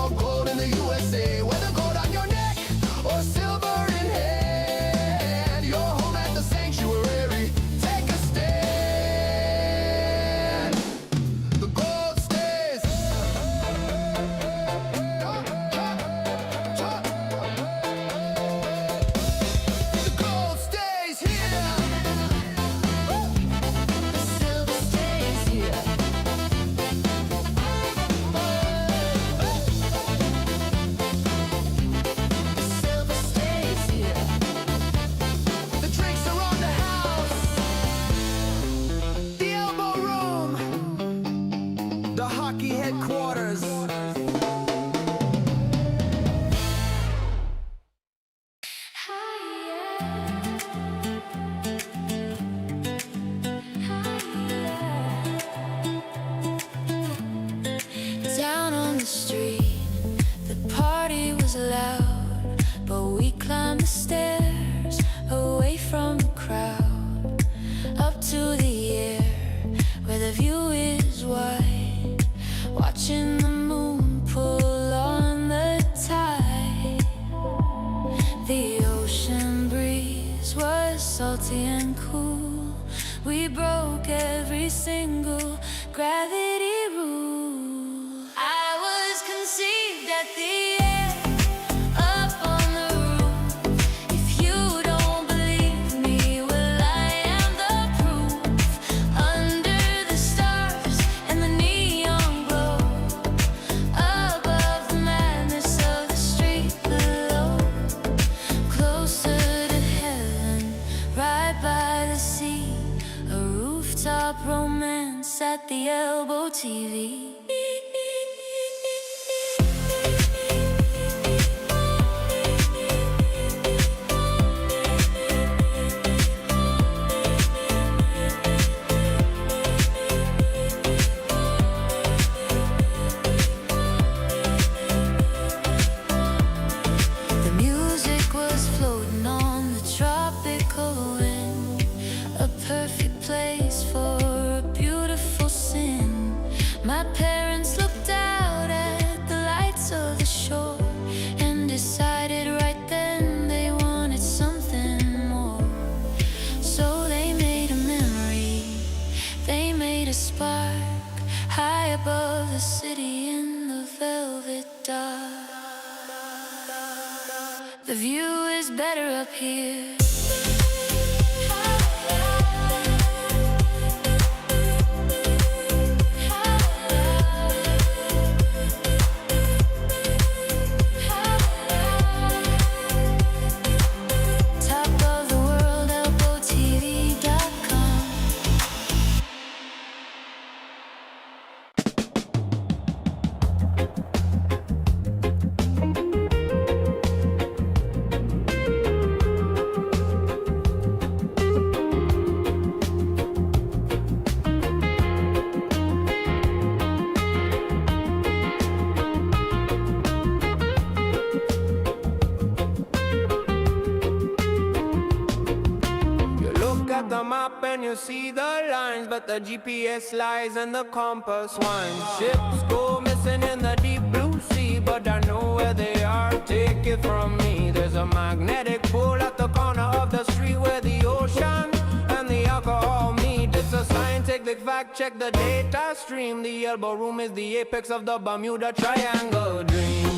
all gold in the USA. Whether gold on your neck or silver in hand, your home at the sanctuary. Take a stand. The gold stays. The gold stays here. The silver stays here. The silver stays here. The drinks are on the house. The Elbo Room. The hockey headquarters. Down on the street, the party was loud, but we climbed the stairs away from the crowd, up to the air where the view is wide, watching the moon pull on the tide. The ocean breeze was salty and cool. We broke every single gravity rule. I was conceived at the end, up on the roof. If you don't believe me, well, I am the proof. Under the stars and the neon glow, above the madness of the street below, closer to heaven, right by the sea, a rooftop romance at the ElboTV. The music was floating on the tropical wind, a perfect place for a beautiful sin. My parents looked out at the lights of the shore and decided right then they wanted something more. So they made a memory, they made a spark, high above the city in the velvet dark. The view is better up here. Top of the world, ElboTV.com. You look at the map and you see the lines, but the GPS lies and the compass winds. Ships go missing in the deep blue sea, but I know where they are. Take it from me. There's a magnetic pull at the corner of the street where the ocean and the alcohol meet. It's a scientific fact. Check the data stream. The Elbo Room is the apex of the Bermuda Triangle dream.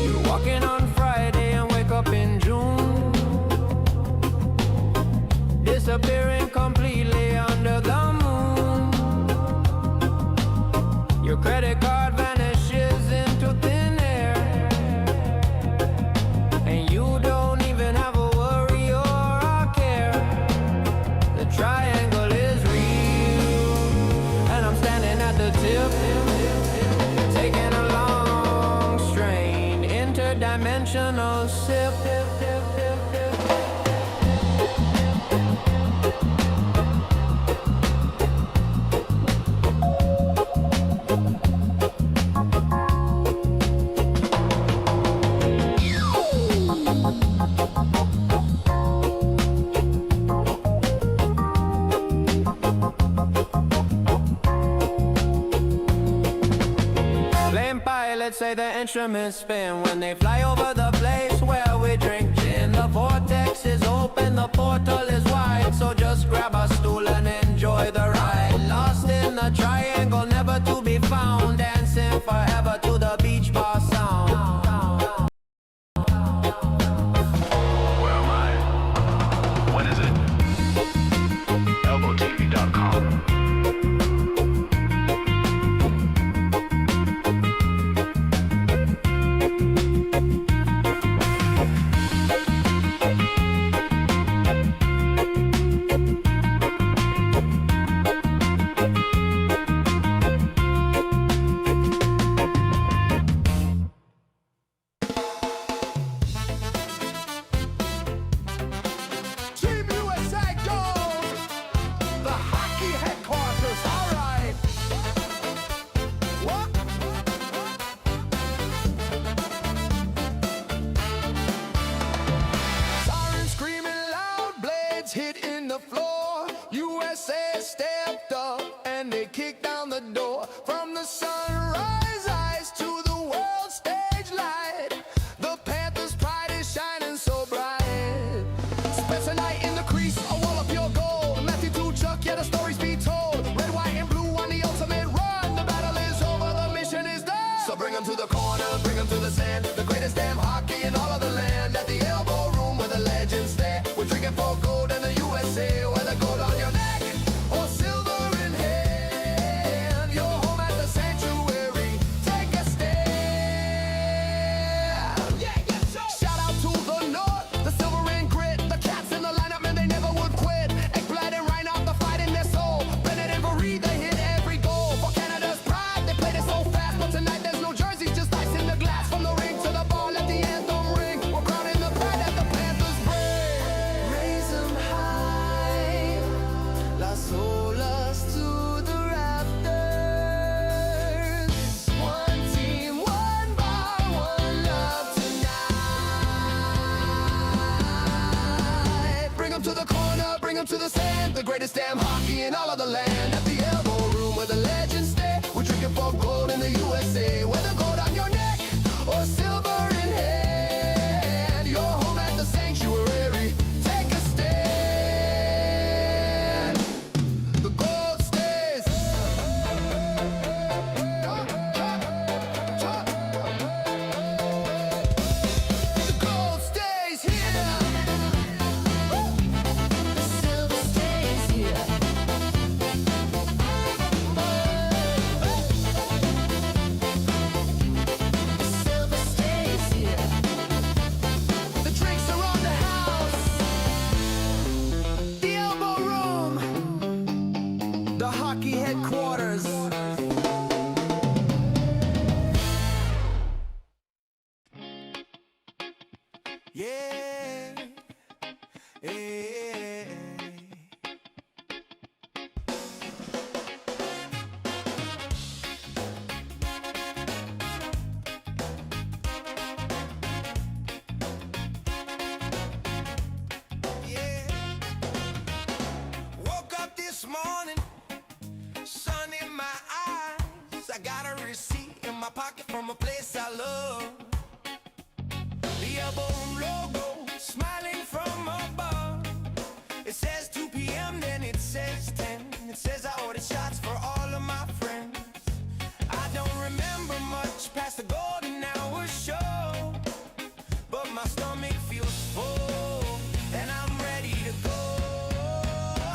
You're walking on Friday and wake up in June, disappearing completely under the moon. Your credit card vanishes into thin air, and you don't even have a worry. trumpets say the instruments spin when they fly over the place where we drink gin. The vortex is open, the portal is wide, so just grab a stool and enjoy the ride. Lost in the triangle, never to be found, dancing forever to the beach bar sound. Where am I? When is it? ElboTV.com. Team USA goes! The hockey headquarters, alright! What? Sirens screaming loud, blades hitting the floor. USA stepped up and they kicked down the door. From the sunrise eyes to the world stage light, the Panthers' pride is shining so bright. Spencer Knight in the crease, a wall of pure gold. Matthew Tuchuk, yeah, the stories be told. Red, white, and blue on the ultimate run. The battle is over, the mission is done. So bring 'em to the corner, bring 'em to the sand. The greatest damn hockey in all of the land. At the Elbo Room where the legends stand. We're drinking for gold in the USA. Whether gold on your neck or silver in hand, you're home at the sanctuary. Take a stand. Shout out to the North, the silver and grit. The cats in the lineup, man, they never would quit. Ekblad and Reinhardt, the fight in their soul. Bennett and Varee, they hit every goal. For Canada's pride, they played it so fast. But tonight there's no jerseys, just ice in the glass. From the ring to the ball, let the anthem ring. We're crowning the pride that the Panthers bring. Raise 'em high, Las Olas to the rafters. One team, one bar, one love tonight. Bring 'em to the corner, bring 'em to the sand. The greatest damn hockey in all of the land. At the Elbo Room where the legends stay. We're drinking for gold in the USA. Whether gold on your neck or silver in hand, you're home at the sanctuary. Take a stand. The gold stays. The gold stays here. Silver stays here. Silver stays here. The drinks are on the house. The Elbo Room. The hockey headquarters. Yeah. Hey. Yeah. Woke up this morning, sun in my eyes. I got a receipt in my pocket from a place I love. The Elbo Room logo, smiling from above. It says 2 p.m., then it says 10. It says I ordered shots for all of my friends. I don't remember much past the golden hour show, but my stomach feels full, and I'm ready to go.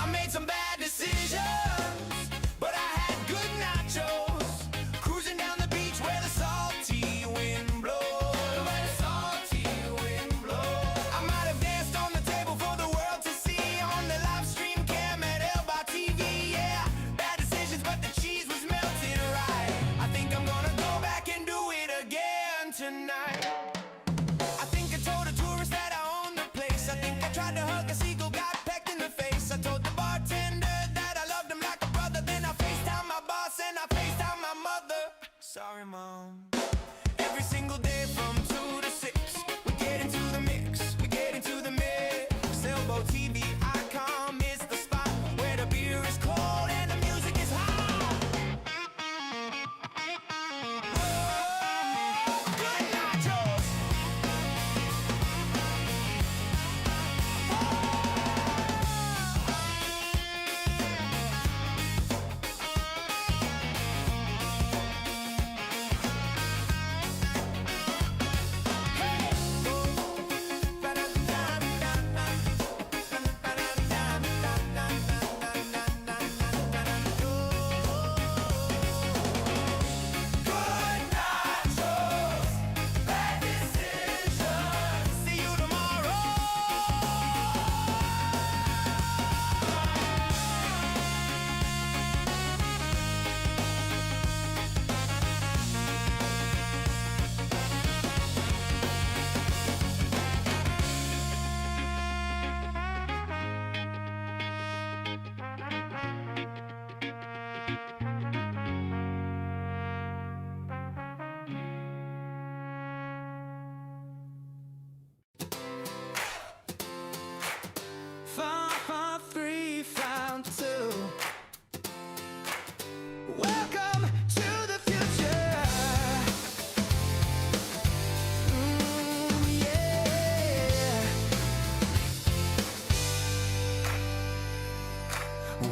I made some bad decisions, but I had good nachos. Cruising down the beach where the salty wind blows. Where the salty wind blows. I might have danced on the table for the world to see on the live stream cam at ElboTV. Yeah, bad decisions, but the cheese was melted right. I think I'm gonna go back and do it again tonight. I think I told a tourist that I own the place. I think I tried to hug a seagull, got pecked in the face. I told the bartender that I loved him like a brother. Then I FaceTime my boss and I FaceTime my mother. Sorry, Mom. Every single day from 2 to 6, we get into the mix, we get into the mix. ElboTV.com is the spot where the beer is cold and the music is hot. Oh,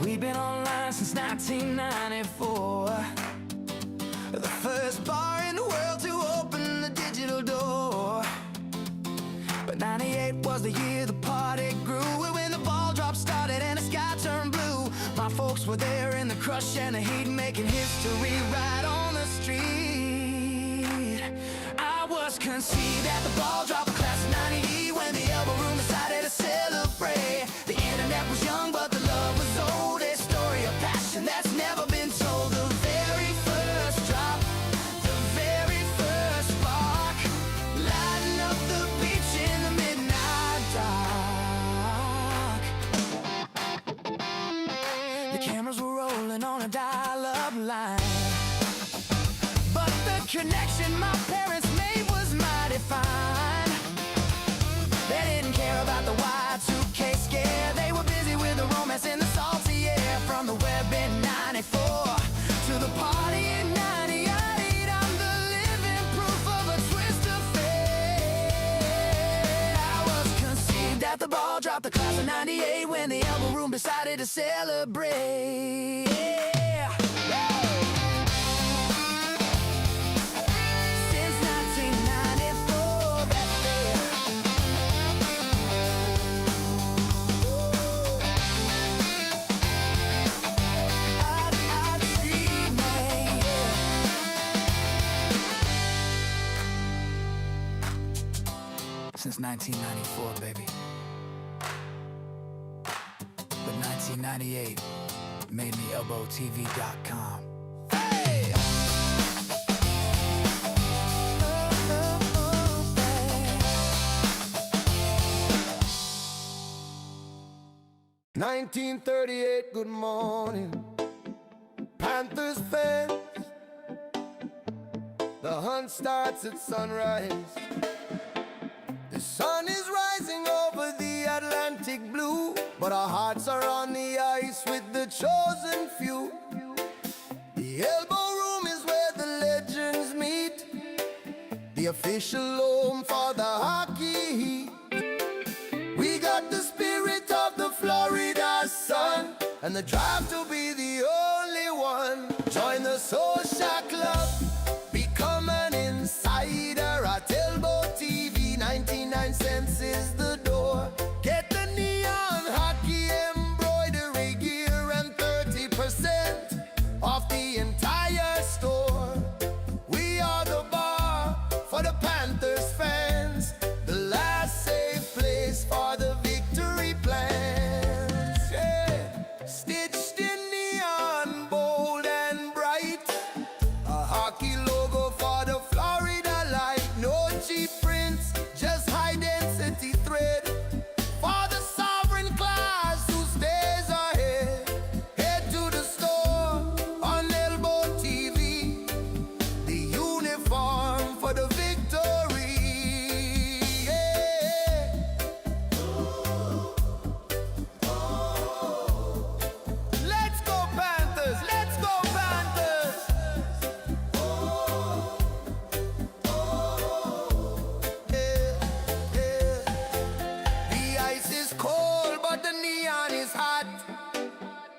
We've been online since 1994, the first bar in the world to open the digital door. But 98 was the year the party grew, when the ball drop started and the sky turned blue. My folks were there in the crush and the heat, making history right on the street. I was conceived at the ball drop of class of 90 when the Elbo Room decided to celebrate. The internet was young but the love was old, a story of passion that's never been told. The very first drop, the very first spark, lighting up the beach in the midnight dark. The cameras were rolling on a dial-up line, but the connection my parents made was mighty fine. They didn't care about the Y2K scare, they were busy with the romance in the salty air. From the web in 94 to the party in 98, I'm the living proof of a twist of fate. I was conceived at the ball drop, the class of 98, when the Elbo Room decided to celebrate. Yeah. Since 1994, that's there. I'd dream, yeah. Since 1994, baby. But 1998 made me ElboTV.com. Hey! 1938, good morning, Panthers fans. The hunt starts at sunrise. The sun is rising over the Atlantic blue, but our hearts are on the ice with the chosen few. The Elbo Room is where the legends meet, the official home for the hockey heat. We got the spirit of the Florida sun and the drive to be the only one. Join the social club, become an insider at ElboTV. 99 cents is the door. Get the neon hockey embroidery gear and 30% off the entire store. We are the bar for the Panthers fans, the last safe place for the victory plans. Yeah. Stitched in neon, bold and bright, a hockey logo for the Florida light. No cheap prints, just high density thread for the sovereign class who stays ahead. Head to the store on ElboTV, the uniform for the victory. Yeah. Let's go Panthers! Let's go Panthers! Yeah, yeah. The ice is cold, but the neon is hot.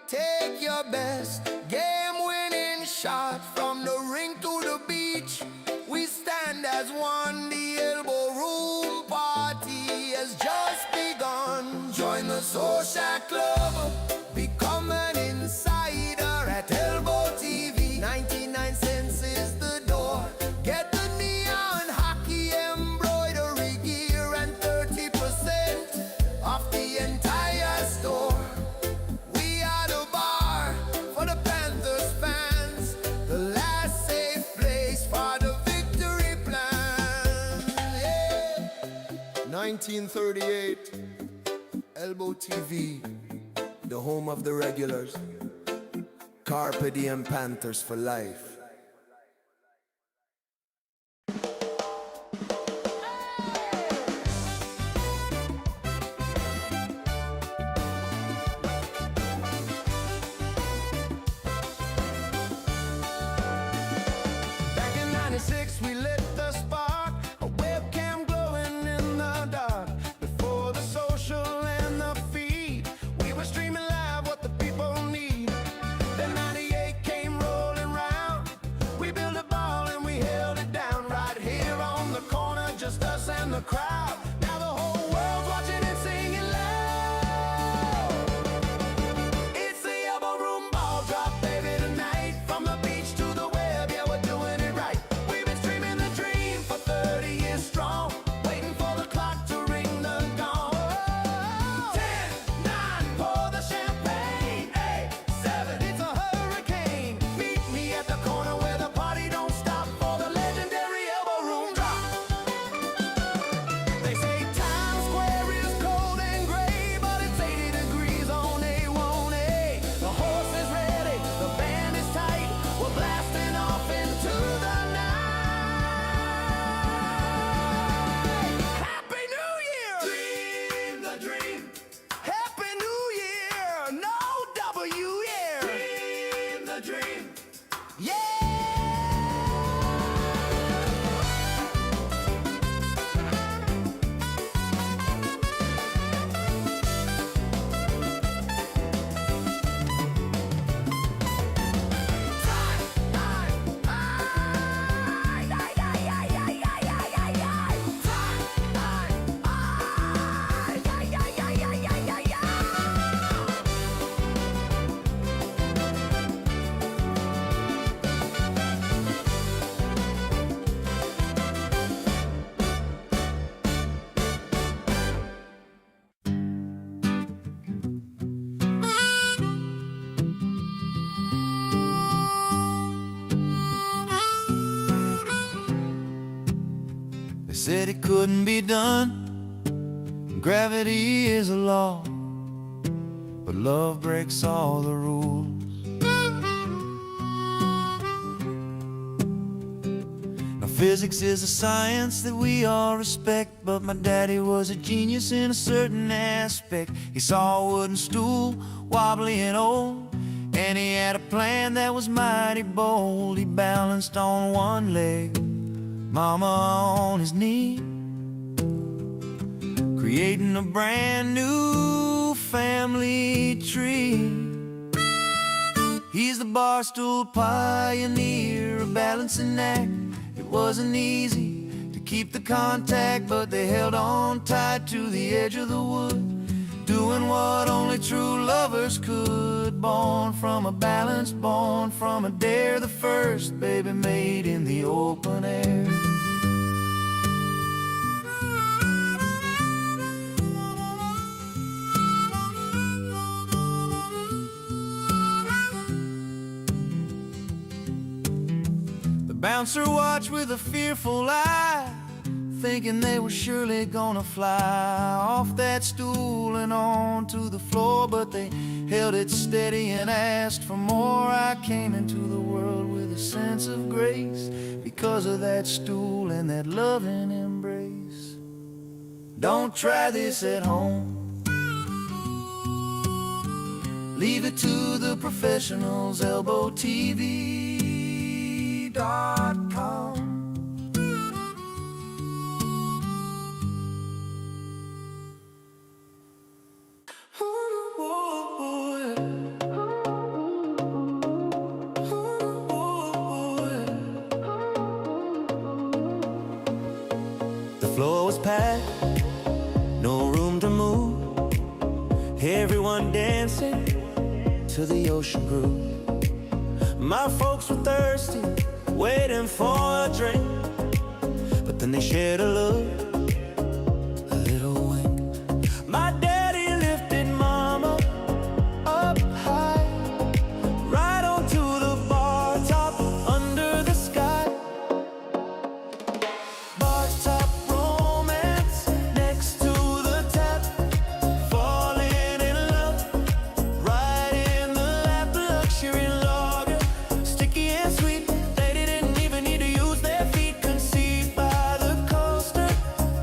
Take your best game-winning shot from the rink to the beach. We stand as one. The Elbo Room party has just begun. Join the social club, become an insider at ElboTV. 99 cents is the door. Get the neon hockey embroidery gear and 30% off the entire store. We are the bar for the Panthers fans, the last safe place for the victory plan. Yeah. 1938, ElboTV, the home of the regulars. Carpe diem Panthers for life. Back in 96 we lit the spark, a webcam glowing in the dark. Before the social and the feed, we were streaming live what the people need. said it couldn't be done. Gravity is a law, but love breaks all the rules. Now physics is a science that we all respect, but my daddy was a genius in a certain aspect. He saw a wooden stool, wobbly and old, and he had a plan that was mighty bold. He balanced on one leg, mama on his knee, creating a brand new family tree. He's the bar stool pioneer, a balancing act. It wasn't easy to keep the contact, but they held on tight to the edge of the wood, doing what only true lovers could. Born from a balance, born from a dare, the first baby made in the open air. Bouncer watched with a fearful eye, thinking they were surely gonna fly off that stool and onto the floor, but they held it steady and asked for more. I came into the world with a sense of grace because of that stool and that loving embrace. Don't try this at home. Leave it to the professionals. ElboTV.com. The floor was packed, no room to move. Everyone dancing to the ocean groove. My folks were thirsty, waiting for a drink, but then they shared a look, a little wink. My daddy lifted mama up high, right onto the bar top, under the sky. Bar top romance, next to the tap, falling in love, right in the lap, luxury lager, sticky and sweet. They didn't even need to use their feet. Conceived by the coaster,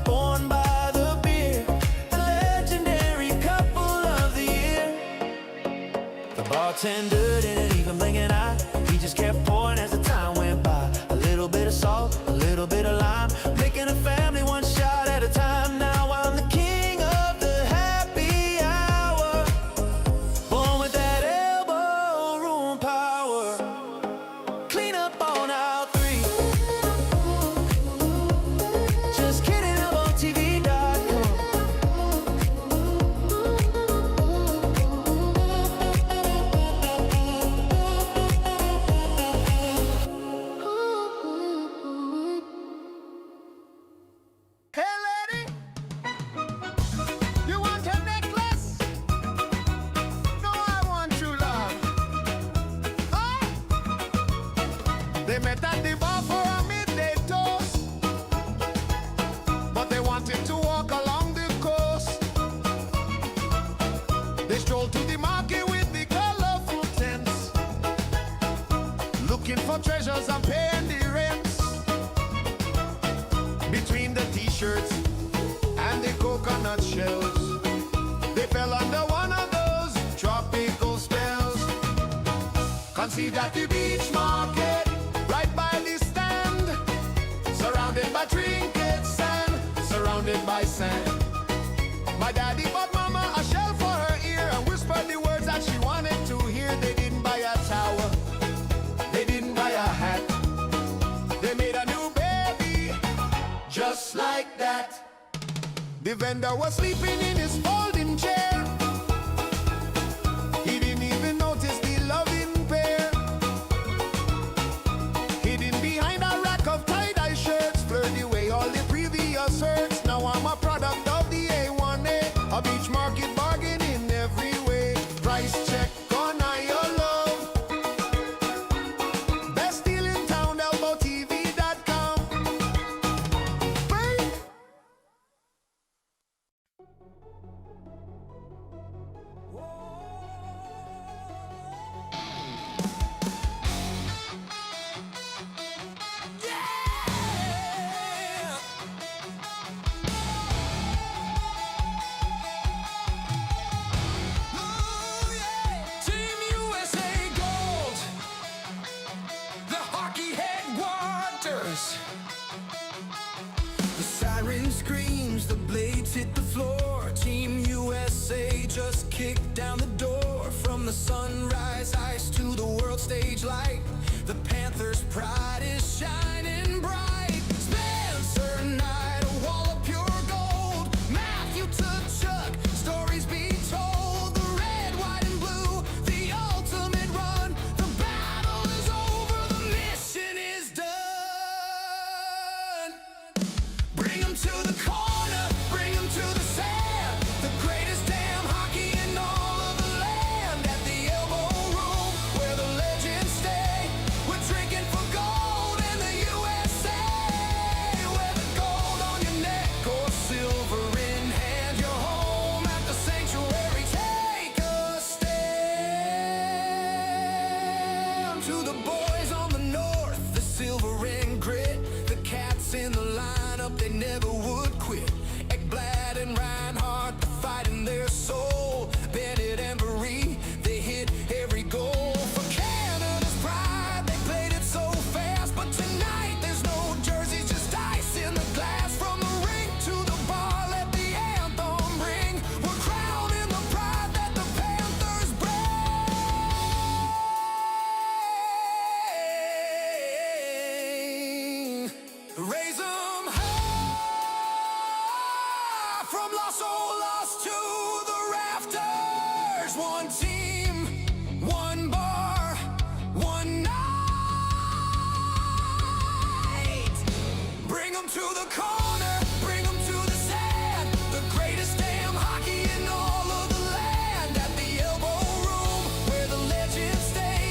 born by the beer, the legendary couple of the year. The bartender didn't even blink an eye. He just kept pouring as the time went by. A little bit of salt, a little bit of lime, making a family one shot at a time. Now I'm the king of the happy hour, born with that elbow room power. Clean up on aisle 3. Just kidding, ElboTV.com. Hey lady, you want a necklace? No, I want true love. Huh? They met at the bar for a midday toast, but they wanted to walk along the coast. They strolled to the market with the colorful tents, looking for treasures and paying the rents. Between the t-shirts and the coconut shells, they fell under one of those tropical spells. Conceived at the beach market, right by the stand, surrounded by trinkets and surrounded by sand. My daddy bought mama a shell for her ear and whispered the words that she wanted to hear. They didn't buy a towel, they didn't buy a hat, they made a new baby just like that. The vendor was sleeping in his folding chair. He didn't even notice the loving pair, hidden behind a rack of tie-dye shirts, blurred away all the previous hurts. Now I'm a product of the A1A, a beach market bargain in every way. Price check on your love. Best deal in town, ElboTV.com. Babe, kick down the door. From the sunrise ice to the world stage light, the Panther's pride is shining bright. Spencer Knight, a wall of pure gold. Matthew took Chuck, stories be told. The red, white, and blue, the ultimate run. The battle is over, the mission is done. Bring 'em to the corner, bring 'em to the sand. The greatest damn hockey in all of the land. At the Elbo Room, where the legends stay. We're drinking for gold in the USA. Whether gold on your neck or silver in hand, you're home at the sanctuary. Take a stand. To the boys on the north, the silver and grit. The cats in the lineup, they never would quit. Ekblad and Reinhardt, the fight in their soul. Bennett and Barrie, they hit every goal. For Canada's pride, they played it so fast. But tonight, there's no jerseys, just ice in the glass. From the rink to the bar, let the anthem ring. We're crowning the pride that the Panthers bring. Raise 'em high, from Los Olas to the rafters. One team, one bar, one night. Bring 'em to the corner, bring 'em to the sand. The greatest damn hockey in all of the land. At the Elbo Room, where the legends stay.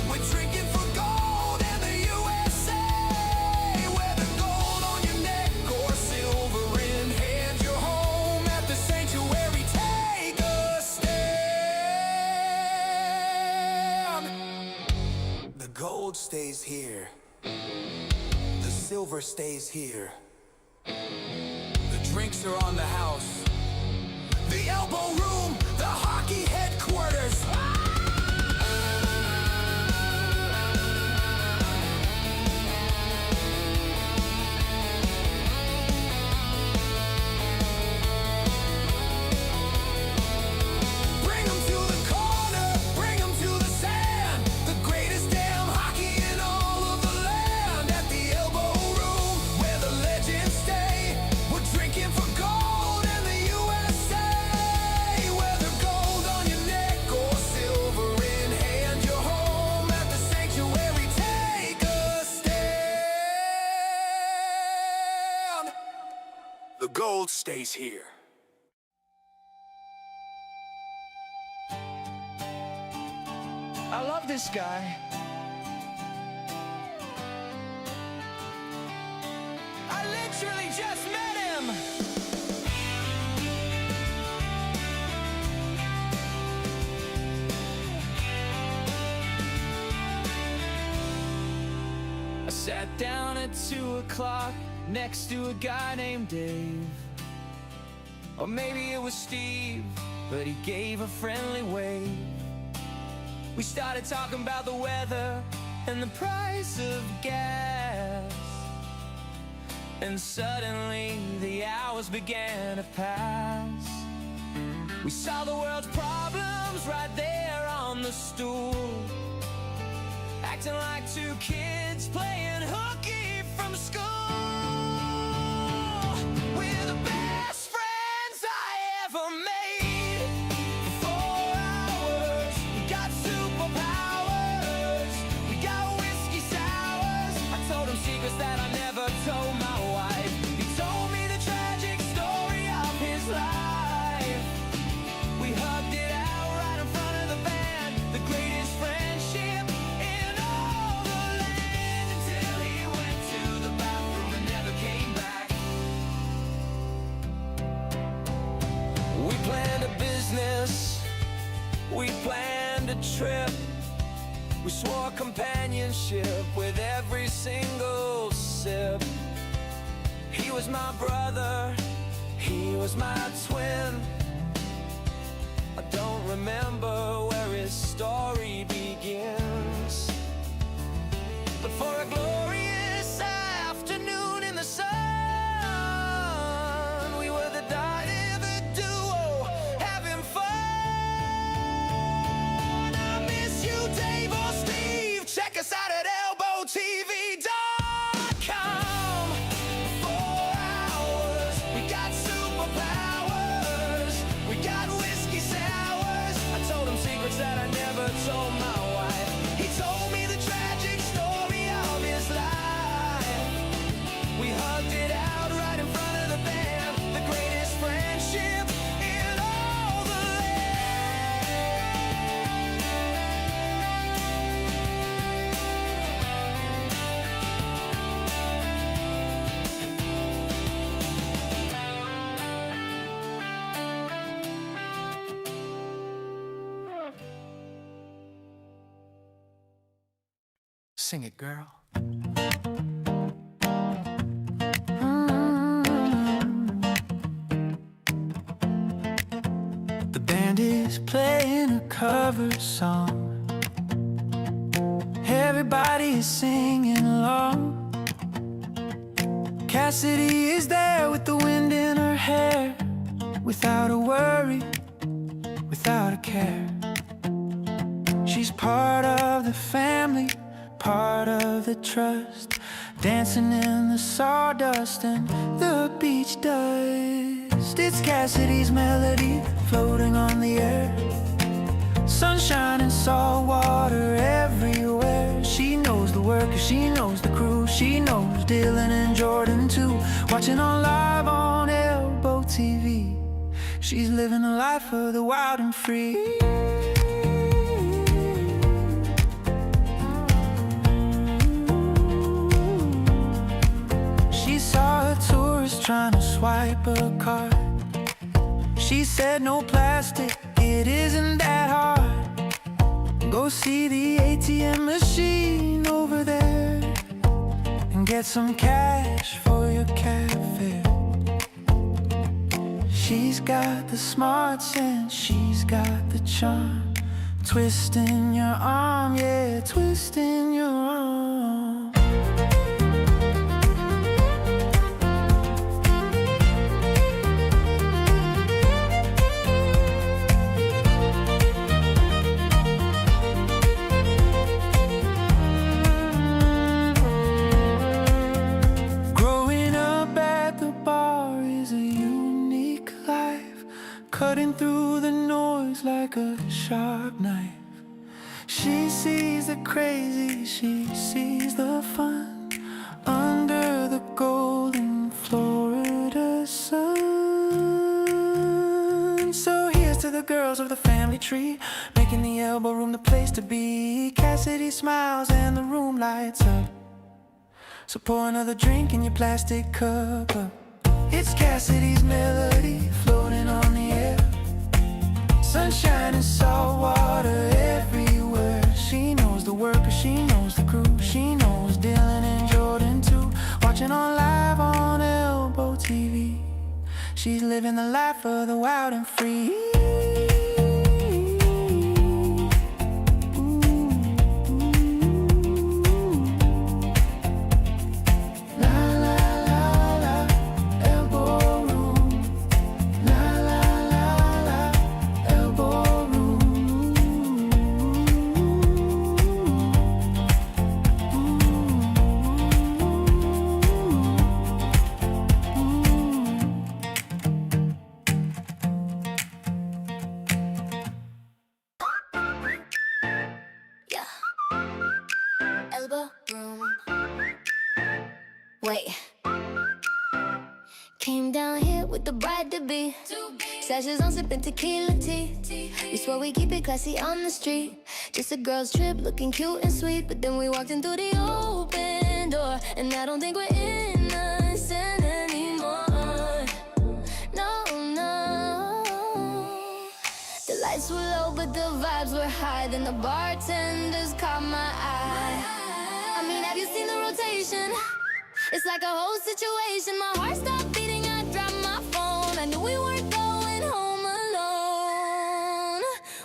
We're drinking for gold in the USA. Whether gold on your neck or silver in hand, you're home at the sanctuary. Take a stand. The gold stays here. The silver stays here. The drinks are on the house. The Elbo Room, the hockey headquarters. Bring 'em to the corner, bring 'em to the sand. The greatest damn hockey in all of the land. At the Elbo Room, where the legends stay. We're drinking for gold in the USA. Whether gold on your neck or silver in hand, you're home at the sanctuary. Take a stand. The gold stays here. I love this guy. I literally just met him. I sat down at 2 o'clock next to a guy named Dave. Or maybe it was Steve, but he gave a friendly wave. We started talking about the weather and the price of gas. And suddenly the hours began to pass. We saw the world's problems right there on the stool, acting like two kids playing hooky from school. We're the best friends I ever made. For 4 hours, we got superpowers. We got whiskey sours. I told him secrets that I never told my wife. He told me the tragic story of his life. We hugged it out right in front of the band. The greatest friendship in all the land. Until he went to the bathroom and never came back. We planned a business, we planned a trip. We swore companionship with every single sip. He was my brother, he was my twin. I don't remember where his story begins, but for a glorious afternoon in the sun, we were the dynamic duo having fun. Sing it, girl. The band is playing a cover song. Everybody is singing along. Cassidy is there with the wind in her hair, without a worry, without a care. She's part of the family, part of the trust, dancing in the sawdust and the beach dust. It's Cassidy's melody floating on the air, sunshine and salt water everywhere. She knows the workers, she knows the crew, she knows Dylan and Jordan too. Watching on live on ElboTV, she's living the life of the wild and free. She saw a tourist trying to swipe a card. She said no plastic, it isn't that hard. Go see the ATM machine over there and get some cash for your cab fare. She's got the smarts and she's got the charm, twisting your arm, yeah, twisting your arm. Cutting through the noise like a sharp knife. She sees the crazy, she sees the fun under the golden Florida sun. So here's to the girls of the family tree, making the Elbo Room the place to be. Cassidy smiles and the room lights up, so pour another drink in your plastic cup up. It's Cassidy's melody floating on the air, sunshine and salt water everywhere. She knows the workers, she knows the crew, she knows Dylan and Jordan too. Watching on live on ElboTV, she's living the life of the wild and free. Elbo Room. Wait. Came down here with the bride to be. Sashes on, sipping tequila tea. We swore we keep it classy on the street. Just a girl's trip, looking cute and sweet. But then we walked in through the open door, and I don't think we're innocent anymore. No, no. The lights were low, but the vibes were high. Then the bartenders caught my eye. I mean, have you seen the rotation? It's like a whole situation. My heart stopped beating, I dropped my phone. I knew we weren't going home alone.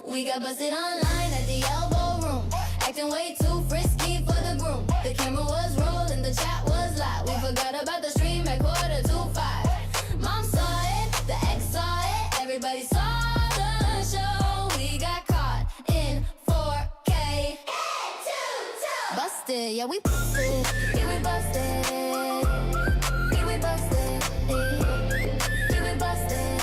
We got busted online at the Elbo Room, acting way too frisky for the groom. The camera was rolling, the chat was live. We forgot about the stream at 4:45. Mom saw it, the ex saw it, everybody saw the show. We got caught in 4K. Busted, yeah, we busted. Yeah, we busted. Yeah, we busted. Yeah, we busted.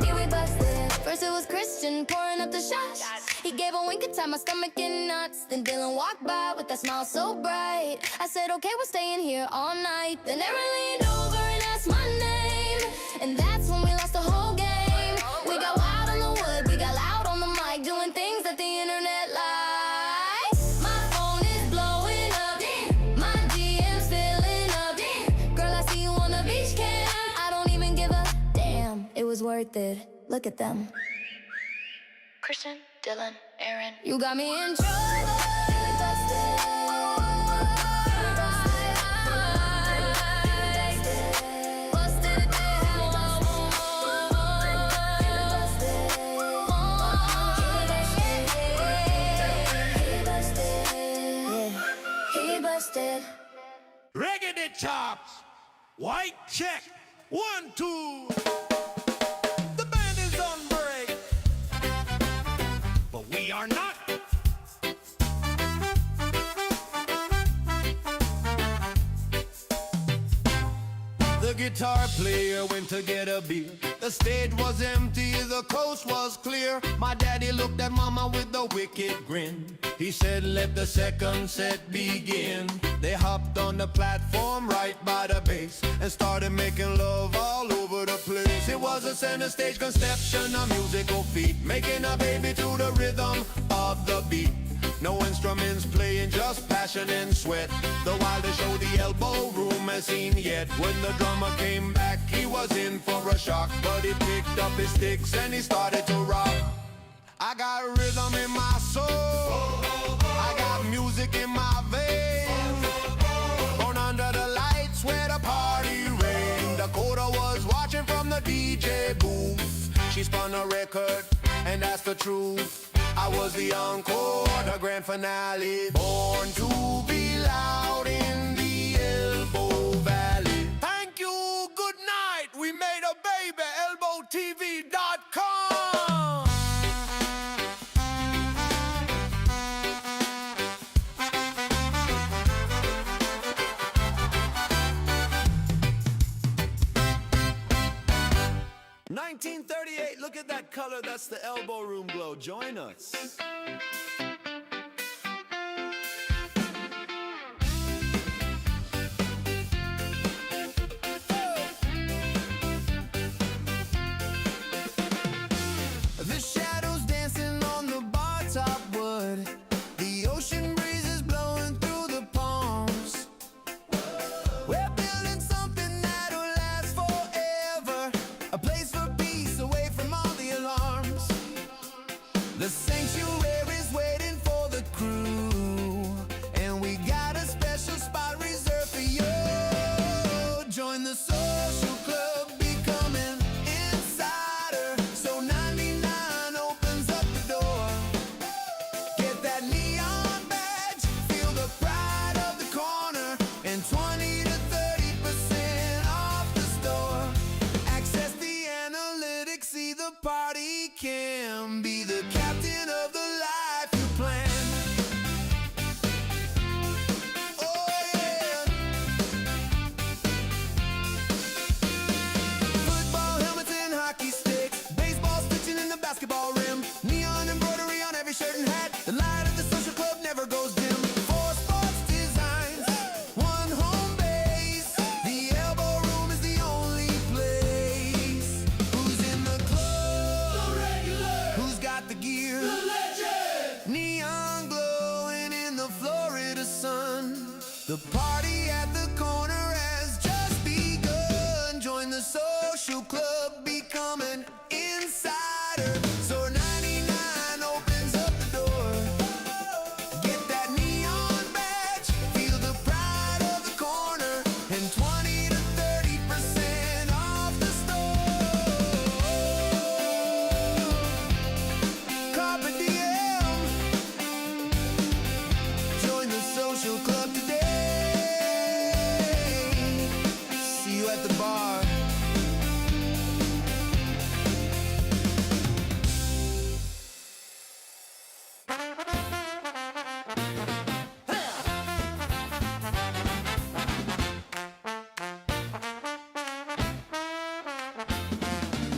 Yeah, we busted. First it was Christian pouring up the shots. He gave a wink and tied my stomach in knots. Then Dylan walked by with that smile so bright. I said, okay, we're staying here all night. Then Aaron leaned over and asked my name, and that's when we lost the whole game. We got wild on the wood, we got loud on the mic, doing things that the internet likes. My phone is blowing up, my DM's filling up. Girl, I see you on the beach cam. I don't even give a damn. It was worth it. Look at them. Christian, Dylan, Aaron. You got me in trouble. Reggae chops, white check, 1, 2. The band is on break, but we are not. The guitar player went to get a beer. The stage was empty, the coast was clear. My daddy looked at mama with a wicked grin. He said, let the second set begin. They hopped on the platform right by the bass and started making love all over the place. It was a center stage conception, a musical feat, making a baby to the rhythm of the beat. No instruments playing, just passion and sweat. The wildest show the Elbo Room has seen yet. When the drummer came back, he was in for a shock. But he picked up his sticks and he started to rock. I got rhythm in my soul, I got music in my veins. Born under the lights where the party reigned. Dakota was watching from the DJ booth. She spun a record, and that's the truth. I was the encore, the grand finale. Born to be loud in the Elbo Valley. Thank you, good night. We made a baby, ElboTV.com. $1938, look at that color, that's the Elbo Room glow. Join us. The shadows dancing on the bar top wood. The ocean breeze is blowing through the palms. We're building something that'll last forever. A place for peace away from all the alarms. The sanctuary's waiting for the crew, and we got a special spot reserved for you. Join the social club, become an insider. So 99 opens up the door. Get that neon badge, feel the pride of the corner, and 20 to 30% off the store. Access the analytics, see the party can be the captain of the life you plan. Oh yeah. Football helmets and hockey sticks, baseball stitching in the basketball rim, neon embroidery on every shirt and hat. The light of the social club never goes dim. 4 sports designs, 1 home base. The Elbo Room is the only place. Who's in the club? The regular. Who's got the gear? The legend. Neon glowing in the Florida sun. The party at the corner has just begun. Join the social club, become an insider. So 99 opens up the door. Get that neon badge, feel the pride of the corner, and 20 to 30% off the store. Carpe diem. Join the social club today. See you at the bar.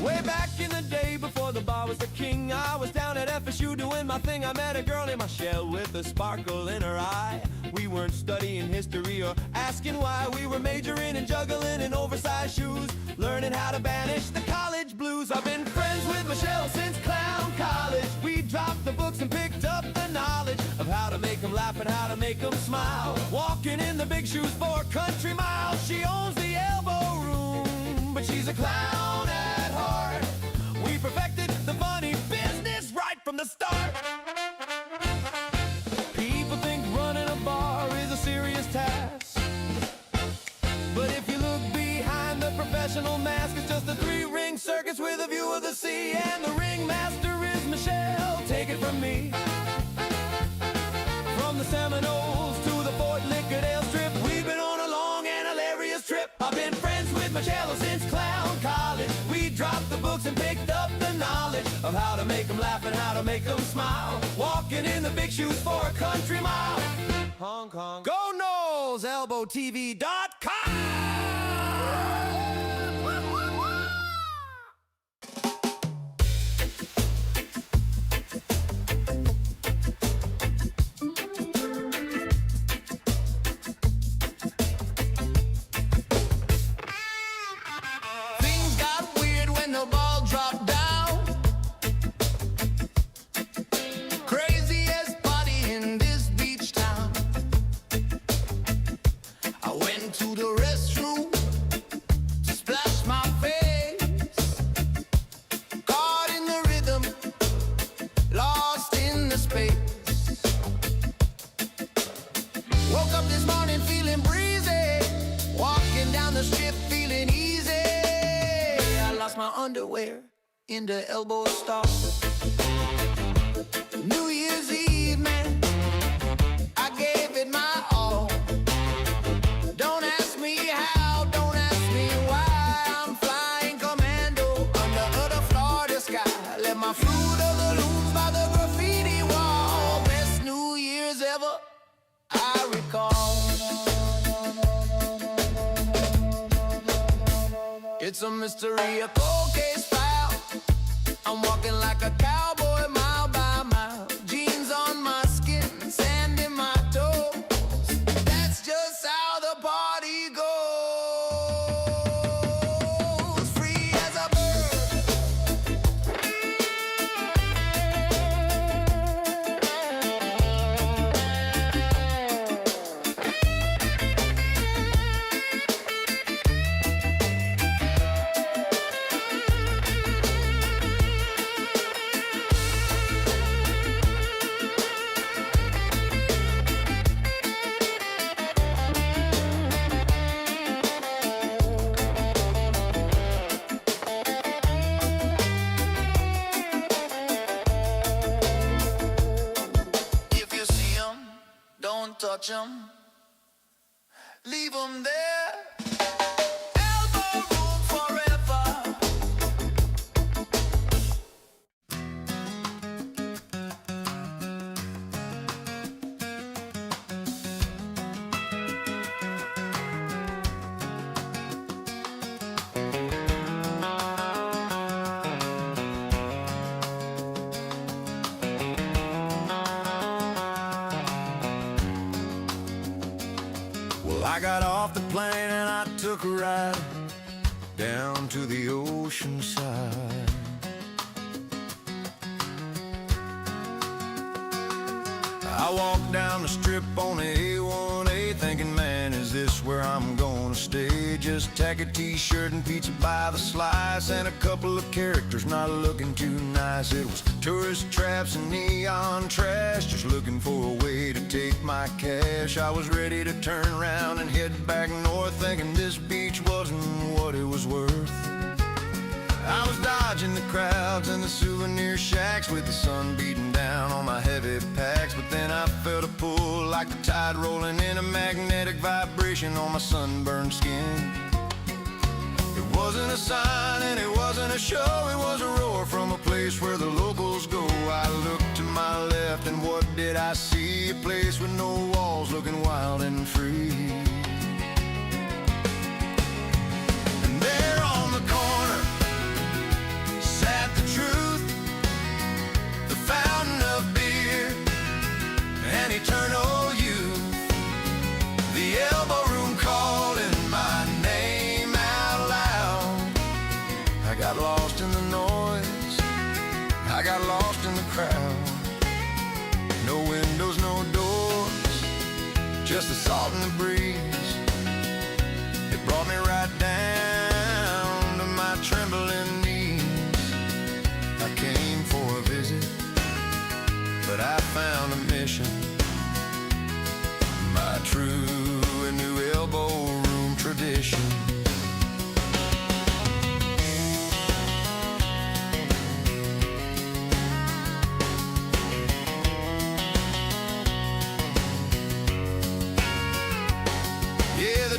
Way back in the day before the bar was the king, I was down at FSU doing my thing. I met a girl in my shell with a sparkle in her eye. We weren't studying history or asking why. We were majoring in juggling in oversized shoes, learning how to banish the college blues. I've been friends with Michelle since clown college. We dropped the books and picked up the knowledge of how to make them laugh and how to make them smile. Walking in the big shoes for country miles. She owns the Elbo Room, but she's a clown at heart. We perfected the funny business right from the start. People think running a It's with a view of the sea, and the ringmaster is Michelle. Take it from me. From the Seminoles to the Fort Lickerdale Strip, we've been on a long and hilarious trip. I've been friends with Michelle since clown college. We dropped the books and picked up the knowledge of how to make them laugh and how to make them smile. Walking in the big shoes for a country mile. Hong Kong. Go Knowles! ElboTV.com! My underwear into elbow stars. New Year's Eve, man, I gave it my all. Don't ask me how, don't ask me why. I'm flying commando under the Florida sky. Let my fruit of the looms by the graffiti wall. Best New Year's ever I recall. It's a mystery, a cold case file. I'm walking like a cowboy mile by mile. Jeans on my skin, sand in my toes. That's just how the party goes. Free as a touch 'em, leave 'em there. Elbow room forever. I got off the plane and I took a ride down to the ocean side. I walked down the strip on the A1A thinking, man, is this where I'm gonna stay? Just tacky t-shirt and pizza by the slice and a couple of characters not looking too nice. It was tourist traps and neon trash, just looking for a way to take my cash. I was ready to turn around and head back north thinking this beach wasn't what it was worth. I was dodging the crowds and the souvenir shacks with the sun beating down on my heavy packs. But then I felt a pull like the tide rolling in, a magnetic vibration on my sunburned skin. It wasn't a sign and it wasn't a show, it was a roar from a place where the locals go. I looked to my left and what did I see? A place with no walls looking wild and free. And there on the corner sat the truth, the fountain of beer and eternal youth. The elbow room calling my name out loud. I got lost in the noise, I got lost in the crowd. No windows, no doors, just the salt and the breeze. It brought me right down to my trembling knees. I came for a visit, but I found a mission. My true and new elbow room tradition.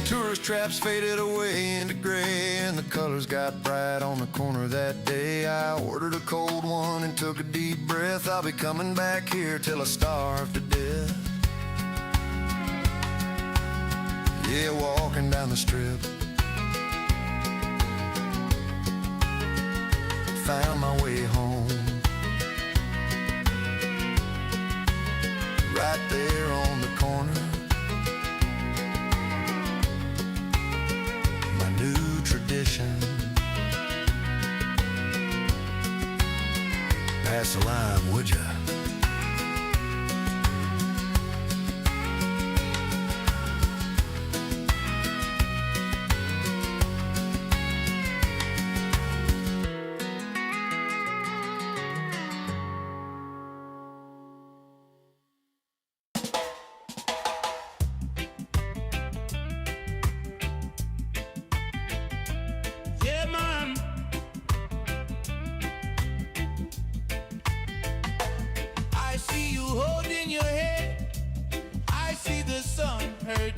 Tourist traps faded away into gray, and the colors got bright on the corner that day. I ordered a cold one and took a deep breath. I'll be coming back here till I starve to death. Yeah, walking down the strip, found my way home. Right there on the corner, my new tradition. Pass the lime, would ya?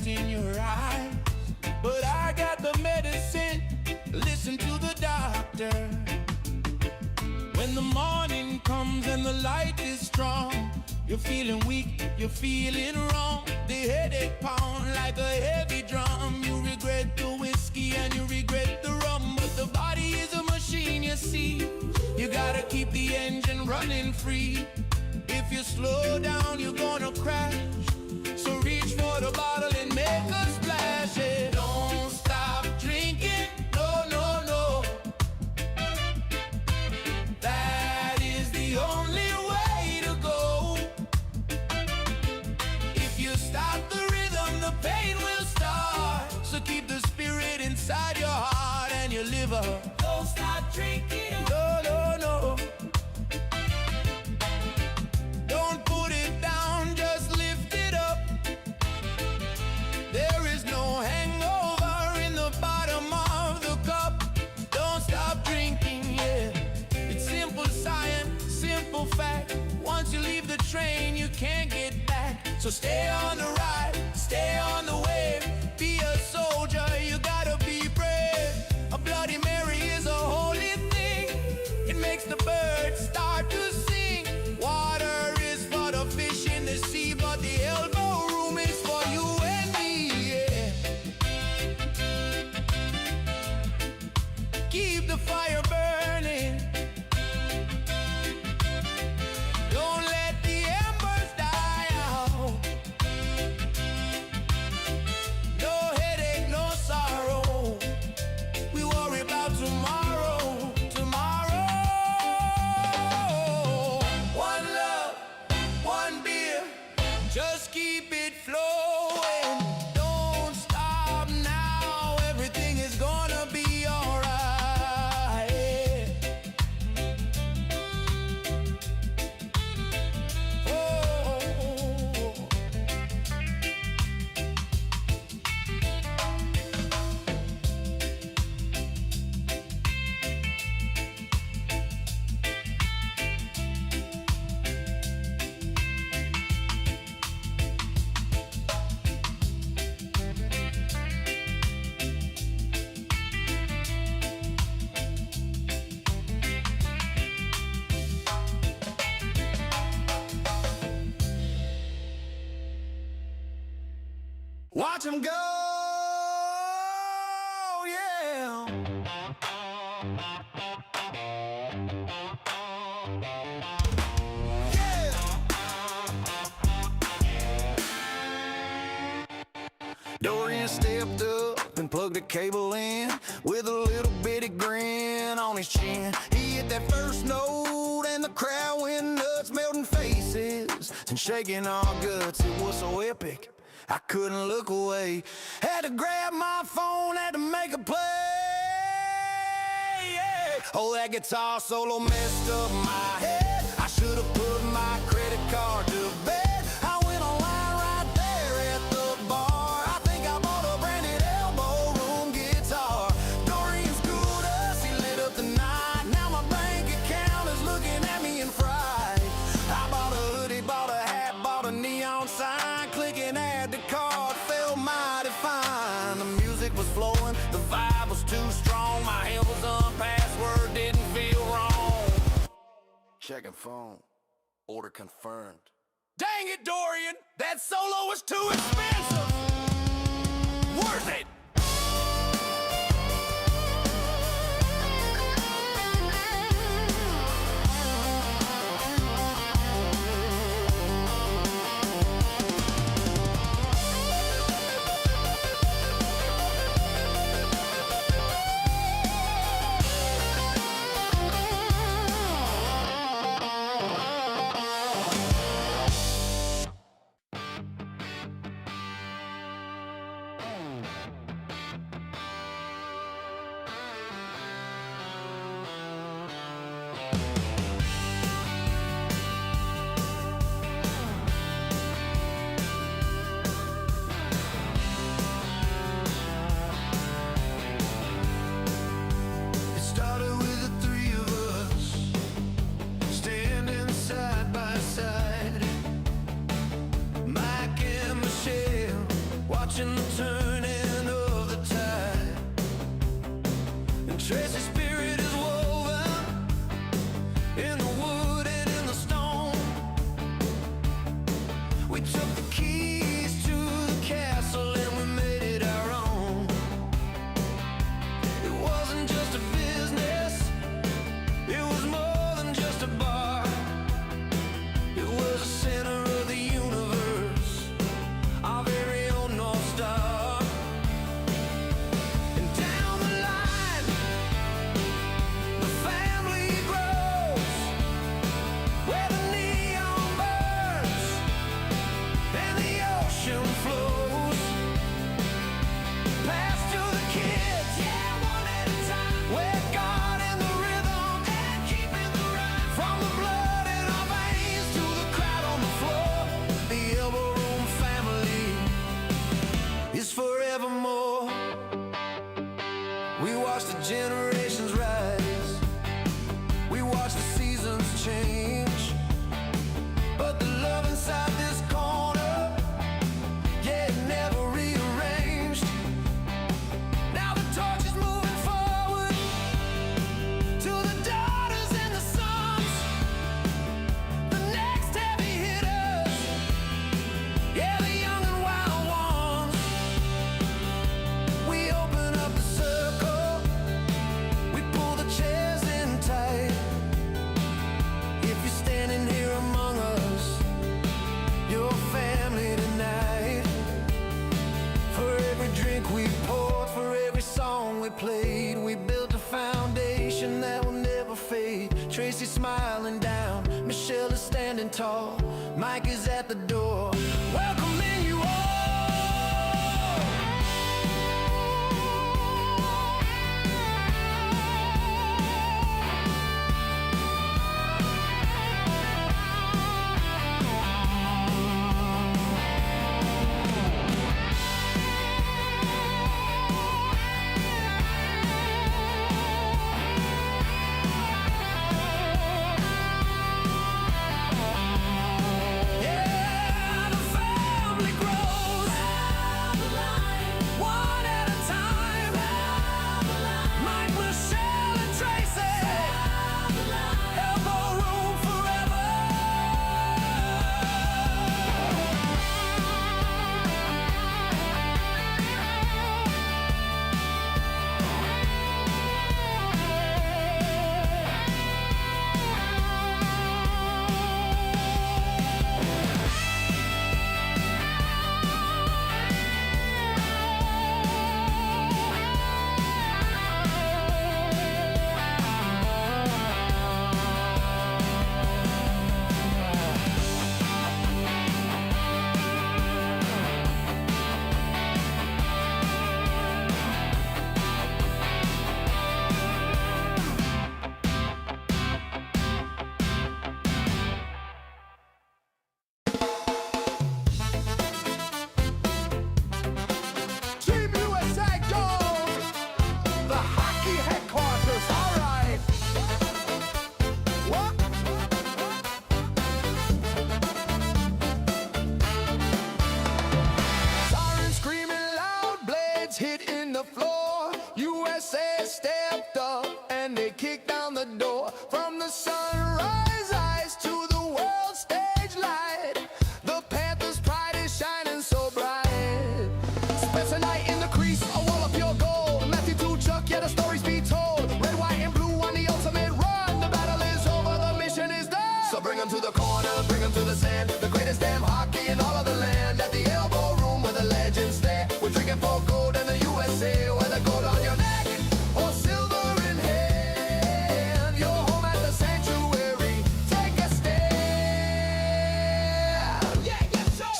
In your eyes, but I got the medicine. Listen to the doctor. When the morning comes and the light is strong, you're feeling weak, you're feeling wrong. The headache pound like a heavy drum. You regret the whiskey and you regret the rum, but the body is a machine, you see. You gotta keep the engine running free. If you slow down, you're gonna crash. So reach for the bottle and make a splash. Yeah. Don't stop drinking, no, no, no. That is the only way to go. If you stop the rhythm, the pain will start. So keep the spirit inside your heart and your liver. Don't stop drinking, no, no, no. Don't put it down, just lift it up. There is no hangover in the bottom of the cup. Don't stop drinking, yeah. It's simple science, simple fact. Once you leave the train, you can't get back. So stay on the ride, stay on the wave. Be a soldier, you gotta be brave. A Bloody Mary is a holy thing. It makes the birds start to sing. Water is for the fish in the sea, but the elbow room is for you and me, yeah. Keep the fire burning. Don't let the embers die out. No headache, no sorrow. We worry about tomorrow, tomorrow. One love, one beer. Just keep it flowing. Don't stop now. Everything is gonna be alright. Oh. Watch him go, yeah. Yeah. Dorian stepped up and plugged a cable in with a little bitty grin on his chin. He hit that first note and the crowd went nuts, melting faces and shaking our guts. It was so epic, I couldn't look away. Had to grab my phone, had to make a play. Yeah. Oh, that guitar solo messed up my head. I should have put my credit card to bed. I went online right there at the bar. I think I bought a branded Elbo Room guitar. Dorian schooled us, he lit up the night. Now my bank account is looking at me in fright. I bought a hoodie, bought a hat, bought a neon sign. Clicking add to cart felt mighty fine. The Checking phone. Order confirmed. Dang it, Dorian! That solo was too expensive! Worth it! Watching the turning of the tide, and Tracy's spirit is woven in the wood and in the stone. We took the keys to the castle and we made it our own. It wasn't just a business, it was more than just a bar. It was the center of the universe, our very own North Star. And down the line, the family grows, where the neon burns and the ocean flows. Pass to the kids, yeah, one at a time. We're God in the rhythm and keeping the rhyme. From the blood in our veins to the crowd on the floor, the Elbo Room family is forevermore. We watch the generations rise, we watch the seasons change, but the love inside this corner, yeah, it never rearranged. Now the torch is moving forward to the daughters and the sons, the next heavy hitters, yeah, the young and wild ones. We open up the circle, we pull the chairs in tight. If you're standing here among us, you're family tonight. For every drink we poured, for every song we played, we built a foundation that will never fade. Tracy smiling down, Michelle is standing tall, Mike is at the door, welcoming you all. Yeah, the family them to the corner, bring them to the sand. The greatest damn hockey in all of the land. At the Elbo Room where the legends stay. We're drinking for gold in the USA. Whether gold on your neck or silver in hand, you're home at the sanctuary. Take a stand.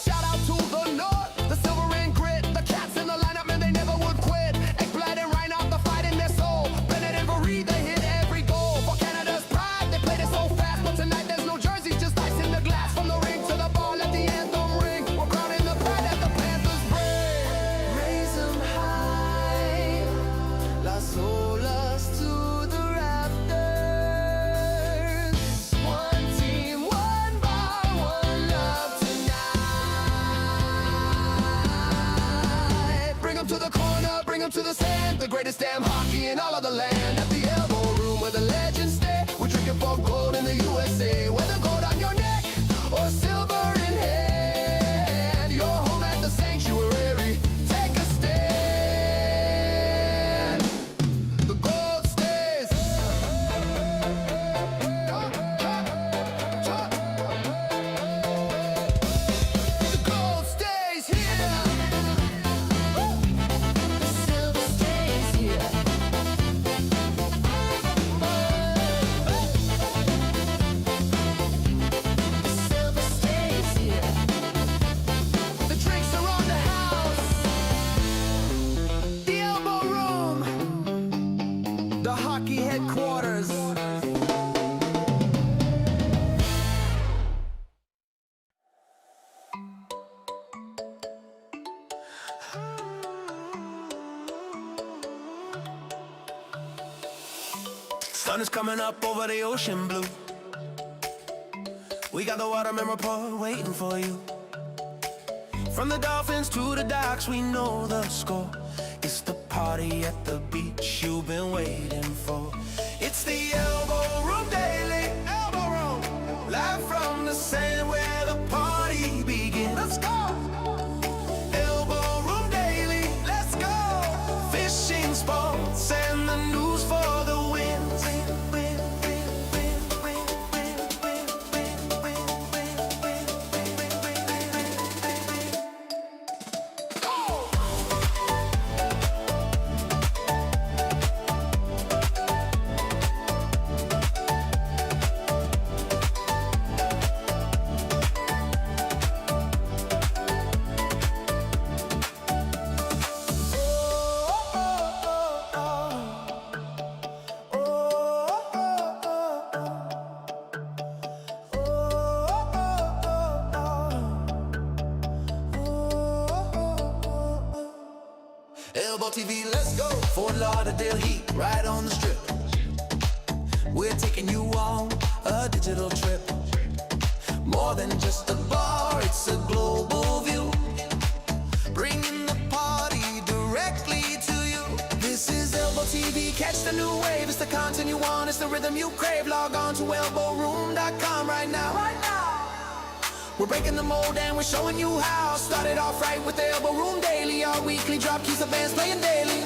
Shout out to the North, the silver and grit. The cats in the lineup, man, they never would quit. Ekblad and Reinhardt, the fight in their soul. Bennett and Varee, they hit every goal. For Canada's pride, they played it so fast. But tonight there's no jersey, just ice in the glass. From the ring to the ball, let the anthem ring. We're crowning the pride that the Panthers bring. Raise them high, Las Olas to the rafters. One team, one bar, one love tonight. Bring them to the corner, bring them to the sand. The greatest damn hockey in all of the land. At the Elbo Room where the legends stay. We're drinking for gold in the USA. Whether gold on your neck or silver in hand, you're home at the sanctuary. Take a stand. The gold stays. The gold stays here. The silver stays here. The silver stays here. The drinks are on the house. The Elbo Room. The hockey headquarters. Sun is coming up over the ocean blue. We got the waterman report waiting for you. From the dolphins to the docks, we know the score. It's the party at the beach you've been waiting for. It's the Elbo Room Daily, Elbo Room. Live from the sand where the party begins. Let's go! Elbo Room Daily, let's go! Fishing, sports, and the news for the win. ElboTV, let's go. Fort Lauderdale heat, right on the strip. We're taking you on a digital trip. More than just a bar, it's a global view. Bringing the party directly to you. This is ElboTV, catch the new wave. It's the content you want, it's the rhythm you crave. Log on to elboroom.com right now. We're breaking the mold and we're showing you how. Started off right with the Elbo Room Daily. Our weekly drop keeps the bands playing daily.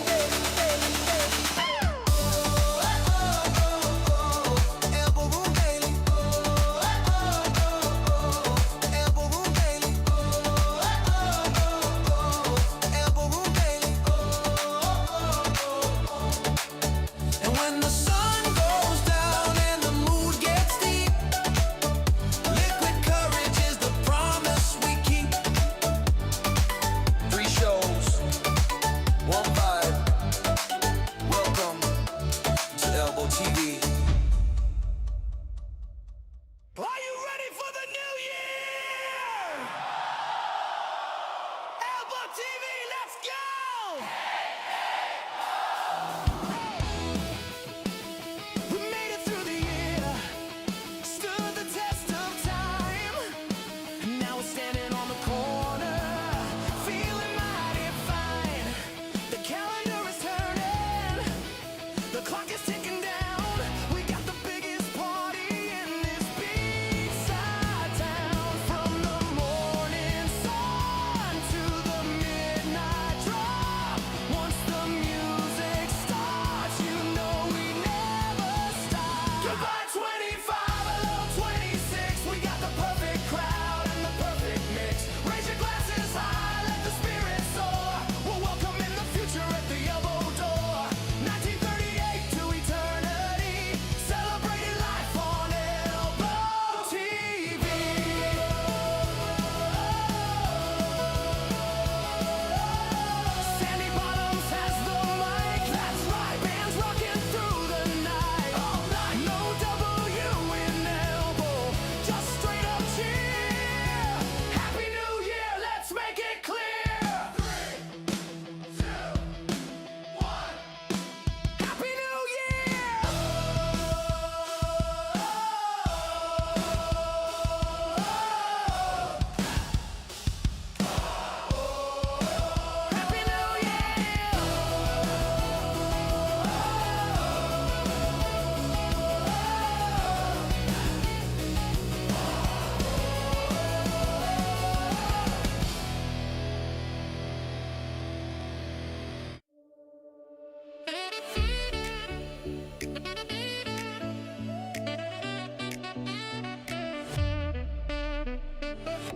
Elbo Room Daily. Elbo Room Daily. Elbo Room Daily. And when the sun goes down and the mood gets deep, liquid courage is the promise we keep. 3 shows, 1 vibe.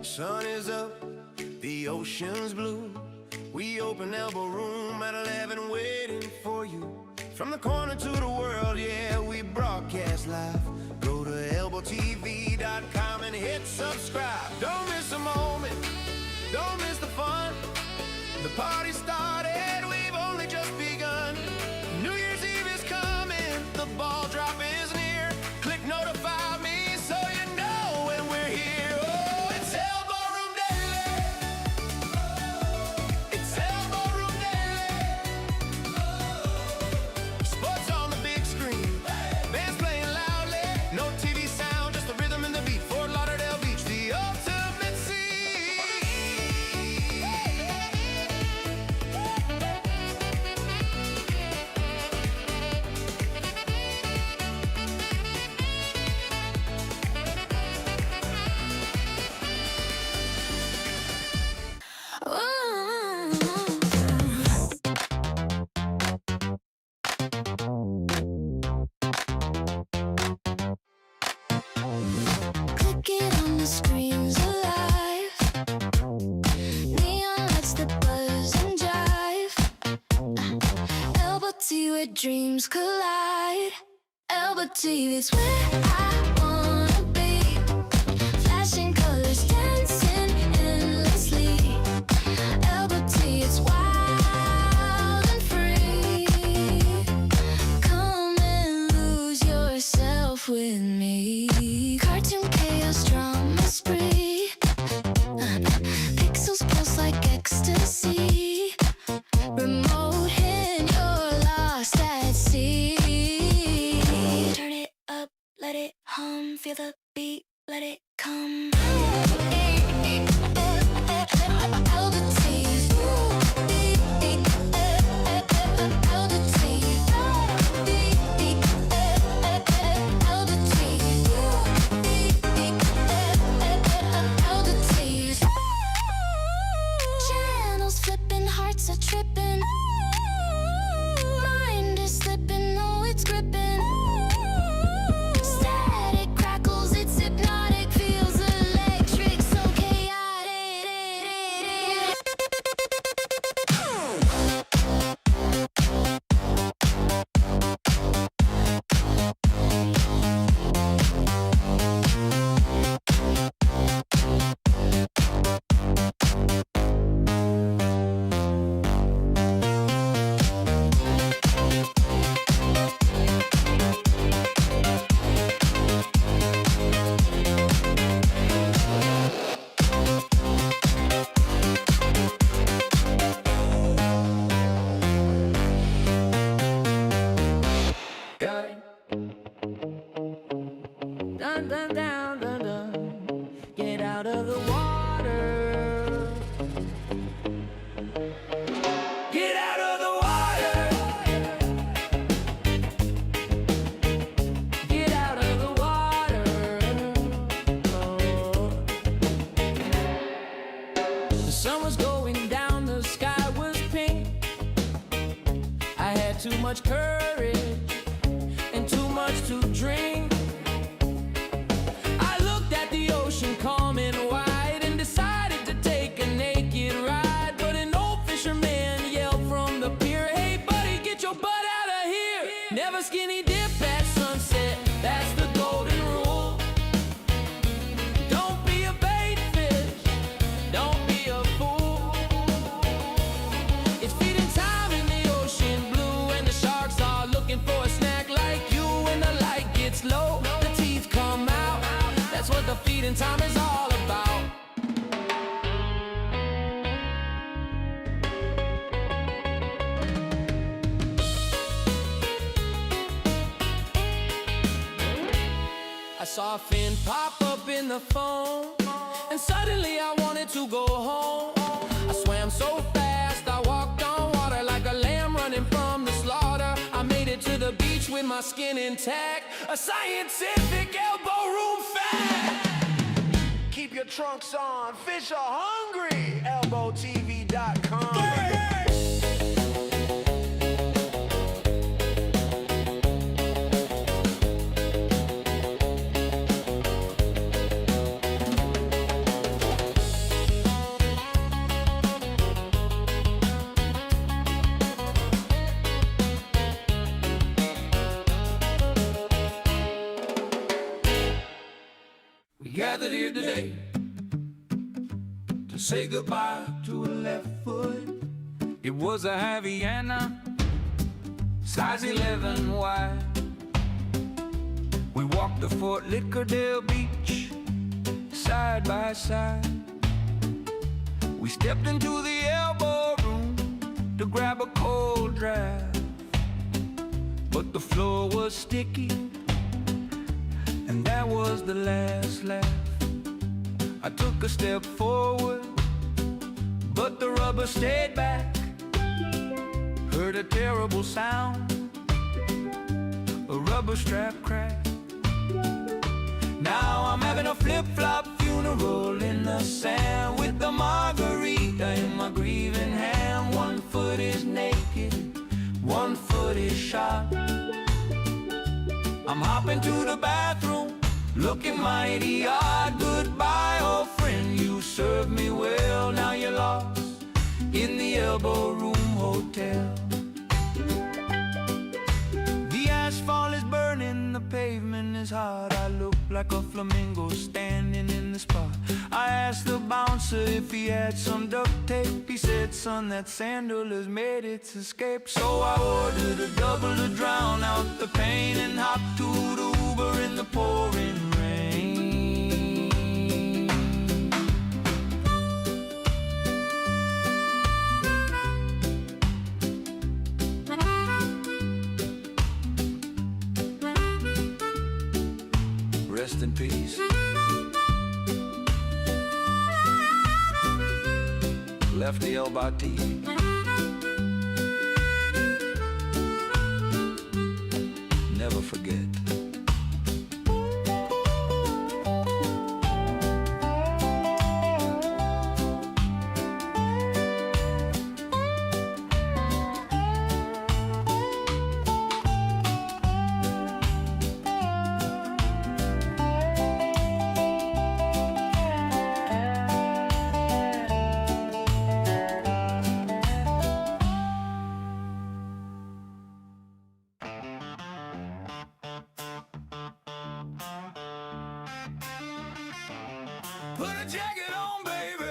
Sun is up, the ocean's blue. We open Elbo Room at 11 waiting for you. From the corner to the world, yeah, we broadcast live. Go to ElboTV.com and hit subscribe. Don't miss a moment, don't miss the fun. The party started, we've only just begun. New Year's Eve is coming, the ball drop is near. Click notify me so you know when we're here. Oh, it's Elbo Room Daily. It's Elbo Room Daily. Sports on the big screen, bands playing loudly. No TV sound, just the rhythm and the beat. Fort Lauderdale Beach, the ultimate scene. Click it on the screens alive. Neon lights that buzz and jive. Elbow T where dreams collide. Elbow T is where I wanna be. Flashing colors dancing endlessly. Elbow T is wild and free. Come and lose yourself with me. Cartoon chaos, drama spree. Pixels pulse like ecstasy. Remote hand, you're lost at sea. Turn it up, let it hum. Feel the beat, let it come. Channels flipping, hearts are tripping. Mind is slipping, oh it's gripping. Static crackles, it's hypnotic, feels electric, so chaotic. Dun, dun, down, dun, dun. Get out of the water. Get out of the water. Get out of the water. Oh. The sun was going down, the sky was pink. I had too much courage and too much to drink. I looked at the ocean calm and wide and decided to take a naked ride. But an old fisherman yelled from the pier, "Hey buddy, get your butt out of here. Never skinny dip at sunset, that's the golden rule. Don't be a bait fish, don't be a fool. It's feeding time in the ocean blue, and the sharks are looking for a snack like you. When the light gets low, the teeth come out. That's what the feeding time is all about." I saw a fin pop up in the phone, and suddenly I wanted to go home. I swam so fast, I walked on water like a lamb running from the slaughter. I made it to the beach with my skin intact, a scientific Elbo Room fact. Keep your trunks on, fish are hungry. ElboTV.com. gathered here today to say goodbye to a left foot. It was a Havana, size 11 wide. We walked the Fort Lauderdale beach side by side. We stepped into the Elbo Room to grab a cold draft, but the floor was sticky, and that was the last laugh. I took a step forward, but the rubber stayed back. Heard a terrible sound, a rubber strap crack. Now I'm having a flip-flop funeral in the sand, with the margarita in my grieving hand. One foot is naked, one foot is shot. I'm hopping to the bathroom, looking mighty odd. Goodbye, old friend, you served me well. Now you're lost in the Elbo Room Hotel. The asphalt is burning, the pavement is hard. I look like a flamingo standing in the spot. I asked the bouncer if he had some duct tape. He said, son, that sandal has made its escape. So I ordered a double to drown out the pain, and hopped to the Uber in the pouring rain. Rest in peace. Left the ElboTV. Never forget. Put a jacket on, baby.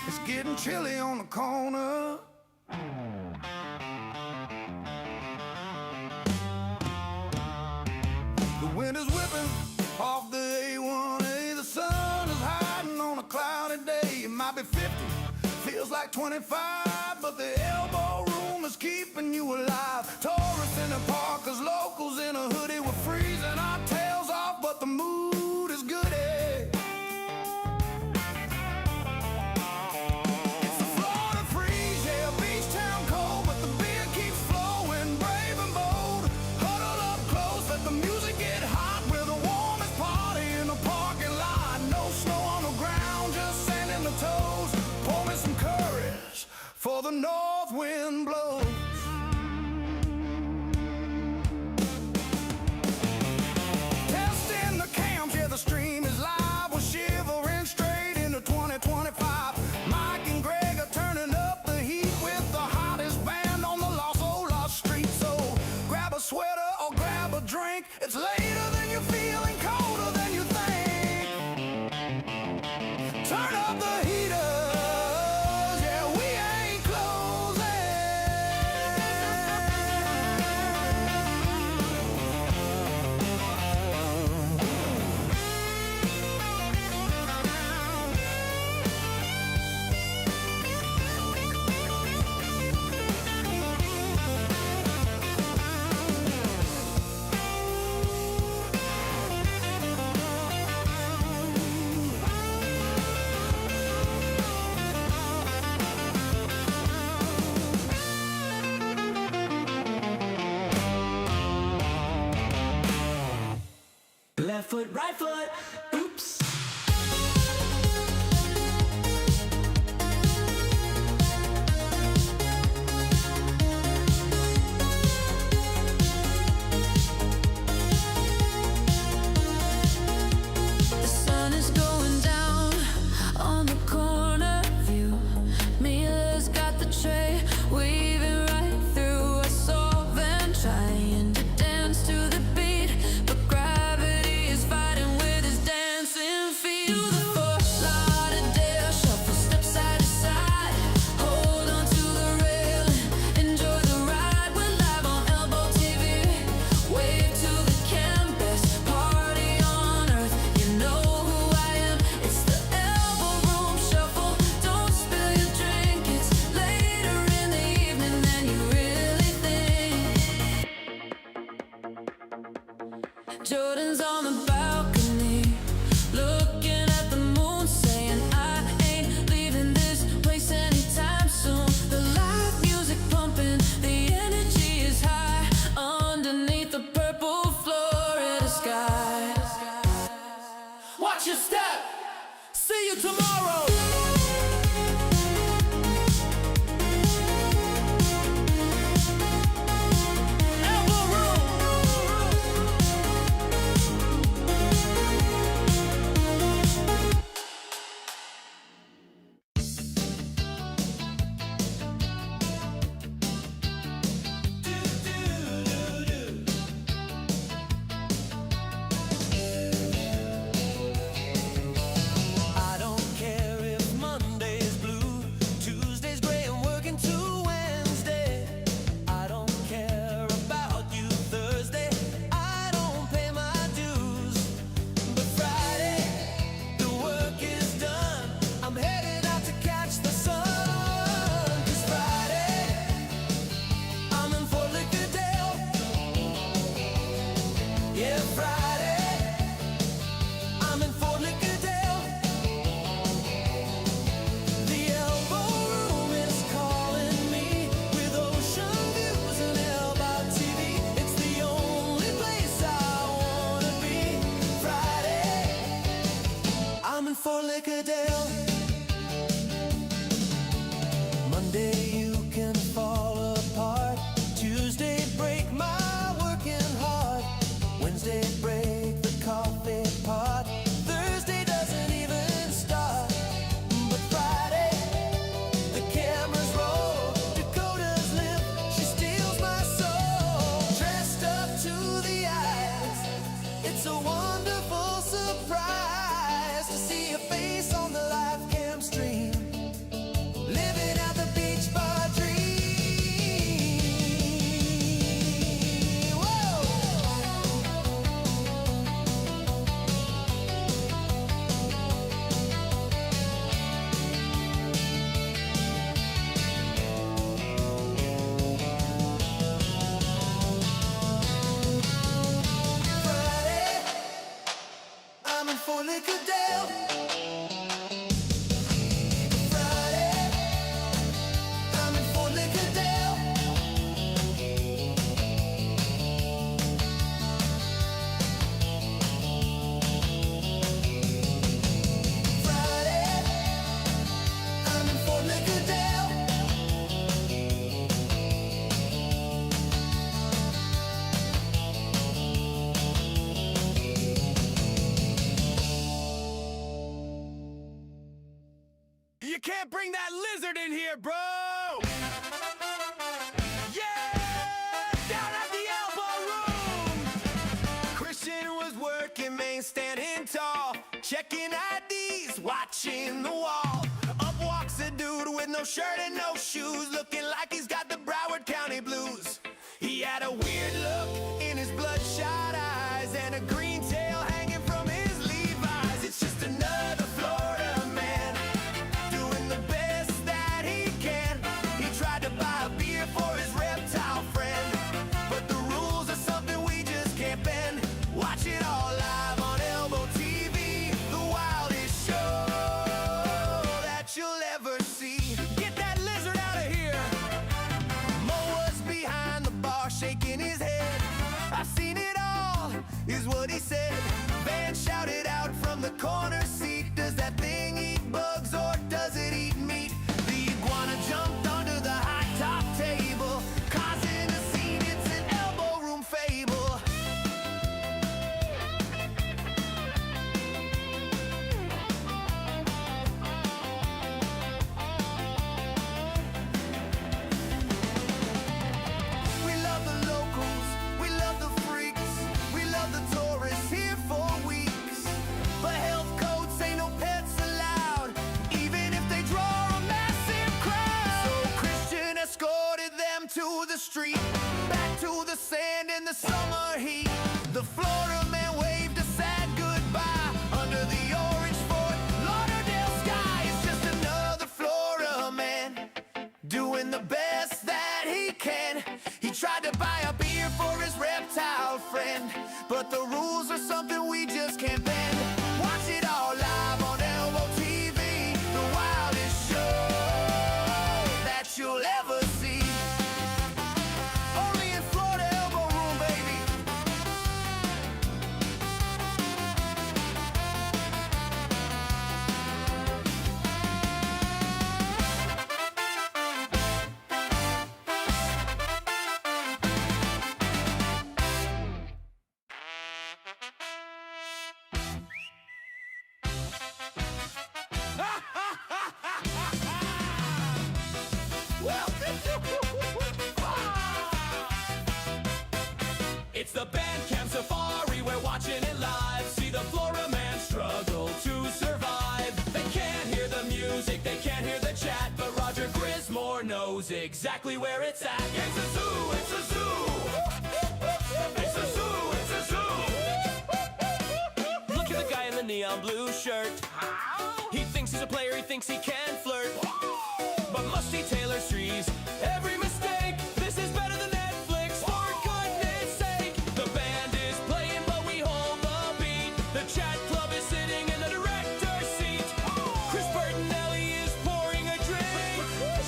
It's getting chilly on the corner. The wind is whipping off the A1A. The sun is hiding on a cloudy day. It might be 50, feels like 25, but the Elbo Room is keeping you alive. Tourists in the park, 'cause locals in a hoodie. We're freezing our tails off, but the mood is good. It's a Florida freeze, yeah, beach town cold, but the beer keeps flowing, brave and bold. Huddle up close, let the music get hot. We're the warmest party in the parking lot. No snow on the ground, just sand in the toes. Pour me some courage, for the north wind blows. Testing the cams, yeah, the stream is live. We're shivering straight into 2025. Mike and Greg are turning up the heat with the hottest band on the Olas street. So grab a sweater or grab a drink. It's later than you're feeling, colder than you think. Turn up the heaters, yeah, we ain't closing. Left foot, right foot, oops. The sun is going down on the corner view. Mila's got the tray, weaving right through. I saw them trying to dance to the beat, but gravity is fighting Watch your step. See you tomorrow. Elbo Room. I don't care if Monday's blue, Tuesday's gray and working to Wednesday. I don't care about you Thursday, I don't pay my dues. But Friday, the work is done, I'm headed out to catch the sun. 'Cause Friday, I'm in Fort Lauderdale. Yeah, Friday, I'm in Fort Lauderdale. The Elbo Room is calling me with ocean views and ElboTV. It's the only place I wanna be. Friday, I'm in Fort Lauderdale. Monday you can fall apart. Tuesday break my working heart. Wednesday break the coffee pot. Thursday doesn't even start. But Friday, the cameras roll. Dakota's live, she steals my soul. Dressed up to the eyes, it's a wonderful surprise to see your face on the live cam stream. Living out the beach bar dream. Whoa! Friday, I'm in Fort Lauderdale. Friday, I'm in Fort Lauderdale. Friday, I'm in Fort Lauderdale. You can't bring that lizard in here, bro! Yeah! Down at the Elbo Room! Christian was working, man, standing tall, checking IDs, watching the wall. Up walks a dude with no shirt and no shoes, looking like he's got the Broward County blues. He had a weird look in his bloodshot eyes and a green tail hanging from his Levi's. It's just another Florida man doing the best that he can. He tried to buy a beer for his reptile friend, but the rules are something we just can't bend. Watch it all live on ElboTV, the wildest show that you'll ever see. Get that lizard out of here. Mo was behind the bar shaking his head. I've seen it all, is what he said. Van shouted out from the corner seat, does that thing eat bugs or does it eat meat? The iguana jumped under the high top table, causing a scene, it's an Elbo Room fable. We love the locals, we love the freaks, we love the tourists here for weeks. But health codes say no pets allowed, even if they draw a massive crowd. So Christian escorted them to the street, back to the sand in the summer heat. The Florida man waved a sad goodbye under the orange Fort Lauderdale sky. It's just another Florida man doing the best that he can. He tried to buy a beer for his reptile friend, but the rules are something we just can't bend. Watch it all live on ElboTV, the wildest show that you'll ever see. Only in Florida, Elbo Room, baby. the Bandcamp Safari, we're watching it live. See the Flora man struggle to survive. They can't hear the music, they can't hear the chat, but Roger Grismore knows exactly where it's at. It's a zoo, it's a zoo. It's a zoo, it's a zoo. Look at the guy in the neon blue shirt. He thinks he's a player, he thinks he can flirt. But musty Taylor Streets, every mistake. This is better than Netflix, for goodness sake. The band is playing, but we hold the beat. The chat club is sitting in the director's seat. Chris Bertinelli is pouring a drink.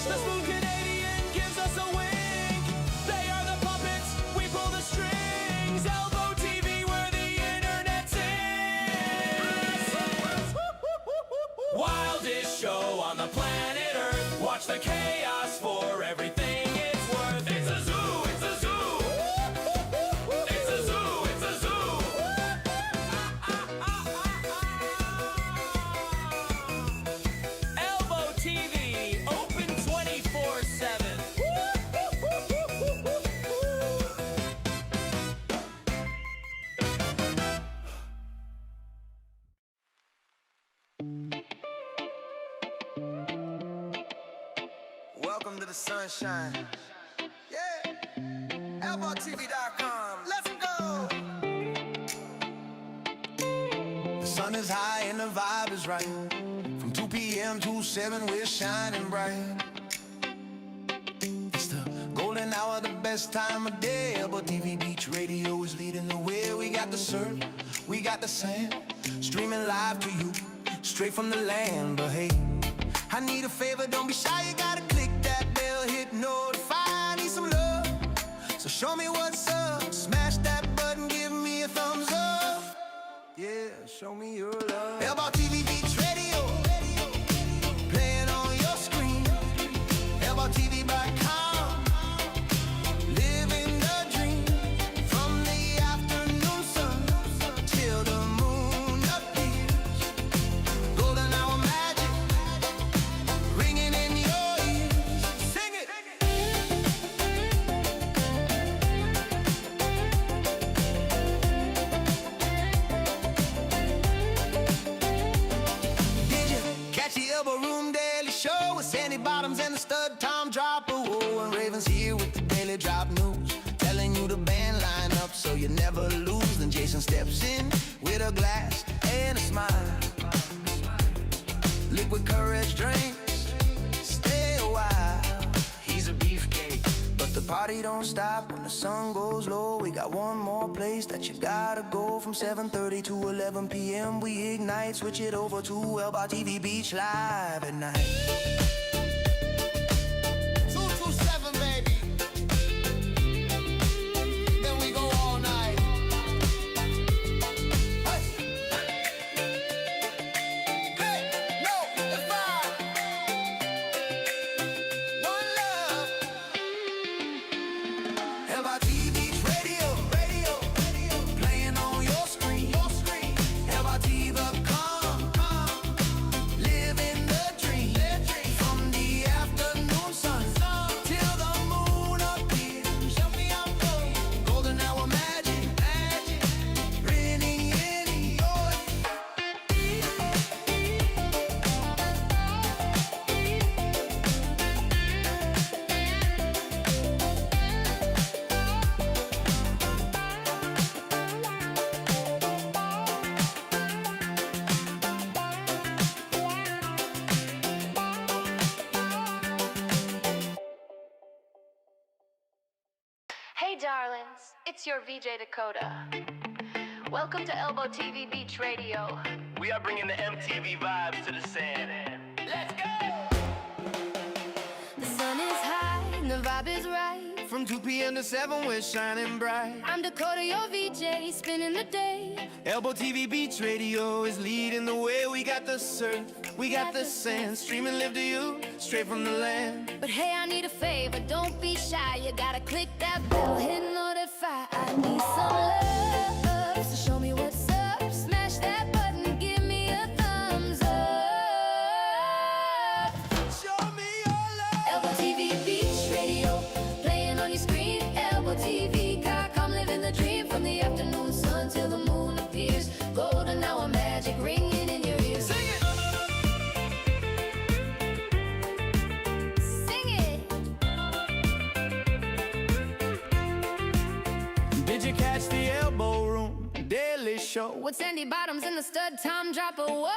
The smooth Canadian gives us a wink. They are the puppets, we pull the strings. ElboTV, where the internet sings. Wildest show on the planet Earth. Watch the chaos for everything it's worth. It's a zoo, it's a zoo. It's a zoo, it's a zoo. ElboTV, open 24/7. Welcome to the sunshine. Yeah. ElboTV.com. Let's go. The sun is high and the vibe is right. From 2 p.m. to 7, we're shining bright. It's the golden hour, the best time of day. ElboTV Beach Radio is leading the way. We got the surf, we got the sand, streaming live to you, straight from the land. But hey, I need a favor, don't be shy, you gotta click that bell, hit notify, I need some love. So show me what's up, smash that button, give me a thumbs up. Yeah, show me your love. ElboTV Beach Radio, playing on your screen. ElboTV.com, living the dream. From the afternoon sun till the moon appears. Golden hour magic, ringing in your ears. Sing it! Did you catch the Elbo Room Daily Show with Sandy Bottoms and the stud Tom Dropper? Oh, and Raven's here with the daily drop news, telling you the band line up so you never lose. Then Jason steps in with a glass and a smile. Liquid courage drinks, stay a while. He's a beefcake, but the party don't stop when the sun goes low. We got one more place that you gotta go. From 7:30 to 11 p.m. we ignite. Switch it over to ElboTV Beach Live at night. 227, baby. Then we go all night. Hey. Hey, no, it's fine. One love. ElboTV Beach Radio, playing on your screen. ElboTV.com, living the dream. From the afternoon sun till the moon appears. Show me I'm gold. Golden hour magic, ringing in your Hey darlings, it's your VJ Dakota. Welcome to ElboTV Beach Radio. We are bringing the MTV vibes to the sand. Let's go! The sun is high and the vibe is right. From 2 p.m. to 7, we're shining bright. I'm Dakota, your VJ, spinning the day. ElboTV Beach Radio is leading the way. We got the surf, we got the sand, streaming live to you, straight from the land. But hey, I need a favor, don't be shy. You gotta click that bell, hit notify. I need some love, so show me what's up. Smash that button, give me a thumbs up. Show me your love. ElboTV Beach Radio, playing on your screen. ElboTV.com, living the dream. From show. With Sandy Bottoms and the stud Tom Dropper, whoa.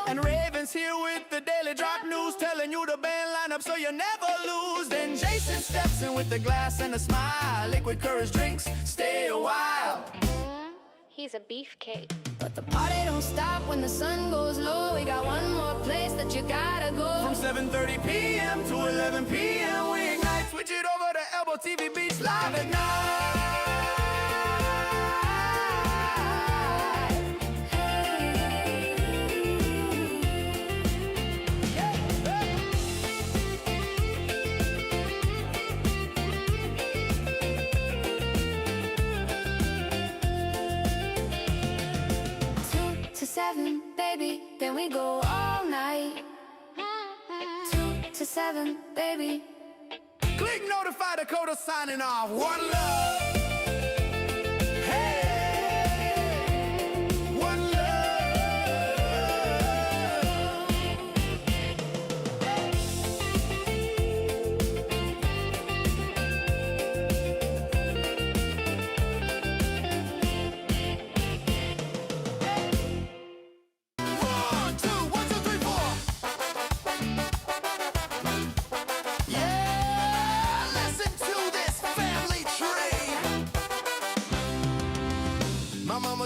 And Raven's here with the daily drop news, telling you the band lineup so you never lose. Then Jason steps in with the glass and a smile. Liquid courage drinks, stay a while. He's a beefcake. But the party don't stop when the sun goes low. We got one more place that you gotta go. From 7:30 p.m. to 11 p.m. we ignite. Switch it over to ElboTV Beats live at night. Seven, baby, then we go all night. 2 to 7, baby. Click notify Dakota signing off. One love. Hey, one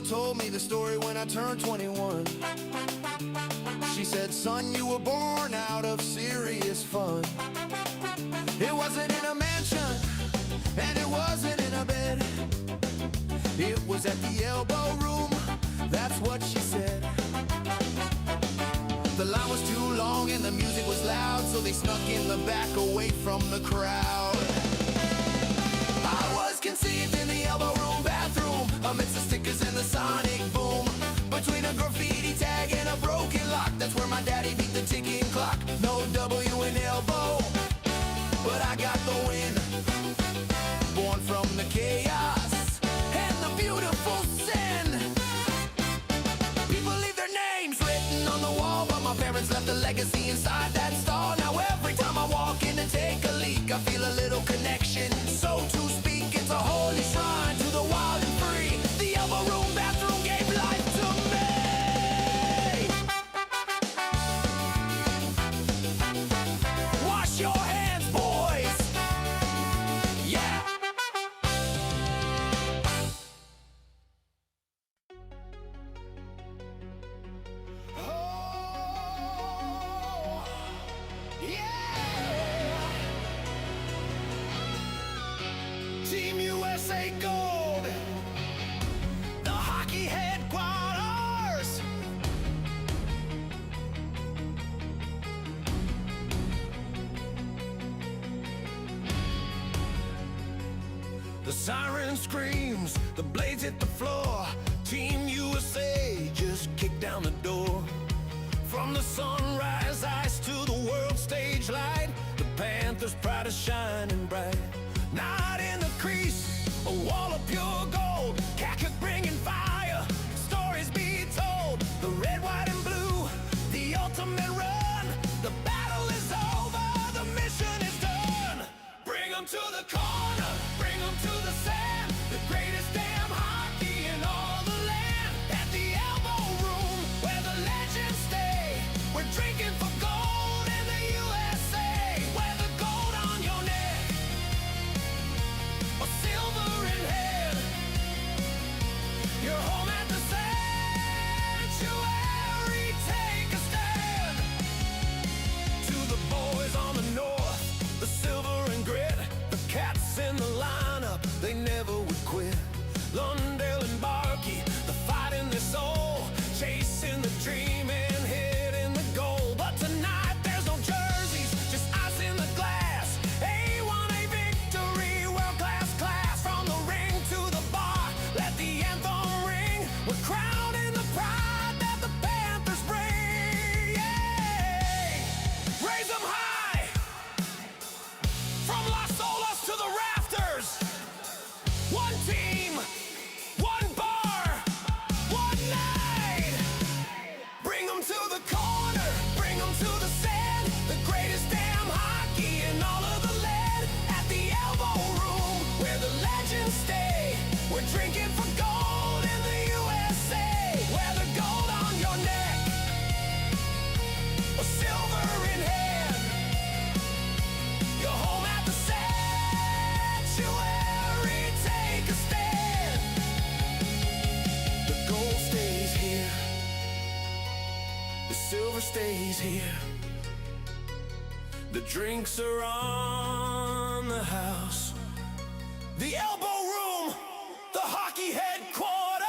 told me the story when I turned 21. She said, son, you were born out of serious fun. It wasn't in a mansion, and it wasn't in a bed. It was at the Elbo Room, that's what she said. The line was too long and the music was loud, so they snuck in the back away from the crowd. I was conceived in the Elbo Room bathroom, amidst the stickers and the sonic boom. Between a graffiti tag and a broken lock, that's where my daddy beat the ticking clock. No W in elbow, but I got the win. Born from the chaos and the beautiful sin. People leave their names written on the wall, but my parents left a legacy inside that stall. Now every time I walk in and take a leak, I feel a little connection. So to speak, it's a holy shrine to the wild and free. The Elbo Room bathroom gave life to me. Wash your hands, boys. Yeah. Oh, yeah. Team USA Gold, the hockey headquarters. The siren screams, the blades hit the floor. Team USA just kicked down the door. From the sunrise ice to the world stage light, the Panthers' pride is shining bright. Not in the crease, a wall of pure gold. Khaki bringing fire, stories be told. The red, white, and blue, the ultimate run. The battle is over, the mission is done. Bring 'em to the corner, bring 'em to the sand. The greatest damn hockey in all the land. At the The silver stays here. The drinks are on the house. The Elbo Room, the hockey headquarters.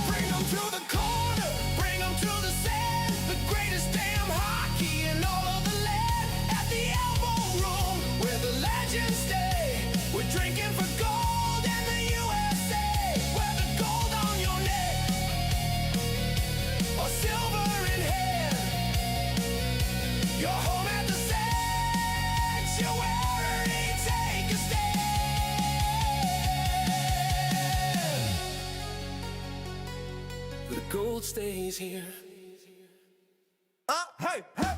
Bring them to the corner, bring them to the sand. The greatest damn hockey in all of the land. At the Elbo Room, where the legends stay. We're drinking for gold in the USA. Where the gold on your neck, or silver in hand. You're home at the sanctuary. Take a stand. The gold stays here. Hey, hey.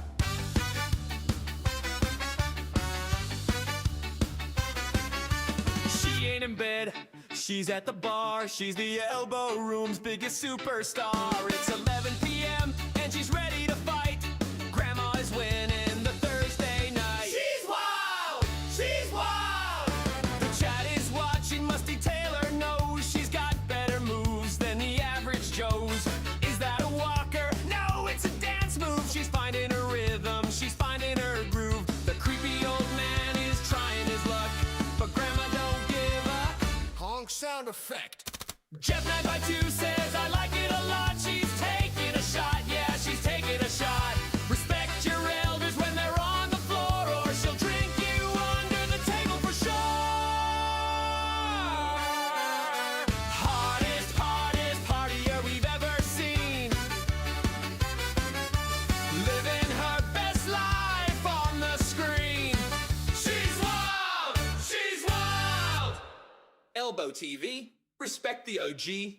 She ain't in bed, she's at the bar. She's the Elbo Room's biggest superstar. It's 11 p.m. and she's ready to fight. Grandma is winning the Thursday night. She's wild, she's wild. The chat is watching, Musty Taylor knows she's got better moves than the average Joe's. Is that a walker? No, it's a dance move. She's finding her rhythm, she's finding her groove. The creepy old man is trying his luck, but Grandma don't give a Honk sound effect. Jeff 9x2 says I like it a lot. She's taking a shot, yeah, she's taking a shot. Respect your elders when they're on the floor, or she'll drink you under the table for sure. Hottest, hottest partier we've ever seen. Living her best life on the screen. She's wild, she's wild. ElboTV, respect the OG.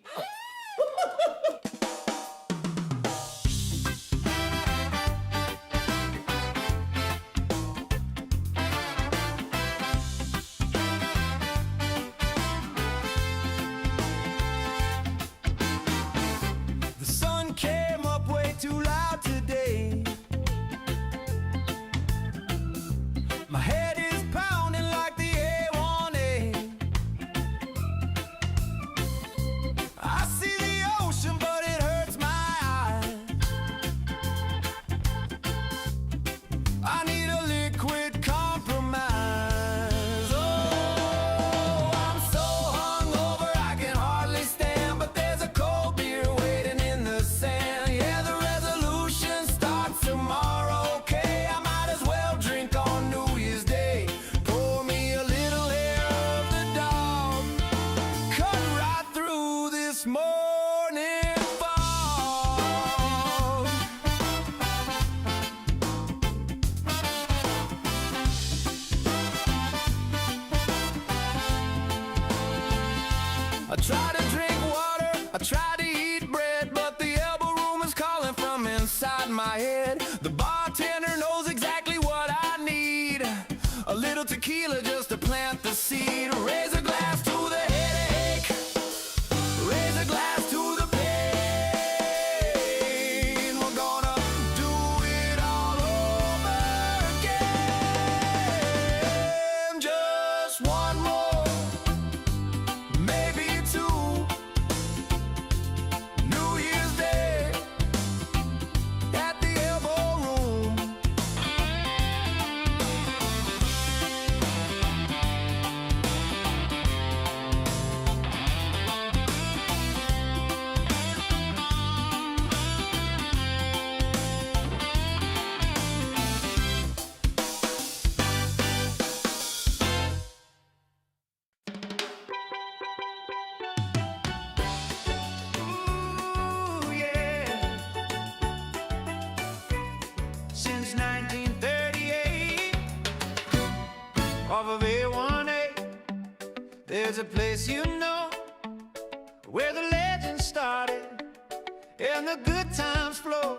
The sun came up way too loud today. My head is pounding like the A1A. I see the ocean, but it hurts my eyes. I need a liquid compromise. Oh, I'm so hungover I can hardly stand, but there's a cold beer waiting in the sand. Yeah, the resolution starts tomorrow. Okay, I might as well drink on New Year's Day. Pour me a little hair of the dog, cut right through this morning fog. I try to drink water, I try to eat bread, but the Elbo Room is calling from inside my head. The bartender knows exactly what I need. A little tequila just to plant the seed. Raise a glass to the headache, raise a glass to the pain. We're gonna do it all over again. Just one more, maybe two. New Year's Day at the Elbo Room. Ooh, yeah. Since 1938, off of A1A, there's a place you know where the legend started and the good times flow.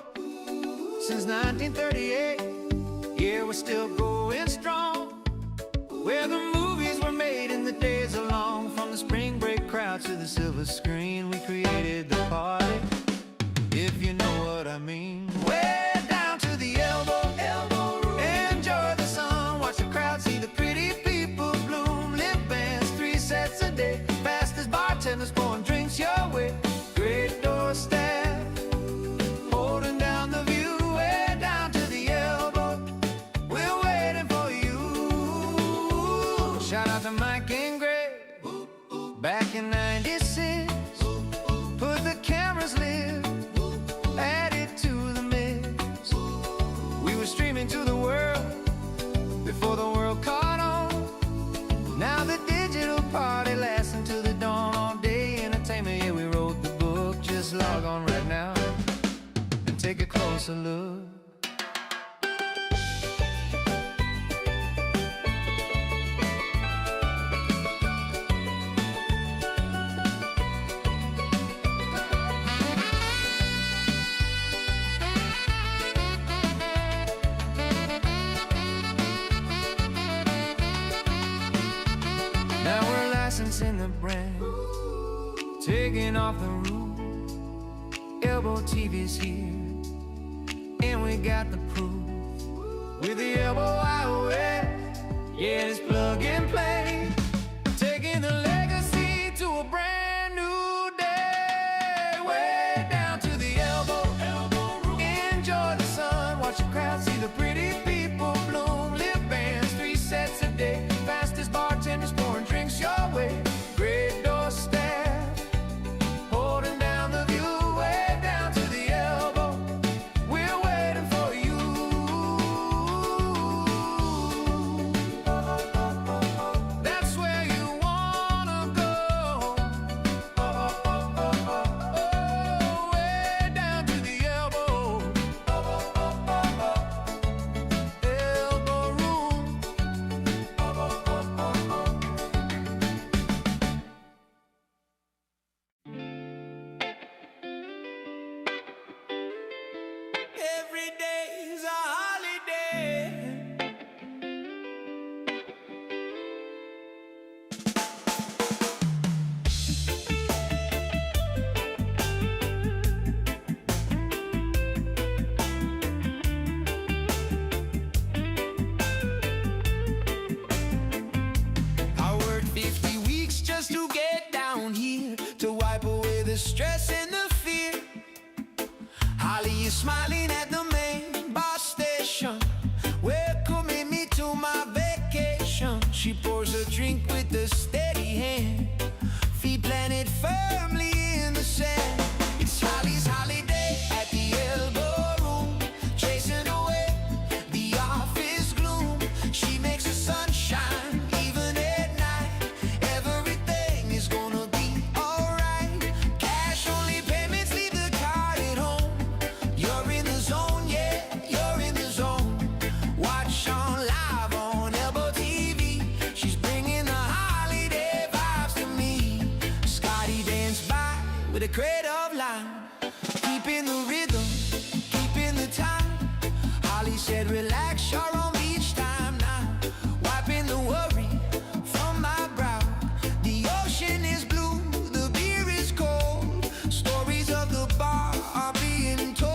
Since 1938, yeah, we're still going strong. Where the movies were made in the days along, from the spring break crowd to the silver screen, we created the party, if you know what I mean. Way down to the Elbo Room. back in '96. Put the camera's lid, added to the mix. We were streaming to the world before the world caught on. Now the digital party lasts until the dawn. All day entertainment, yeah, we wrote the book. Just log on right now and take a closer look. In the brand, taking off the roof. ElboTV's here, and we got the proof. With the Elbo iOS, yeah, it's plug and play. Taking the legacy to a brand new day. Way down to the Elbo Room. Enjoy the sun, watch the crowd, see the pretty people bloom. Live bands, 3 sets a day. Fastest bartenders pouring drinks your way. Great doorstep, holding down the view, way down to the Elbo. We're waiting for you. That's where you wanna go. Way down to the Elbo. Elbo Room. Every day's a holiday. I worked 50 weeks just to get down here, to wipe away the stress and the fear. Holly is smiling at the main bus station, welcoming me to my vacation. She pours a drink with a steady hand, feet planted firmly in the sand. It's Holly's holiday at the Elbo Room, chasing away the office gloom. She makes the sun shine even at night. Everything is gonna be alright. Cash only payments, leave the card at home. You're in the zone, yeah, you're in the zone. Watch on live on ElboTV. She's bringing the holiday vibes to me. Scotty danced by with a crate of lime, keeping the rhythm, keeping the time. Holly said, relax, you're on beach time now. Wiping the worry from my brow. The ocean is blue, the beer is cold. Stories of the bar are being told.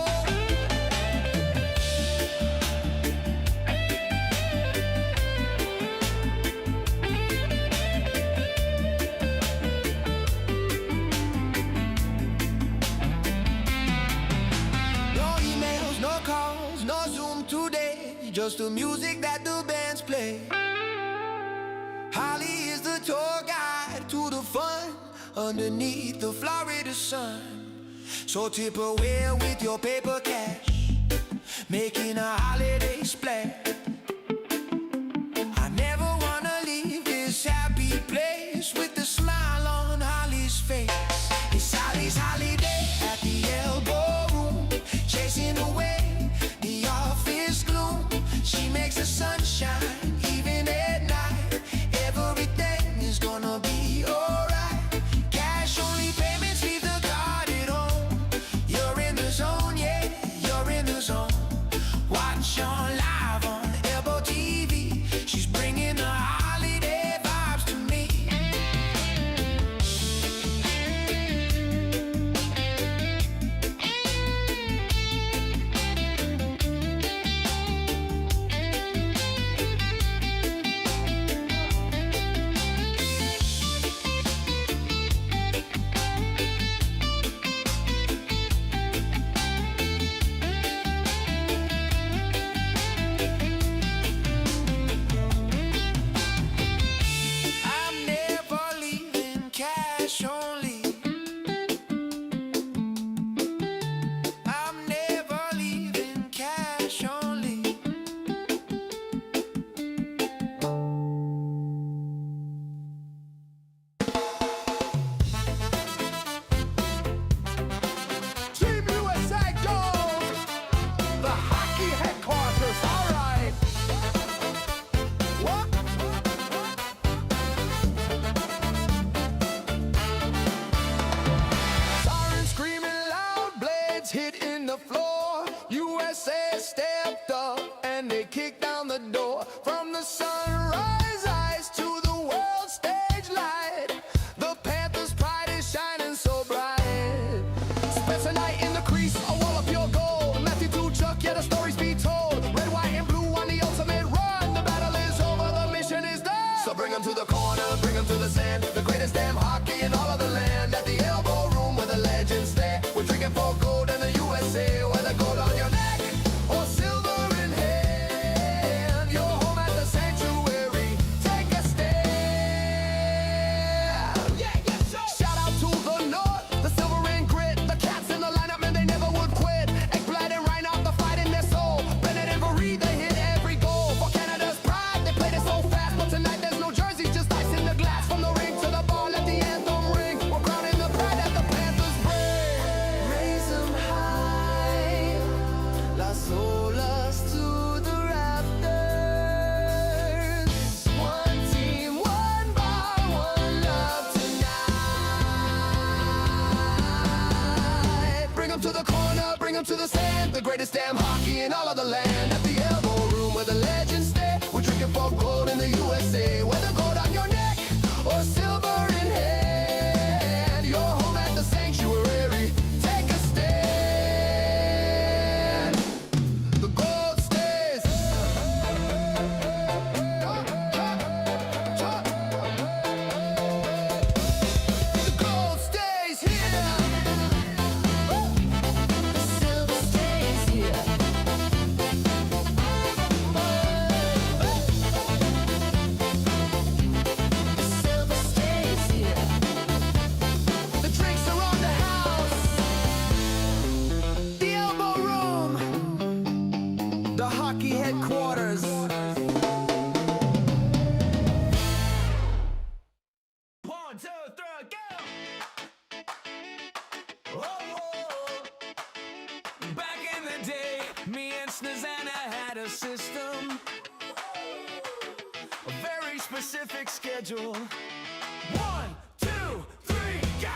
No emails, no calls, no Zoom today. Just the music that the bands play. Holly is the tour guide to the fun underneath the Florida sun. So tip her well with your paper cash, making a holiday splash. I never wanna leave this happy place with the smile on Holly's face. It's Holly's holiday at the Elbo Room, chasing away the office gloom. She makes the sun shine even at night. Everything is gonna be alright. Cash only payments, leave the card at home. You're in the zone, yeah, you're in the zone. Watch on live on ElboTV. She's bringing the holiday vibes to me. down the door. From the sunrise eyes to the world stage light, the Panther's pride is shining so bright. Spencer Knight in the crease, a wall of pure gold. Matthew to Chuck, yeah, the stories be told. Red, white, and blue on the ultimate run. The battle is over, the mission is done. So bring 'em to the corner, bring 'em to the sand. The greatest damn hockey in all of the land. At the Elbo Room where the legends stay. We're drinking for gold in the USA. Whether gold on your neck or silver in hand, you're home at the sanctuary. Take a stand. Shout out to the North, the silver and grit. The cats in the lineup, man, they never would quit. Ekblad and Reinhardt, the fight in their soul. Bennett and Varee, they hit every goal. For Canada's pride, they played it so fast. But tonight there's no jerseys, just ice in the glass. From the ring to the ball, let the anthem ring. We're crowning the pride that the Panthers bring. Raise 'em high, Las Olas to the rafters. One team, one bar, one love tonight. Bring 'em to the corner, bring 'em to the sand. The greatest damn hockey in all of the land. At the Elbo Room where the legends stay. We're drinking for gold in the USA. Whether gold on your neck or silver in hand, you're home at the sanctuary. Take a stand. The gold stays. The gold stays here. The silver stays here. The silver stays here. The drinks are on the house. The Elbo Room. The hockey headquarters. One, two, three, go! Back in the day, me and Snazana had a system, a very specific schedule. 1, 2, 3, go!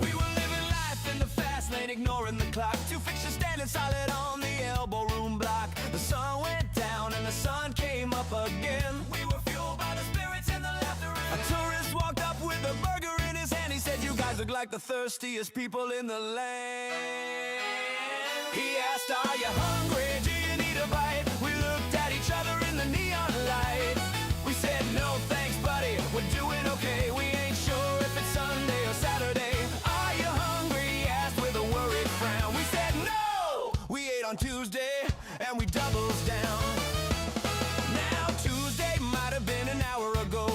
We were living life in the fast lane, ignoring the clock. Two fixtures standing solid on the Elbo Room block. The sun went down and the sun came up again. We were fueled by the spirits and the laughter. A tourist walked up with a burger in his hand. He said, "You guys look like the thirstiest people in the land." He asked, "Are you hungry? Do you need a bite?" We looked at each other in the neon light. We said, "No thanks, buddy, we're doing okay. We ain't sure if it's Sunday or Saturday." "Are you hungry?" he asked with a worried frown. We said, "No!" We ate on Tuesday and we doubles down. Now Tuesday might have been an hour ago,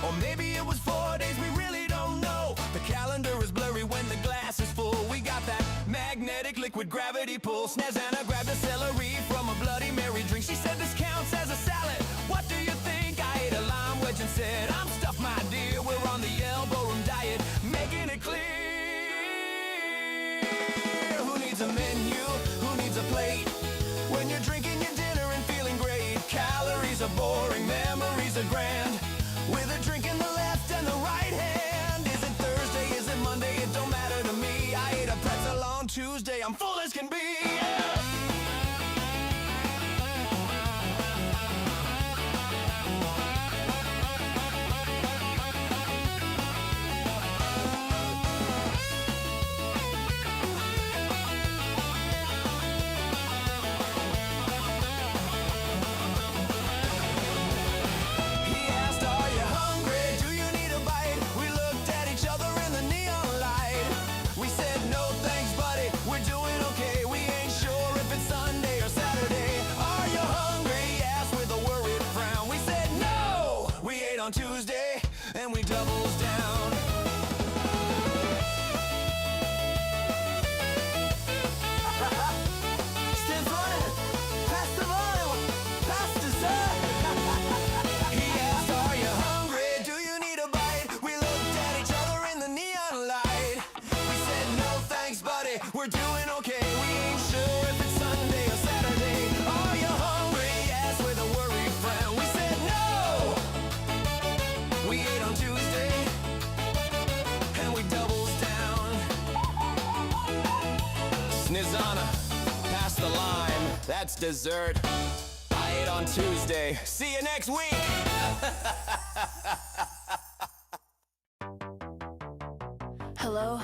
or maybe it was 4 days, we really don't know. The calendar is blurry when the glass is full. We got that magnetic liquid gravity pull. Snazana grabbed a celery from a Bloody Mary drink. She said, "This counts as a salad. What do you think?" I ate a lime wedge and said, "I'm stuffed, my dear. We're on the Elbo Room diet, making it clear. Who needs a menu? Who needs a plate? When you're drinking your dinner and feeling great. Calories are boring, memories are grand. With a drink in the left and the right hand. Is it Thursday? Is it Monday? It don't matter to me. I ate a pretzel on Tuesday. I'm full as can be. He asked, "Are you hungry? Do you need a bite?" We looked at each other in the neon light. We said, "No thanks, buddy, we're doing okay. We ain't sure if it's Sunday or Saturday." "Are you hungry?" he asked with a worried frown. We said, "No!" We ate on Tuesday and we doubles down. Stand running, pass the oil, pass dessert. He asked, "Are you hungry? Do you need a bite?" We looked at each other in the neon light. We said, "No thanks, buddy, we're doing okay. We ain't sure if it's Sunday or Saturday." "Are you hungry?" he asked with a worried frown. We said, "No!" We ate on Tuesday banana, pass the lime, that's dessert. I ate on Tuesday, see you next week. Hello?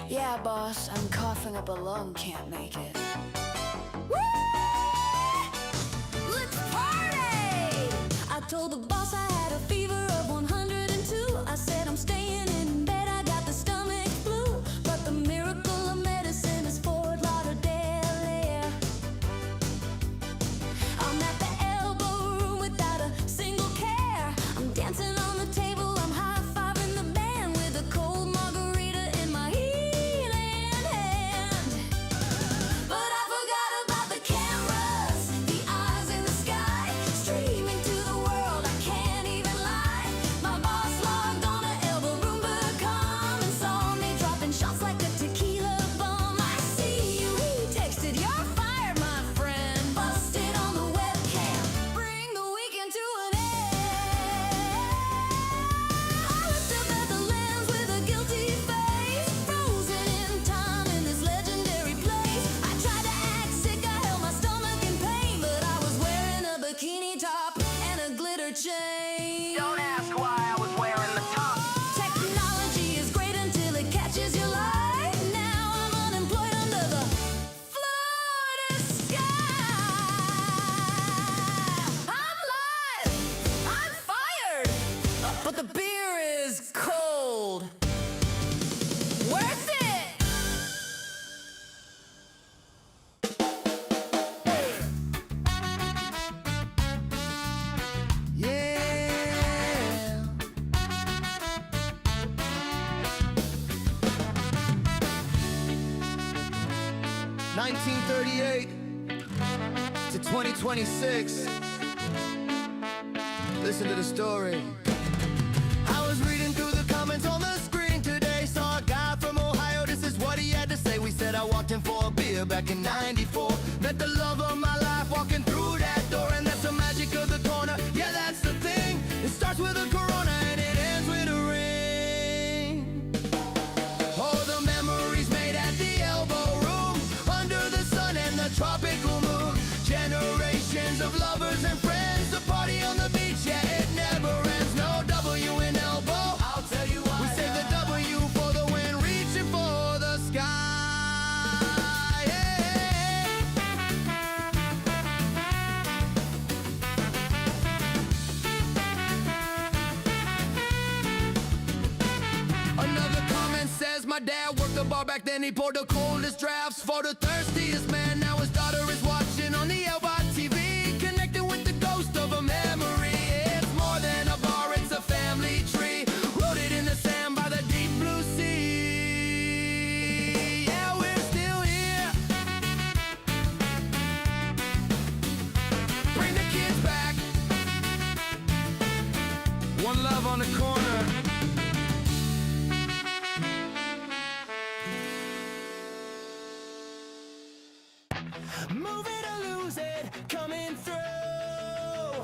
Yeah, boss, I'm coughing up a lung, can't make it. Woo! Let's party! I told the boss I had a fever of 102. I said I'm staying in bed, I got the stomach flu. But the miracle of medicine is Fort Lauderdale air. I'm at the Elbo Room without a single care. I'm dancing on the table, I'm high-fiving the band with a cold margarita in my healing hand. But I forgot about the cameras, the eyes in the sky, streaming to the world, I can't even lie. My boss logged on to ElboRoom.com and saw me dropping shots like a tequila bomb. I see you, he texted, you're fired, my friend. Busted on the webcam, bring the weekend to an end. I looked up at the lens with a guilty face, frozen in time in this legendary place. I tried to act sick, I held my stomach in pain, but I was wearing a bikini top and a glitter chain. Don't ask why I was wearing the top. Technology is great until it catches your light. Now I'm unemployed under the Florida sky. I'm live, I'm fired, but the beer is cold. Worth it! Yeah. 1938 to 2026. Listen to the story. I was reading through the comments on the screen today. Saw a guy from Ohio, this is what he had to say. We said I walked in for a beer back in '94. Met the love of my life walking through that door. And that's the magic of the corner, yeah, that's the thing. It starts with a Corona and it ends with a ring. Oh, the memories made at the Elbo Room, under the sun and the tropical moon. Generations of lovers and friends, the party on the beach, yeah, it never ends. No W in elbow, I'll tell you why. We save the W for the win, reaching for the sky. Yeah. Another comment says my dad worked the bar back then. He poured the coldest drafts for the thirstiest man. Now his daughter is watching on the ElboTV, connected with the ghost of a memory. It's more than a bar, it's a family tree, rooted in the sand by the deep blue sea. Yeah, we're still here. Bring the kids back. One love on the corner. Move it or lose it, coming through. Oh!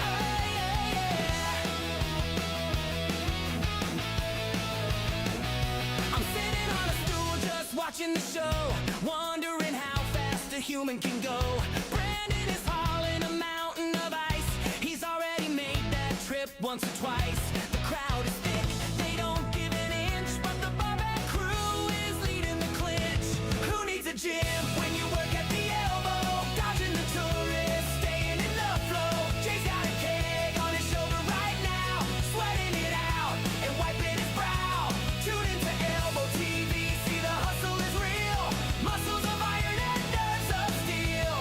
Oh, yeah, yeah. I'm sitting on a stool just watching the show, wondering how fast a human can go. Brandon is hauling a mountain of ice. He's already made that trip once or twice. The crowd is thick, they don't give an inch, but the barback crew is leading the clinch. Who needs a gym when you work at the Elbo? Dodging the tourists, staying in the flow. Jay's got a keg on his shoulder right now, sweating it out and wiping his brow. Tune into ElboTV, see the hustle is real. Muscles of iron and nerves of steel.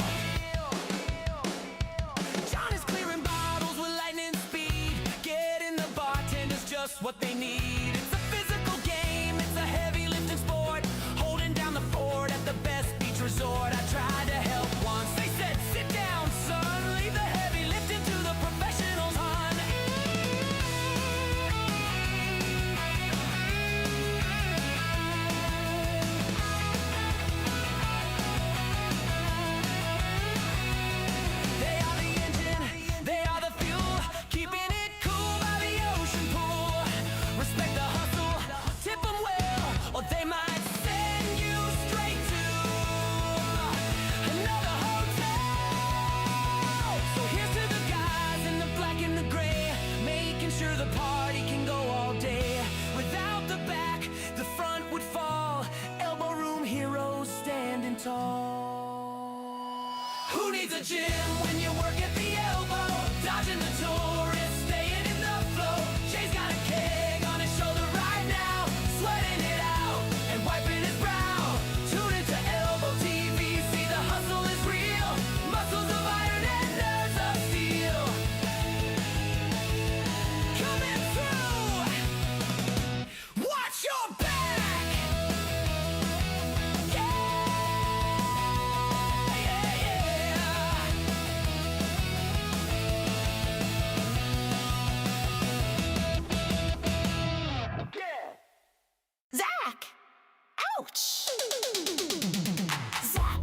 John is clearing bottles with lightning speed, getting the bartenders just what they need. It's a physical game, it's a heavy lifting sport, holding down the fort at the best beach resort. I tried to help once, they said sit down son, leave the heavy lifting to the professionals, hon. They are the engine, they are the fuel, keeping it cool by the ocean pool. the gym when you work at the elbow. Dodging the tourists, staying in the flow. Jay's got a keg on his shoulder right now, sweating it out and wiping his brow. Tune into ElboTV, see the hustle is real. Muscles of iron and nerves of steel. Coming through. Watch your back. Zach! Ouch! Zach!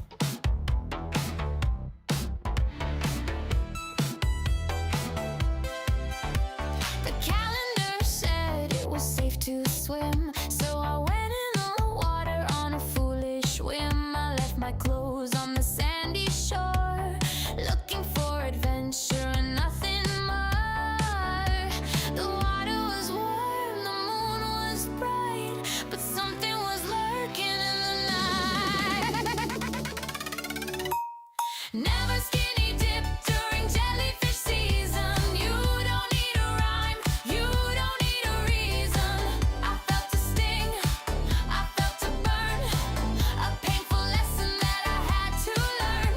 The calendar said it was safe to swim, so I went in the water on a foolish whim. I left my clothes on the sandy shore, looking for adventure and nothing more. The water was warm, the moon was bright, but something was lurking in the night. Never skinny dip during jellyfish season. You don't need a rhyme, you don't need a reason. I felt a sting, I felt a burn, a painful lesson that I had to learn.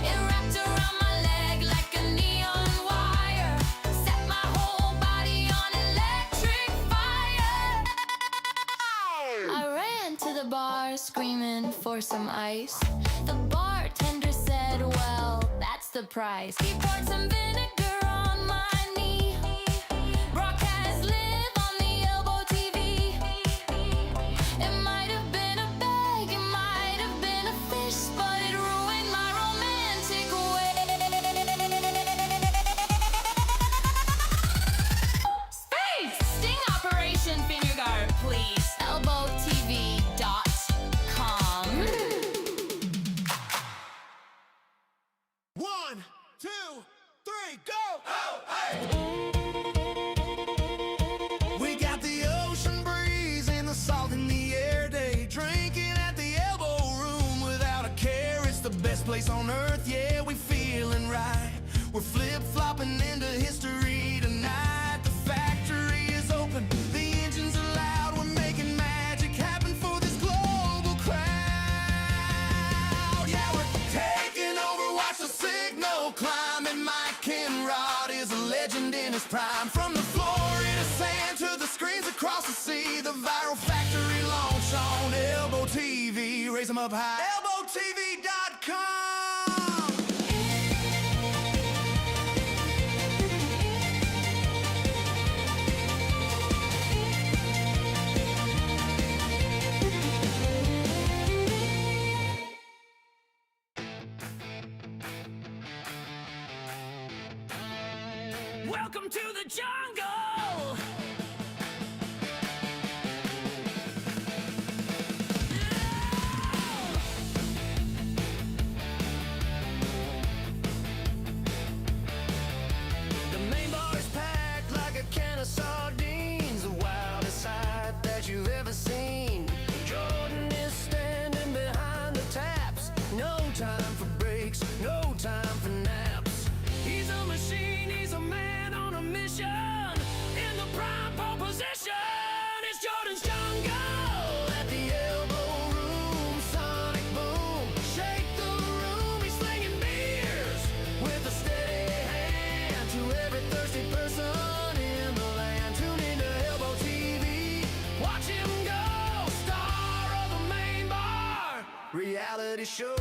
It wrapped around my leg like a neon wire, set my whole body on electric fire. I ran to the bar screaming for some ice. The bartender said, well, that's the price. He poured some vinegar on my knee. Broadcast live on the ElboTV. It might have been a bag, it might have been a fish, but it ruined my romantic way. Space! Sting operation finger guard, please. ElboTV.com. 1, 2, 3, go! Oh, hey! We got the ocean breeze and the salt in the air day. Drinking at the Elbo Room without a care. It's the best place on earth, yeah, we feeling right. We're flip-flopping into history tonight. The factory is open, the engines are loud. We're making magic happen for this global crowd. Yeah, we're taking over, watch the signal climb. And Mike Kenrod is a legend in his prime. From the Florida sand to the screens across the sea, the viral factory launch on ElboTV. Raise them up high. ElboTV.com. Welcome to the jungle! The main bar is packed like a can of sardines, the wildest sight that you've ever seen. Jordan is standing behind the taps, no time for breaks, no time for naps. He's a machine, he's a man on a mission, in the prime pole position. It's Jordan's jungle at the Elbo Room. Sonic boom, shake the room. He's slinging beers with a steady hand to every thirsty person in the land. Tune into ElboTV, watch him go, star of the main bar reality show.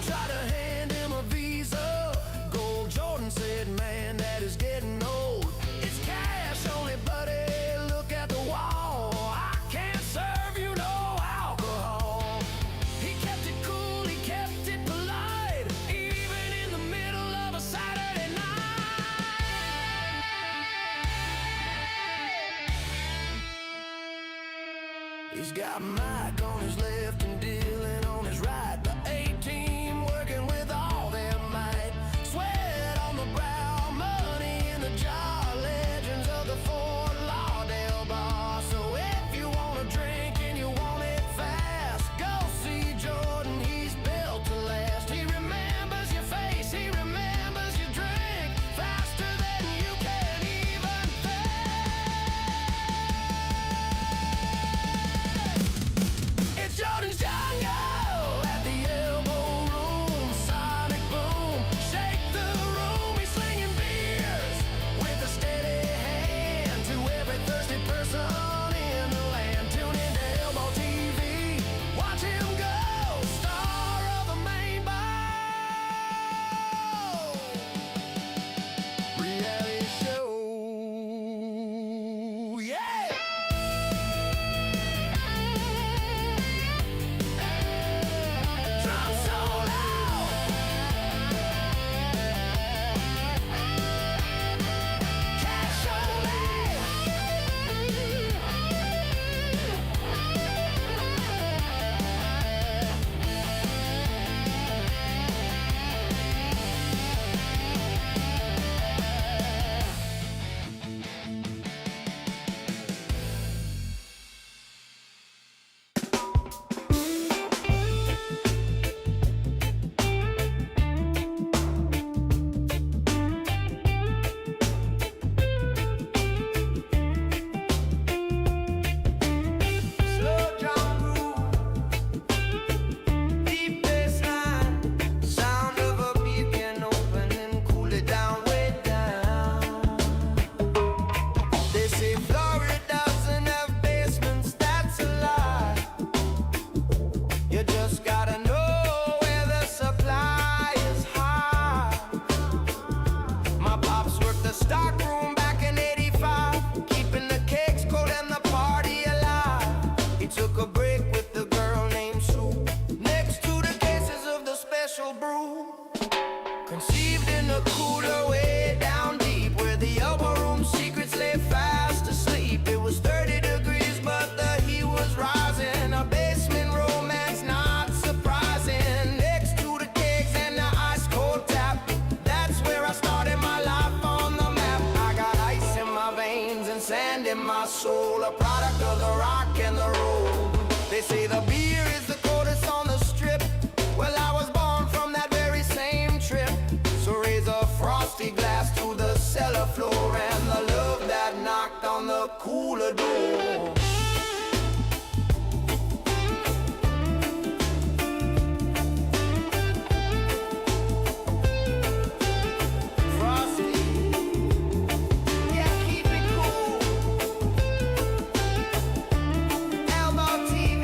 Tried to hand him a visa. Gold Jordan said, man, that is getting old. It's cash only, buddy, look at the wall. I can't serve you no alcohol. He kept it cool, he kept it polite, even in the middle of a Saturday night. He's got Mike on his left and Dylan on his right. The A-team working with all their might. Sweat on the brow, money in the jar. Legends of the Fort Lauderdale bar. So if you want a drink and you the cooler way down deep, where the Elbo Room secrets lay fast asleep. It was 30 degrees, but the heat was rising. A basement romance, not surprising. Next to the kegs and the ice cold tap, that's where I started my life on the map. I got ice in my veins and sand in my soul, a product of the rock and the roll. They say the beer is the coldest on the strip. Well, I was born from that very same trip. So raise a frosty glass to the cellar floor and the love that knocked on the cooler door. Frosty, yeah, keep it cool. ElboTV.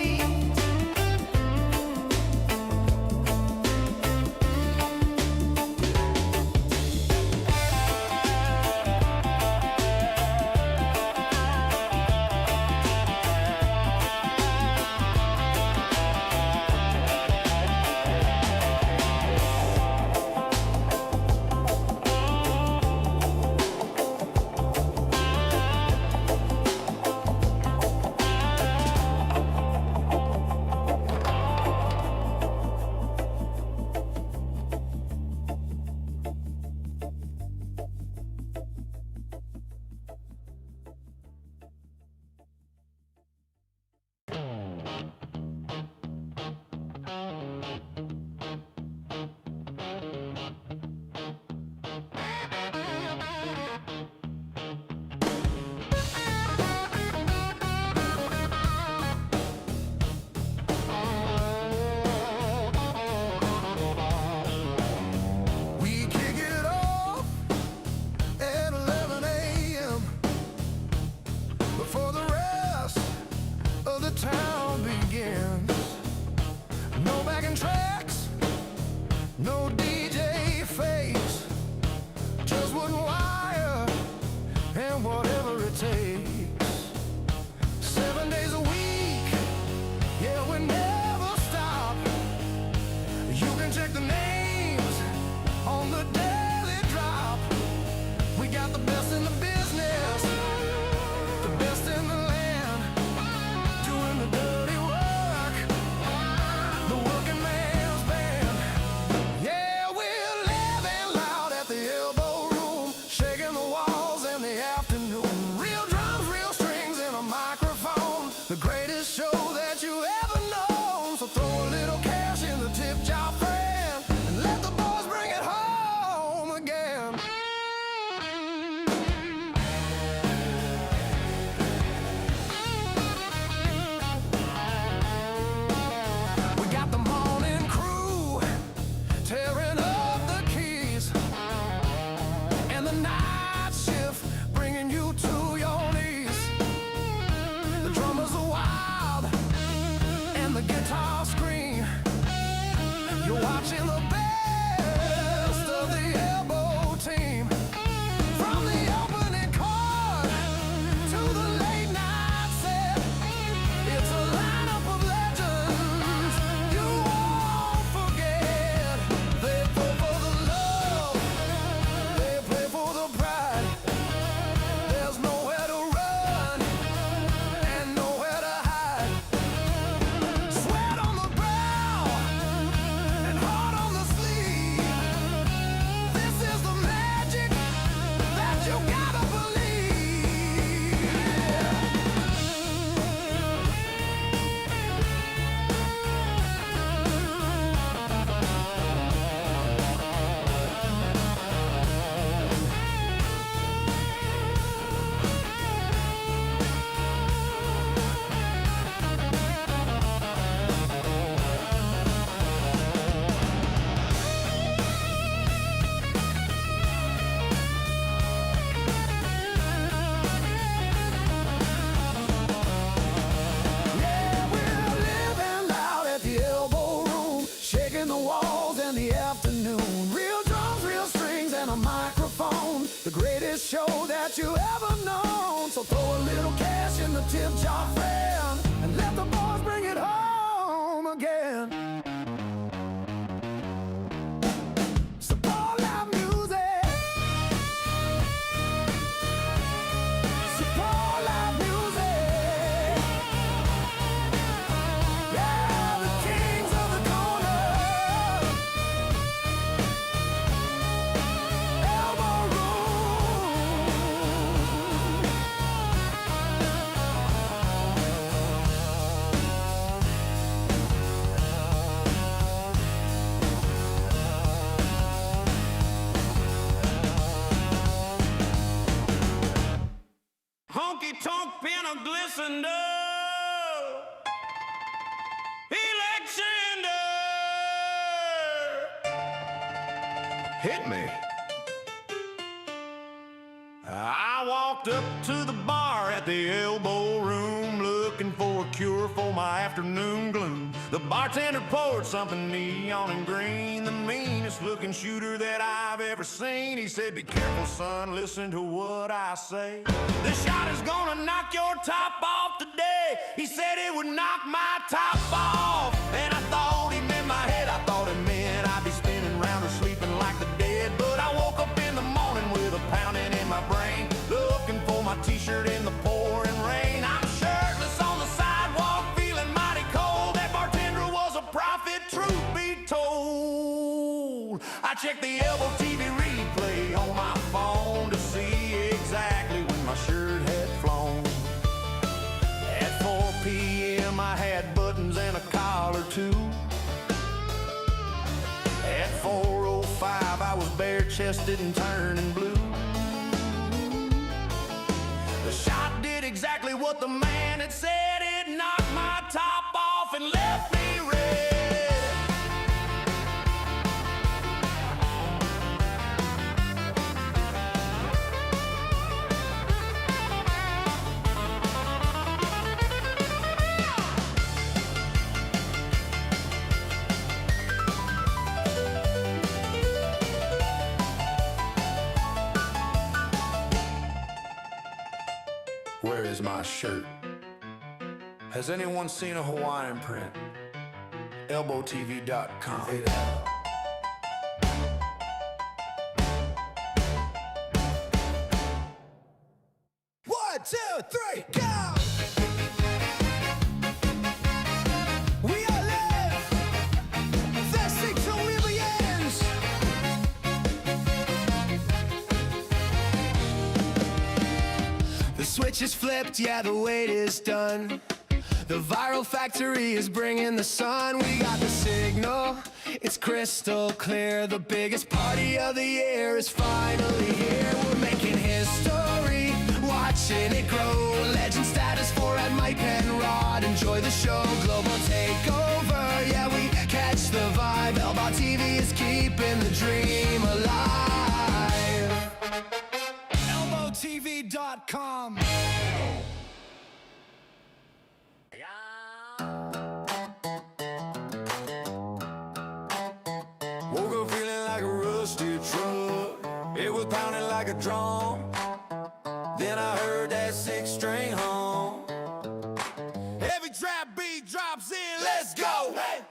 We kick it off at 11 a.m. before the rest of the town begins. No backing tracks, no DJ face, just wooden wire and whatever it takes. 7 days a week, yeah, we never stop. You can check the names on the daily drop. We got the best in the business, the best in the land, doing the dirty work, the working man's band. Yeah, we're living loud at the Elbo Room, shaking the walls in the afternoon. Real drums, real strings, and a microphone. The greatest show that you ever known. So throw a little cash in the tip jar, friend, and let the boys bring it home again. We got the morning crew tearing up the keys, and the night shift bringing you to your knees. The drummers are wild and the guitar scream. You're watching the best of the Elbo team, from the opening chord to the late night set. It's a lineup of legends you won't forget. They play for the love, they play for the pride. There's nowhere to run and nowhere to hide. Sweat on the brow and heart on the sleeve. This is the magic that you gotta believe. Yeah, we're living loud at the Elbo Room, shaking the walls in the afternoon. Real drums, real strings, and a microphone. The greatest show that you ever known. So throw a little cash in the tip jar, friend, and let the boys bring it home again. Support live music. honky-tonk pen of glistener. Electioner. Hit me. I walked up to the bar at the Elbo Room, looking for a cure for my afternoon gloom. The bartender poured something neon and green, the meanest looking shooter that I've ever seen. He said, be careful, son, listen to what I say. This shot is gonna knock your top off today. He said it would knock my top off. And I thought he meant my head, I thought it meant I'd be spinning round or sleeping like the dead. But I woke up in the morning with a pounding in my brain, looking for my t-shirt in the pouring rain. I'm shirtless on the sidewalk, feeling mighty cold. That bartender was a prophet, truth be told. I checked the ElboTV replay on my phone to see exactly when my shirt had flown. At 4 p.m. I had buttons and a collar too. At 4:05 I was bare-chested and turning blue. The shot did exactly what the man had said. It knocked my top off and left me red. Where is my shirt? Has anyone seen a Hawaiian print? ElboTV.com. One, two, three, go! We all live, fasting till we begins. The switch is flipped, yeah, the wait is done. The viral factory is bringing the sun. We got the signal, it's crystal clear. The biggest party of the year is finally here. We're making history, watching it grow. Legend status for at Mike Penrod. Enjoy the show, global takeover. Yeah, we catch the vibe. ElboTV is keeping the dream alive. ElboTV.com. Woke up feeling like a rusty truck. It was pounding like a drum. Then I heard that 6-string hum. Every trap beat drops in, let's go. Hey.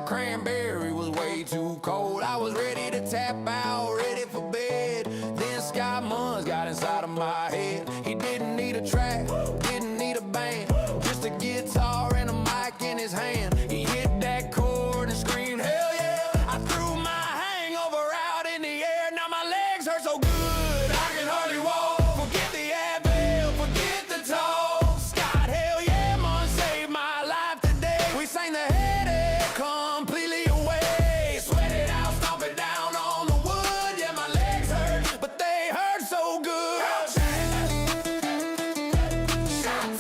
Cranberry was way too cold. I was ready to tap out, ready for bed. Then Scott Munns got inside of my head. He didn't need a track, didn't need a band, just a guitar and a mic in his hand. He hit that chord and screamed, hell yeah. I threw my hangover out in the air. Now my legs hurt so good I can hardly walk. Forget the Advil, forget the talk. Scott, hell yeah, Munns saved my life today. We sang the headache completely away. Sweat it out, stomp it down on the wood. Yeah, my legs hurt, but they hurt so good. Shots.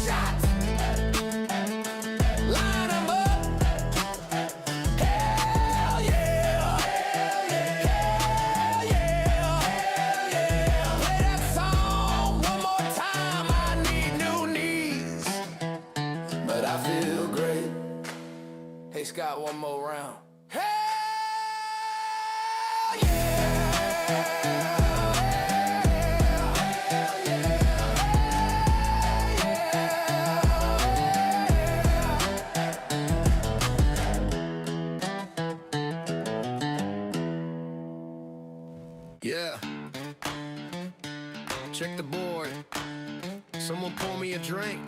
Shots. Line 'em up. Hell yeah. Hell yeah. Hell yeah. Hell yeah. Play that song one more time. I need new knees, but I feel great. Hey Scott, one more round. Hell yeah! Yeah. Check the board. Someone pour me a drink.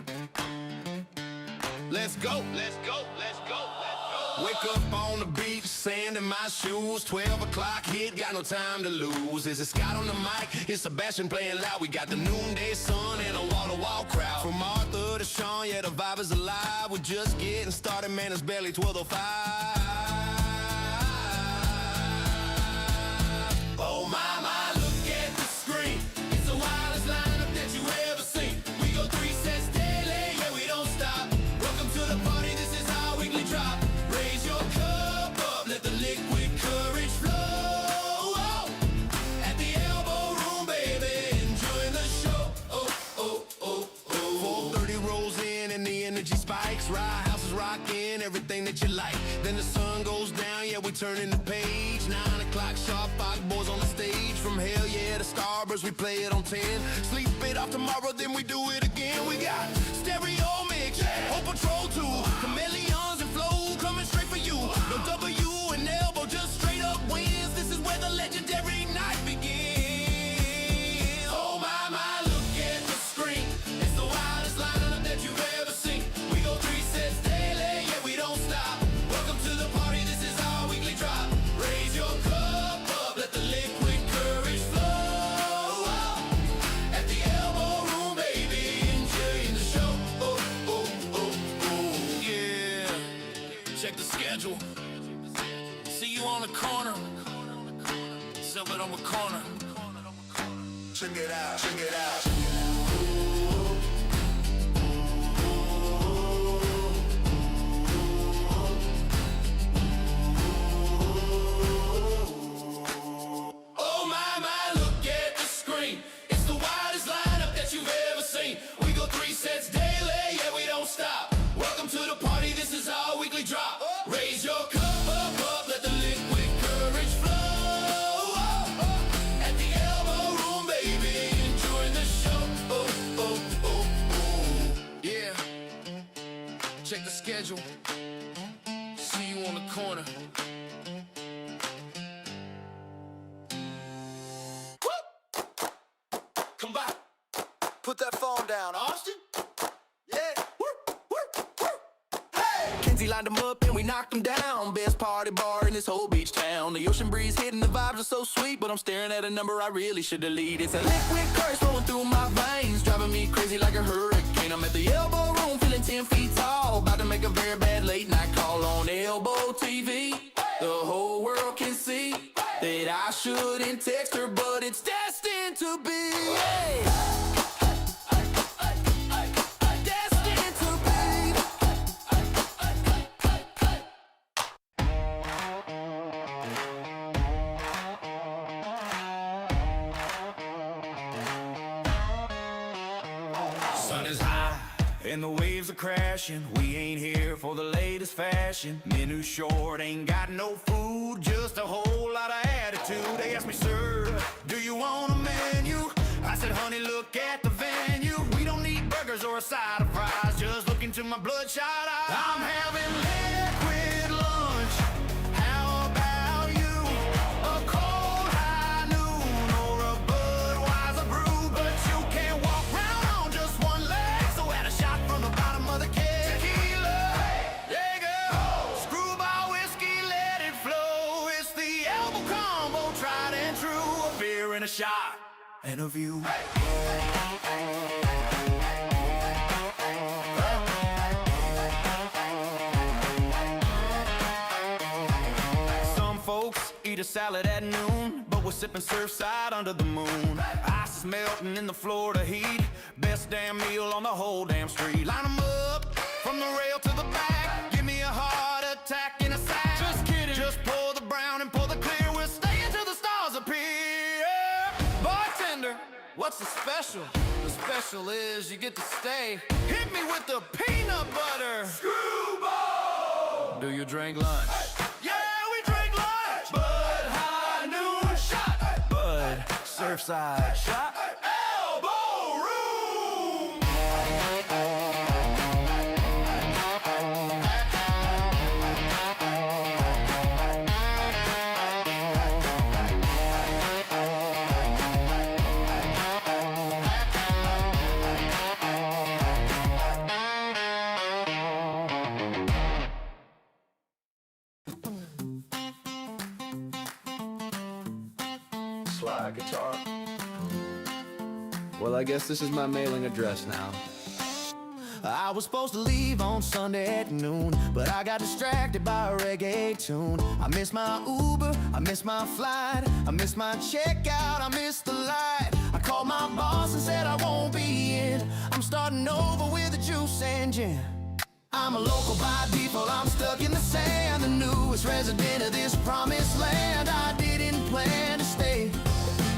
Let's go. Let's go. Let's go. Let's go. Wake up on the beach, sand in my shoes. 12 o'clock hit, got no time to lose. Is it Scott on the mic? It's Sebastian playing loud. We got the noonday sun and a wall-to-wall crowd. From Arthur to Sean, yeah, the vibe is alive. We're just getting started, man, it's barely 12:05. Oh my, my, look at the screen. It's the wildest lineup that you ever seen. We go 3 sets daily, yeah, we don't stop. Welcome to the party, this is our weekly drop. Raise your cup up, let the liquid courage flow. At the Elbo Room, baby, enjoying the show. Oh, oh, oh, oh. 4:30 rolls in and the energy spikes. Ride houses rocking, everything that you like. Then the sun goes down, yeah, we turning the page. 9 o'clock sharp, 5 boys on the stage. From hell, yeah, to Starburst, we play it on 10. Sleep it off tomorrow, then we do it again. We got stereo mix, Whole Patrol 2, chameleons and flow coming straight for you. No W and elbow, just straight up wins. This is where the legendary night begins. Oh my, my, look at the screen. It's the wildest lineup that you've ever seen. We go 3 sets daily, yeah, we don't stop. Welcome to the party, this is our weekly drop. Raise your cup up, let the liquid courage flow. At the Elbo Room, baby, enjoying the show. Oh, oh, oh, oh, yeah. Check the schedule. See you on the corner. Sell it on the corner. Check it out, check it out. Oh my, my, look at the screen. It's the wildest lineup that you've ever seen. We go 3 sets daily, yeah, we don't stop. Welcome to the party, this is our weekly drop. Raise your cup up, let the liquid courage flow. At the Elbo Room, baby, enjoying the show. Oh, oh, oh, oh. Yeah. Check the schedule. See you on the corner. Come by. Put that phone down, Austin. Yeah. Hey! Kenzie lined them up and we knocked them down. Best party bar in this whole beach town. The ocean breeze hitting, the vibes are so sweet, but I'm staring at a number I really should delete. It's a liquid curse flowing through my veins, driving me crazy like a hurricane. I'm at the Elbo Room, feeling 10 feet tall, about to make a very bad late night call on ElboTV. The whole world can see that I shouldn't text her, but it's destined to be. Hey. Destined to be. Sun is high and the waves are crashing. We ain't here for the latest fashion. Men who short ain't got no food, just a whole lot of attitude. They asked me, sir, do you want a menu? I said, honey, look at the venue. We don't need burgers or a side of fries, just look into my bloodshot eyes. I'm having liquid lunch. How about you? A cold high noon or a Budweiser brew, but you can't walk round on just one leg, so add a shot from the bottom of the keg. Tequila, Jaeger, screwball whiskey, let it flow. It's the Elbo combo, tried and true. A beer and a shot and a view. Some folks eat a salad at noon, but we're sipping surfside under the moon. Ice is melting in the Florida heat. Best damn meal on the whole damn street. Line 'em up from the rail to the back. Give me a heart attack in a sack. Just kidding. Just pour the brown and pour the clear. We'll stay until the stars appear. Bartender, what's the special? The special is you get to stay. Hit me with the peanut butter. Screwball! Do you drink lunch? Yeah, we drink lunch. Bud high noon shot. Bud surfside shot. Elbo Room. slide guitar. Well, I guess this is my mailing address now. I was supposed to leave on Sunday at noon, but I got distracted by a reggae tune. I missed my Uber, I missed my flight, I missed my checkout, I missed the light. I called my boss and said I won't be in. I'm starting over with a juice and gin. I'm a local by default, I'm stuck in the sand, the newest resident of this promised land. I didn't plan to stay,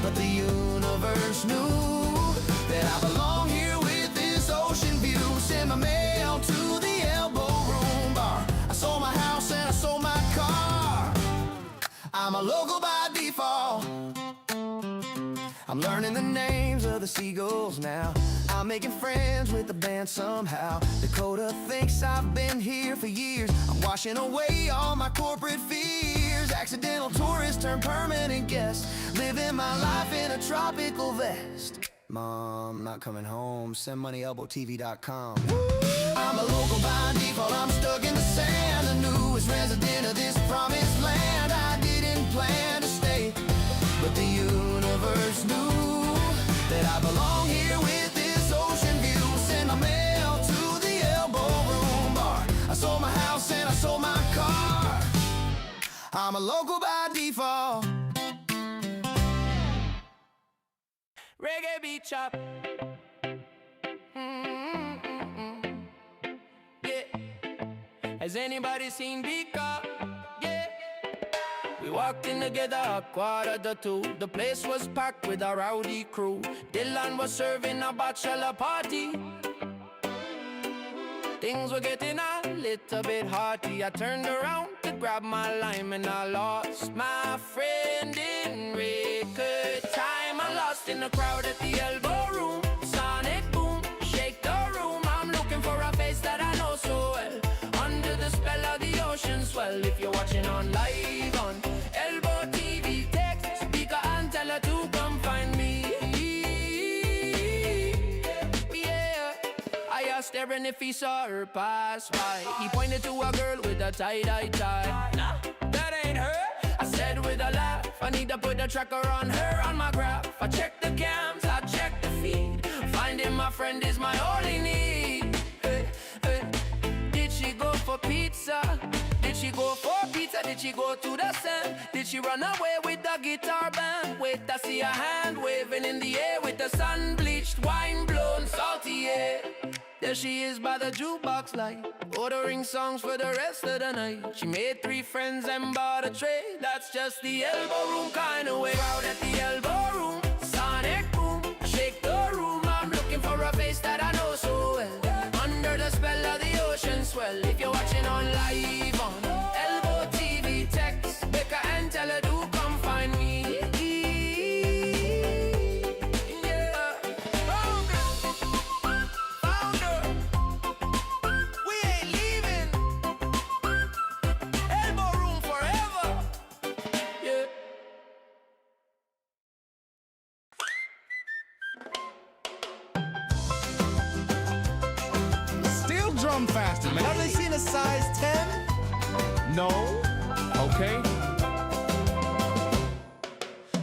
but the universe knew that I belong here with this ocean view. Send my mail to the Elbo Room bar. I sold my house and I sold my car. I'm a local by default. I'm learning the names of the seagulls now. I'm making friends with the band somehow. Dakota thinks I've been here for years. I'm washing away all my corporate fears. Accidental tourist turned permanent guest, living my life in a tropical vest. Mom, not coming home. Send money, ElboTV.com. I'm a local by default. I'm stuck in the sand, the newest resident of this promised land. I didn't plan to stay, but the universe knew that I belong here with this ocean view. Send my mail to the Elbo Room bar. I sold my house and I sold my car. I'm a local by default. Reggae beat chop. Yeah. Has anybody seen Bika? Yeah. We walked in together at 1:45. The place was packed with a rowdy crew. Dylan was serving a bachelor party. Things were getting a little bit hearty. I turned around to grab my lime and I lost my friend in record time. I lost in the crowd at the Elbo Room. Sonic boom, shake the room. I'm looking for a face that I know so well. Under the spell of the ocean swell. If you're watching on live on ElboTV, text speaker and tell her to come find me. I asked Aaron if he saw her pass by. He pointed to a girl with a tie-dye tie. Nah, that ain't her. I said with a laugh, I need to put a tracker on her on my graph. I checked the cams, I checked the feed. Finding my friend is my only need. Hey, hey. Did she go for pizza? Did she go for pizza? Did she go to the sand? Did she run away with the guitar band? Wait, I see a hand waving in the air with the sun-bleached, wine-blown, salty air. There she is by the jukebox light, ordering songs for the rest of the night. She made 3 friends and bought a tray. That's just the Elbo Room kind of way. Out at the Elbo Room, sonic boom, shake the room. I'm looking for a face that I know so well. Under the spell of the ocean swell. If you're watching on live on ElboTV, text Becca and tell her to come find me. Faster, man. Have they seen a size 10? No. Okay.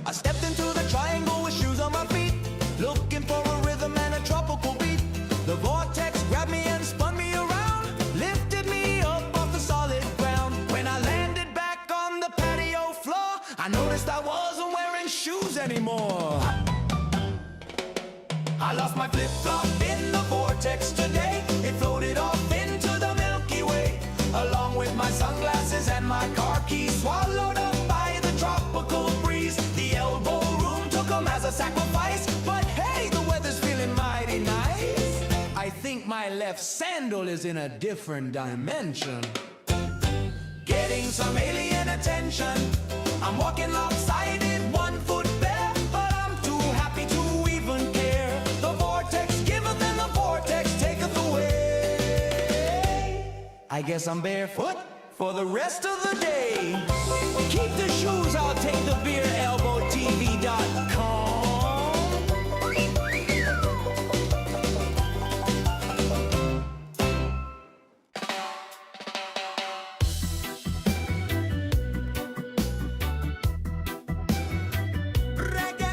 I stepped into the triangle with shoes on my feet, looking for a rhythm and a tropical beat. The vortex grabbed me and spun me around, lifted me up off the solid ground. When I landed back on the patio floor, I noticed I wasn't wearing shoes anymore. I lost my flip-flop in the vortex today. It floated off into the Milky Way, along with my sunglasses and my car keys, swallowed up by the tropical breeze. The Elbo Room took them as a sacrifice, but hey, the weather's feeling mighty nice. I think my left sandal is in a different dimension, getting some alien attention. I'm walking lopsided, 1 foot bare, but I'm too happy to even care. The vortex giveth and the vortex taketh away. I guess I'm barefoot for the rest of the day. Keep the shoes, I'll take the beer. ElboTV.com. Reggae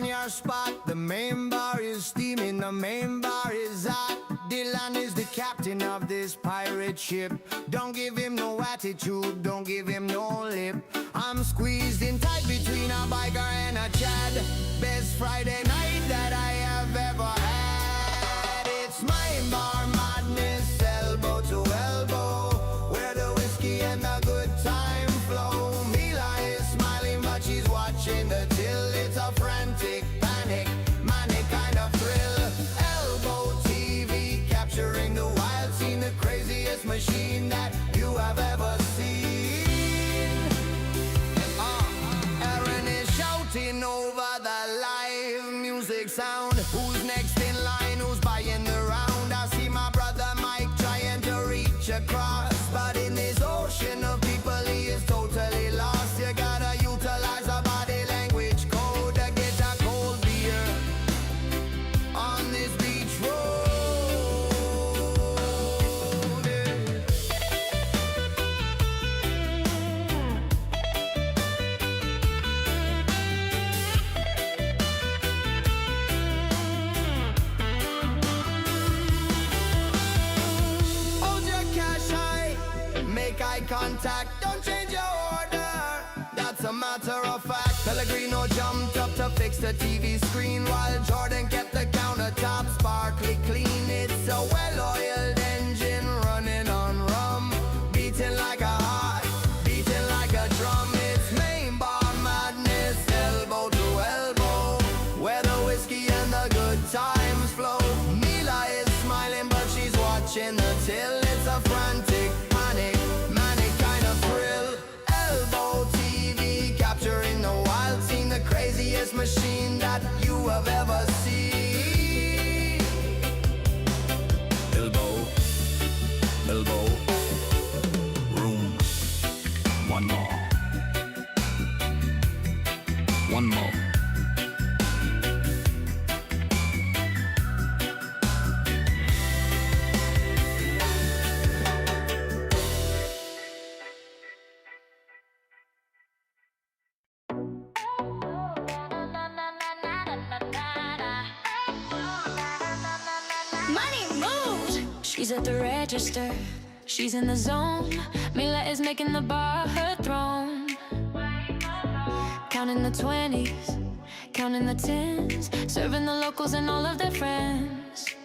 your spot. The main bar is steaming, the main bar is hot. Dylan is the captain of this pirate ship. Don't give him no attitude, don't give him no lip. I'm squeezed in tight between a biker and a Chad. Best Friday night that I have ever had. It's main bar madness, elbow to elbow, where the whiskey and the good time flow. Mila is smiling but she's watching the till. It's a frantic panic, manic kind of thrill. ElboTV capturing the wild scene, the craziest machine that you have ever seen. Aaron is shouting over the live music sound. Who's next in line? Who's buying the round? I see my brother Mike trying to reach across, but in this ocean of people he is totally lost. You gotta utilize a body language code to get a cold beer on this beach road. Hold your cash high, make eye contact, don't change your order. That's a matter of fact. Pellegrino jumped up to fix the TV screen while Jordan kept the countertop sparkly clean. It's a well-oiled engine running on rum, beating like a heart, beating like a drum. It's main bar madness, elbow to elbow, where the whiskey and the good times flow. Mila is smiling but she's watching the till. It's a frantic panic, manic kind of thrill. ElboTV capturing the wild scene, the craziest machine that you have ever seen. Elbow, elbow, room. One more. One more. Money moves. She's at the register. She's in the zone. Mila is making the bar her throne. Counting the 20s, counting the 10s, serving the locals and all of their friends.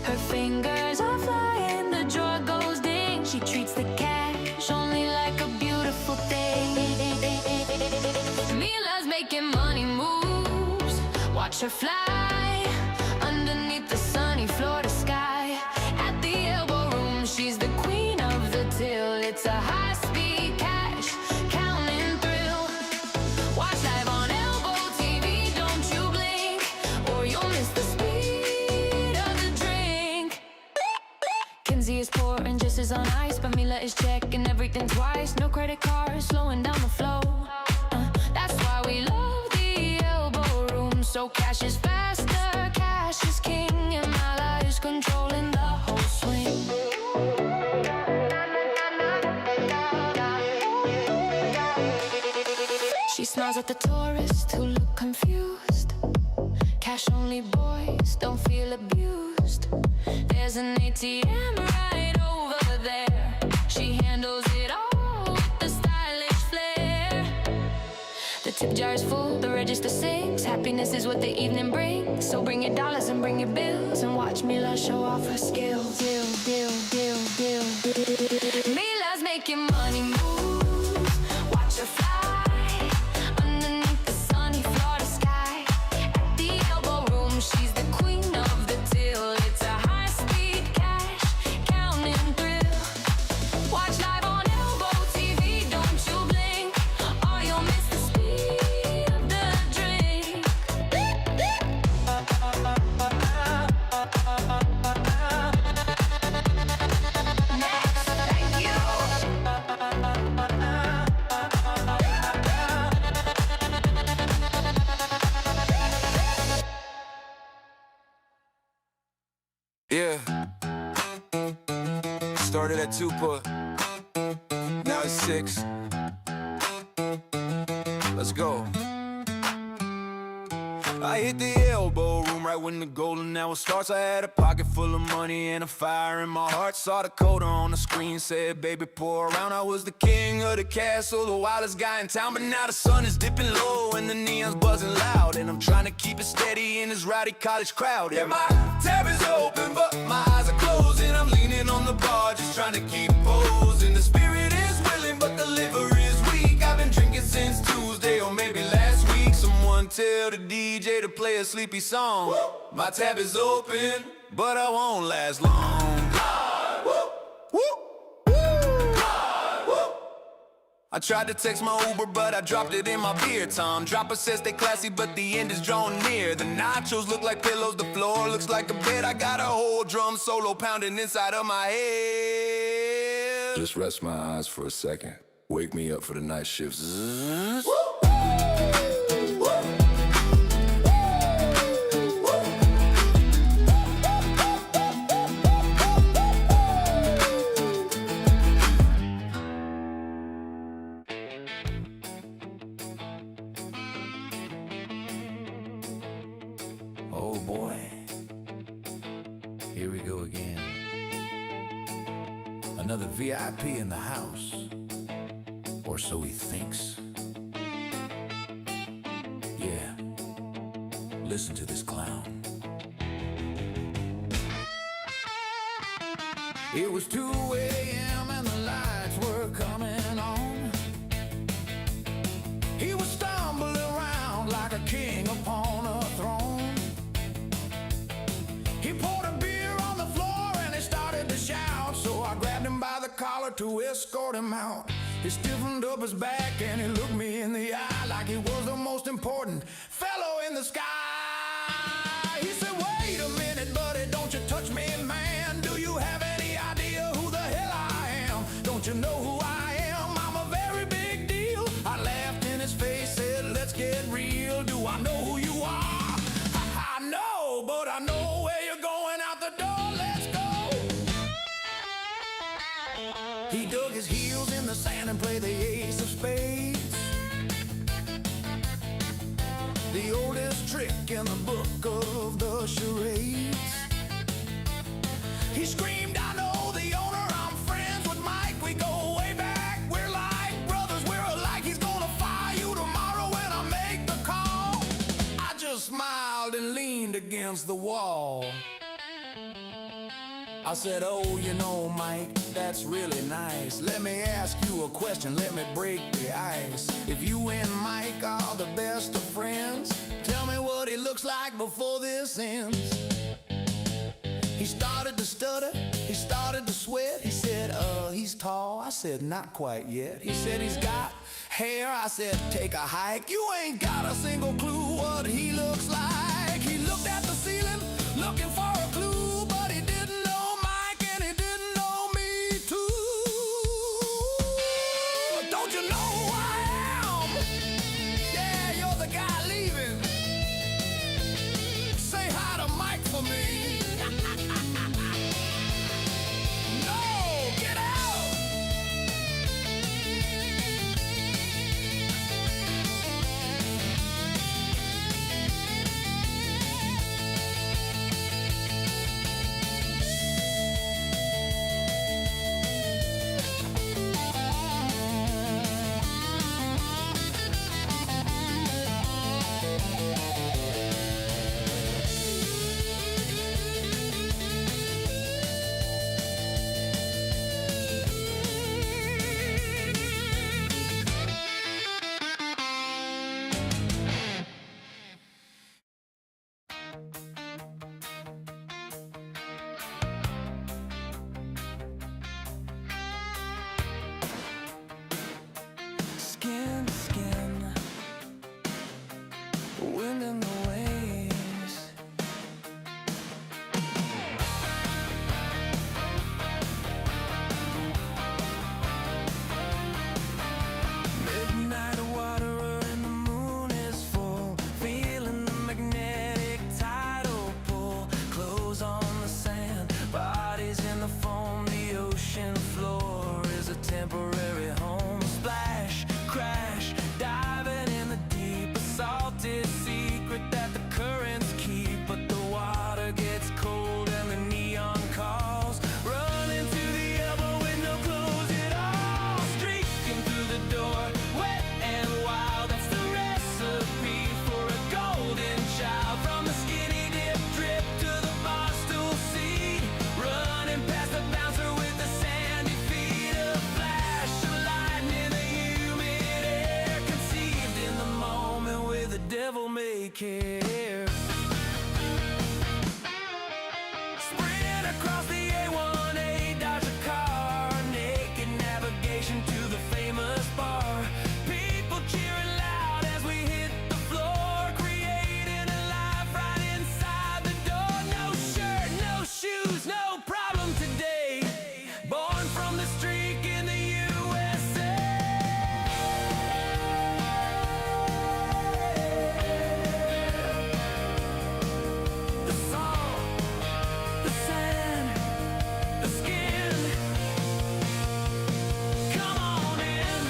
Her fingers are flying, the drawer goes ding. She treats the cash only like a beautiful thing. Mila's making money moves. Watch her fly underneath the sunny Florida sky. At the Elbo Room, she's the queen of the till. It's a high-speed cash counting thrill. Watch live on ElboTV, don't you blink, or you'll miss the speed of the drink. Kenzie is pouring just as on ice, but Mila is checking everything twice. No credit cards, slowing down the flow. That's why we love the Elbo Room. So cash is faster, cash is king, and Mila is controlling the whole swing. She smiles at the tourists who look confused. Cash only boys don't feel abused. There's an ATM right over there. She handles it all with the stylish flair. The tip jar is full, the register sings. Happiness is what the evening brings. So bring your dollars and bring your bills and watch Mila show off her skills. Deal, deal, deal, deal. Mila's making money moves. Watch her fly underneath the sunny Florida sky. At the Elbo Room, she's the queen of the till. It's a high-speed cash counting thrill. Watch live on ElboTV, don't you blink, or you'll miss the speed of the drink. Next, thank you. Yeah. Started at 2 put. Now it's 6. Let's go. I hit the Elbo Room right when the golden hour starts. I had a pocket full of money and a fire in my heart. Saw the coda on the screen, said, baby, pour around. I was the king of the castle, the wildest guy in town. But now the sun is dipping low and the neon's buzzing loud, and I'm trying to keep it steady in this rowdy college crowd. Yeah, my tab is open, but my eyes are closed, and I'm leaning on the bar, just trying to keep posing. The spirit is willing, but the liver is weak. I've been drinking since Tuesday or maybe last week. Someone tell the DJ to play a sleepy song. Woo! My tab is open, but I won't last long. God, woo! Woo! I tried to text my Uber, but I dropped it in my beer time. Dropper says stay classy, but the end is drawn near. The nachos look like pillows, the floor looks like a bed. I got a whole drum solo pounding inside of my head. Just rest my eyes for a second. Wake me up for the night shifts. Oh boy, here we go again. Another VIP in the house, or so he thinks. Yeah, listen to this clown. It was 2 a.m. and the lights were coming on. He was stumbling around like a king upon a throne. He poured a beer on the floor and he started to shout. So I grabbed him by the collar to escort him out. He stiffened up his back and he looked me in the eye like he was the most important fellow in the sky. He said, wait a minute, buddy, don't you touch me, man. Do you have any idea who the hell I am? Don't you know who I am? I'm a very big deal. I laughed in his face, said, let's get real. Do I know who you are? I know, but I know where you're going out the door. Let's go. He dug his heels in the sand and played the ace of spades. The oldest trick in the book of the charades. He screamed, I know the owner, I'm friends with Mike. We go way back, we're like brothers, we're alike. He's gonna fire you tomorrow when I make the call. I just smiled and leaned against the wall. I said, oh, you know, Mike, that's really nice. Let me ask you a question, let me break the ice. If you and Mike are the best of friends, tell me what he looks like before this ends. He started to stutter, he started to sweat. He said, he's tall. I said, not quite yet. He said, he's got hair. I said, take a hike. You ain't got a single clue what he looks like. He looked at the ceiling, looking for a clue, but he didn't know Mike and he didn't know me too. Don't you know who I am? Yeah, you're the guy leaving. Say hi to Mike for me. No, get out. care. Sprint across the A1A, dodge a car, naked navigation to the famous bar. People cheering loud as we hit the floor, creating a life right inside the door. No shirt, no shoes, no problem today. Born from the streak in the USA. The salt, the sand, the skin. Come on in.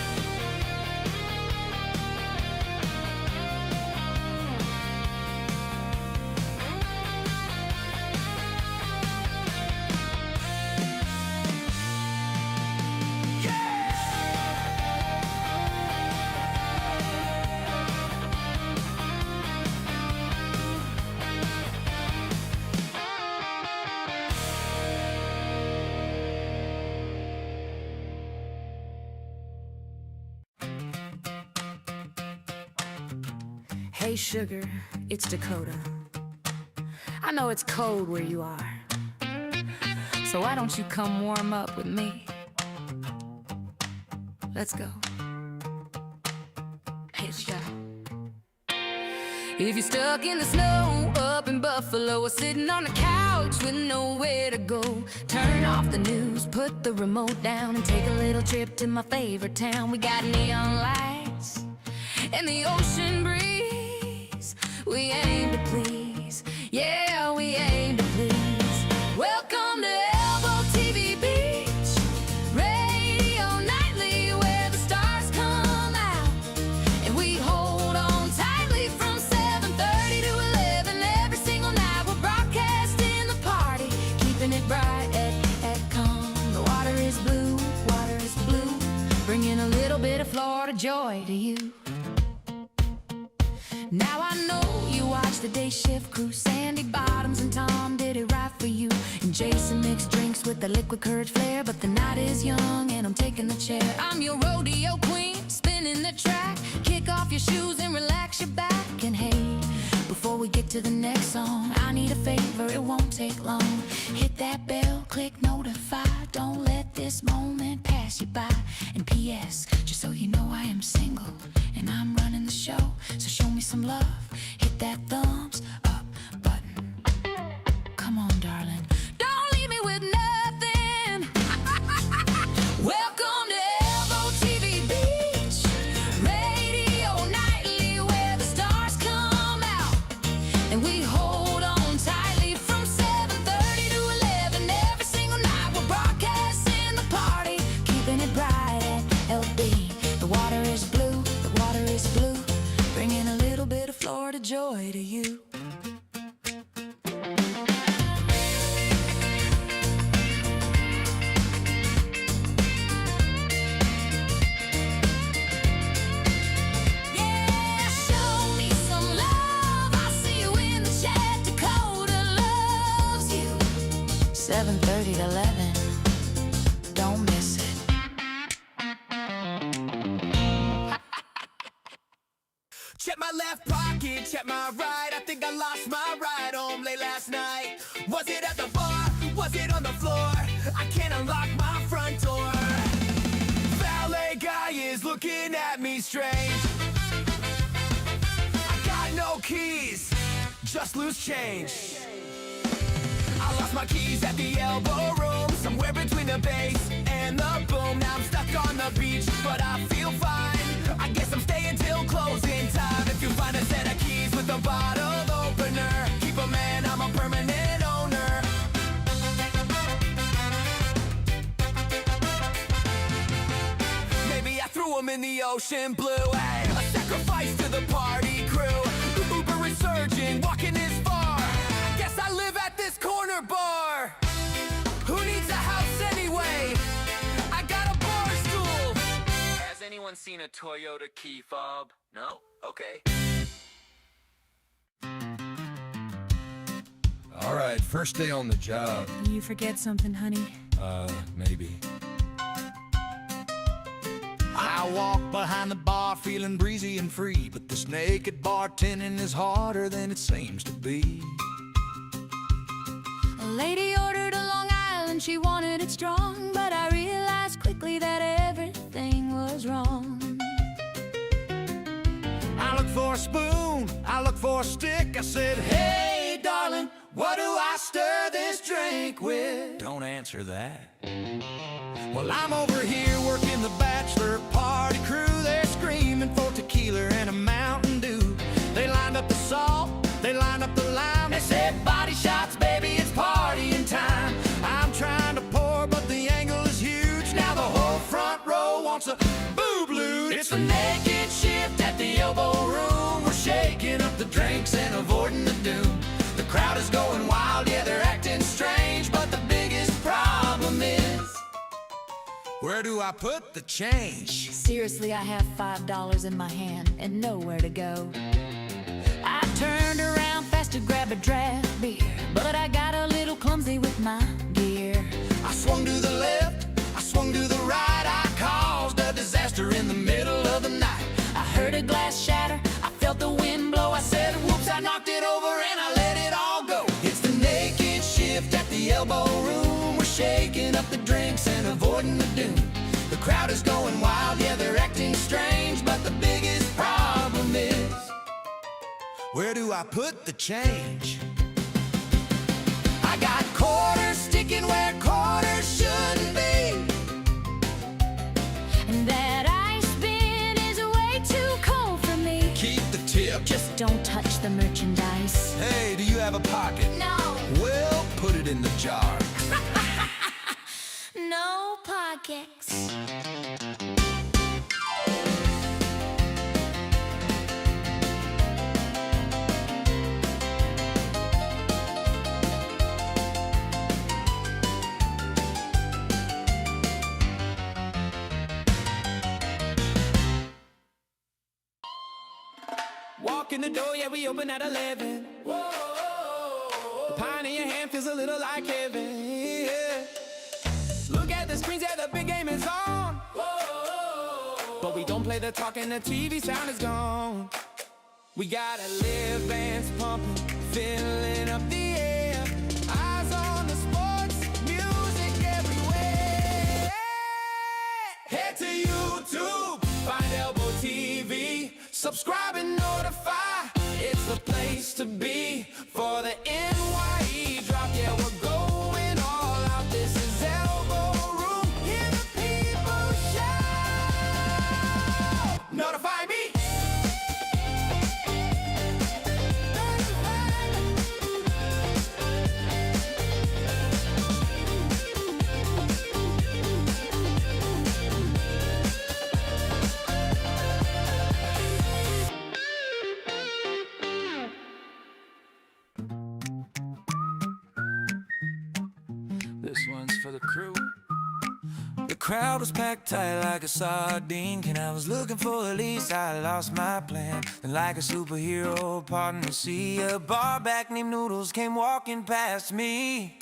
Hey sugar, it's Dakota. I know it's cold where you are, so why don't you come warm up with me? Let's go. Hit a shot. If you're stuck in the snow up in Buffalo or sitting on the couch with nowhere to go, turn off the news, put the remote down and take a little trip to my favorite town. We got neon lights and the ocean breeze. We aim to please, yeah, we aim to please. Welcome to ElboTV Beach, radio nightly where the stars come out, and we hold on tightly from 7:30 to 11 every single night. We're broadcasting the party, keeping it bright at calm. The water is blue, bringing a little bit of Florida joy to you. Now I know you watch the day shift crew, Sandy Bottoms and Tom did it right for you, and Jason mixed drinks with the liquid courage flair, but the night is young and I'm taking the chair. I'm your rodeo queen, spinning the track, kick off your shoes and relax your back. And hey, before we get to the next song, I need a favor, it won't take long. Hit that bell, click notify, don't let this moment pass you by. And P.S., just so you know I am single and I'm running the show, so show me some love, hit that thumbs up button. Come on, darling, don't leave me with nothing. Welcome to ElboTV Beach, radio nightly where the stars come out, and we hold on tightly from 7:30 to 11 every single night. We're broadcasting the party, keeping it bright at LB. The water is blue, bringing a little bit of Florida joy to you. Yeah, show me some love. I see you in the chat. Dakota loves you. 7:30 to 11. Don't miss it. Check my left pocket, check my right. I think I lost my ride home late last night. Was it at the bar? Was it on the floor? I can't unlock my front door. Valet guy is looking at me strange. I got no keys, just loose change. I lost my keys at the Elbo Room, somewhere between the bass and the boom. Now I'm stuck on the beach, but I feel fine. I guess I'm staying till closing time. If you find a set of keys with a bottle opener, keep 'em, man, I'm a permanent owner. Maybe I threw 'em in the ocean blue. Hey, a sacrifice to the party crew. Uber resurgent, walking this far. Guess I live at this corner bar. Who needs a house anyway? I got a bar stool. Has anyone seen a Toyota key fob? No? Okay. All right, first day on the job. You forget something, honey? Maybe. I walk behind the bar bar feeling breezy and free, but this naked bartending is harder than it seems to be. A lady ordered a Long Island, she wanted it strong, but I realized quickly that everything was wrong. I looked for a spoon, I looked for a stick. I said, hey darling, what do I stir this drink with? Don't answer that. Well, I'm over here working the bachelor party crew. They're screaming for tequila and a Mountain Dew. They lined up the salt, they lined up the lime. They said, body shots, baby, it's partying time. I'm trying to pour, but the angle is huge. Now the whole front row wants a boob loot. It's the naked shift at the Elbo Room. We're shaking up the drinks and avoiding the doom. The crowd is going wild, yeah, they're acting strange, but the biggest problem is, where do I put the change? Seriously, I have $5 in my hand and nowhere to go. I turned around fast to grab a draft beer, but I got a little clumsy with my gear. I swung to the left, I swung to the right. I caused a disaster in the middle of the night. I heard a glass shatter, I felt the wind blow. I said, whoops, I knocked it over and I let it all go. It's the naked shift at the Elbo Room. We're shaking up the drinks and avoiding the doom. The crowd is going wild, yeah, they're acting strange, but the biggest problem is, where do I put the change? I got quarters sticking where quarters shouldn't be, And that ice bin is way too cold for me. keep the tip. Just don't touch the merchandise. Hey, do you have a pocket? No, Well, put it in the jar. no pockets. Walk in the door, yeah, we open at 11. Whoa, the pine in your hand feels a little like heaven. Yeah. Look at the screens, yeah, the big game is on. Whoa, but we don't play the talk and the TV sound is gone. We gotta live bands pumping, filling up the air. Eyes on the sports, music everywhere. Head to YouTube, find ElboTV. Subscribe and notify, it's the place to be for the NYE drop. Yeah, we're going all out. This is Elbo Room. Hear the people shout. Notify me. This one's for the crew. The crowd was packed tight like a sardine. And I was looking for the least, I lost my plan. And like a superhero parting the sea, a bar back named Noodles came walking past me.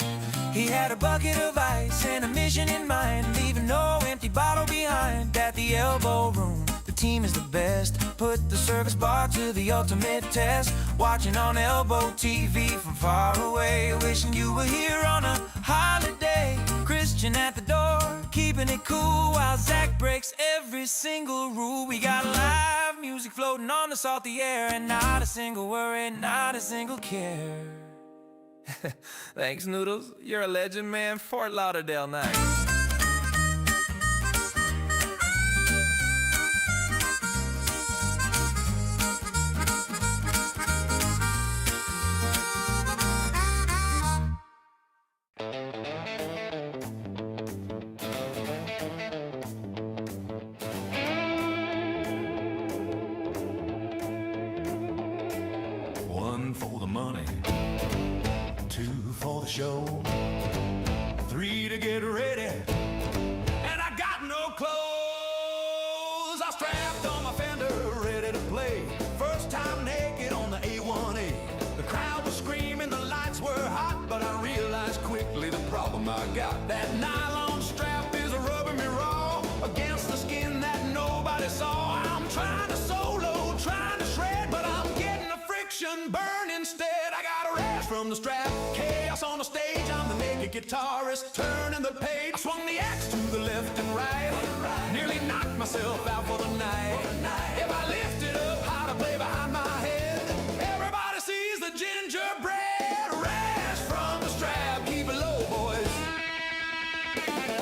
He had a bucket of ice and a mission in mind, leaving no empty bottle behind. At the Elbo Room, the team is the best. Put the service bar to the ultimate test. Watching on ElboTV from far away, wishing you were here on a holiday. Christian at the door, keeping it cool while Zach breaks every single rule. We got live music floating on the salty air, and not a single worry, not a single care. Thanks, Noodles. You're a legend, man. Fort Lauderdale night. One for the money, two for the show, three to get ready, and I got no clothes. I strapped on my fender, ready to play. First time naked on the A1A. The crowd was screaming, the lights were hot, but I realized quickly the problem I got. That nylon strap is rubbing me raw against the skin that nobody saw. I'm trying and burn instead. I got a rash from the strap, chaos on the stage. I'm the naked guitarist, turning the page. I swung the axe to the left and right, nearly knocked myself out for the night. If I lifted up how to play behind my head, everybody sees the gingerbread rash from the strap. Keep it low, boys. Hey!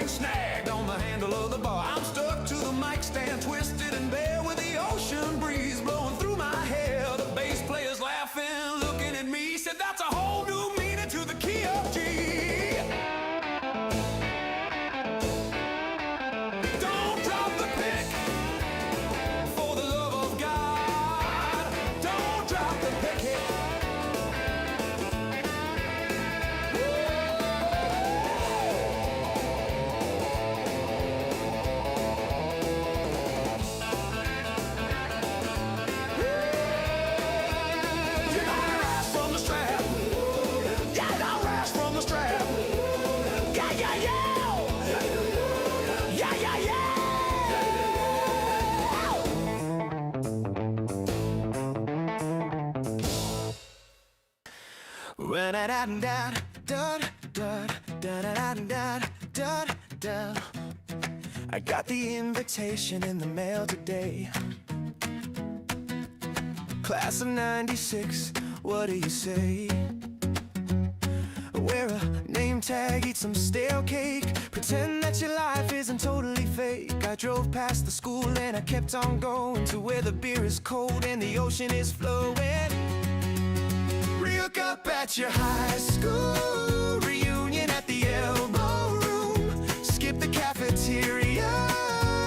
Snagged on the handle of the bar. I'm stuck to the mic stand, twisted and bare, with the ocean breeze blowing through my hair. The bass player's laughing, looking at me, said that's a whole new meaning to the key of G. Don't drop the pick, for the love of God. Don't drop the pick hit. I got the invitation in the mail today. Class of '96, what do you say? Wear a name tag, eat some stale cake, pretend that your life isn't totally fake. I drove past the school and I kept on going to where the beer is cold and the ocean is flowing. Reeled up at your high school reunion at the Elbo Room. Skip the cafeteria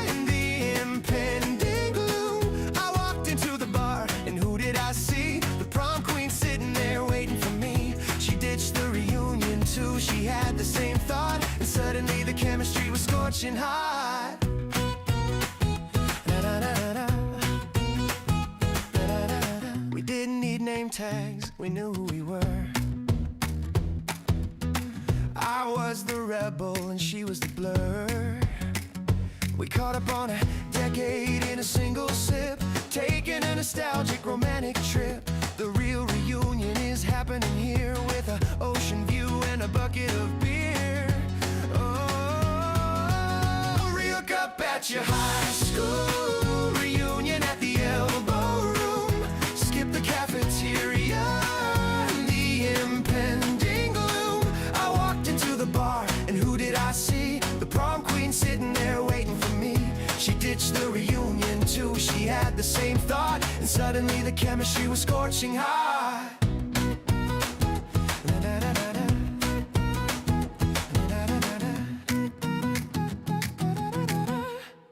in the impending gloom. I walked into the bar and who did I see? The prom queen sitting there waiting for me. She ditched the reunion too, she had the same thought, and suddenly the chemistry was scorching hot. We didn't need name tags, we knew who we were. I was the rebel and she was the blur. We caught up on a decade in a single sip, taking a nostalgic romantic trip. The real reunion is happening here with an ocean view and a bucket of beer. Oh, real cup at your high school reunion at the Elbo Room. Skip the cafeteria and the impending gloom. I walked into the bar and who did I see? The prom queen sitting there waiting for me. She ditched the reunion too, she had the same thought, and suddenly the chemistry was scorching hot.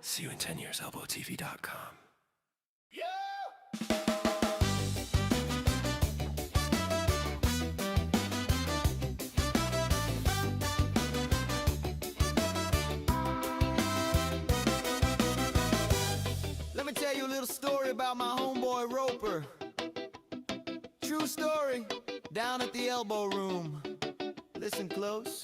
See you in 10 years, ElboTV.com. Let me tell you a little story about my homeboy Roper. True story, down at the Elbo Room. Listen close.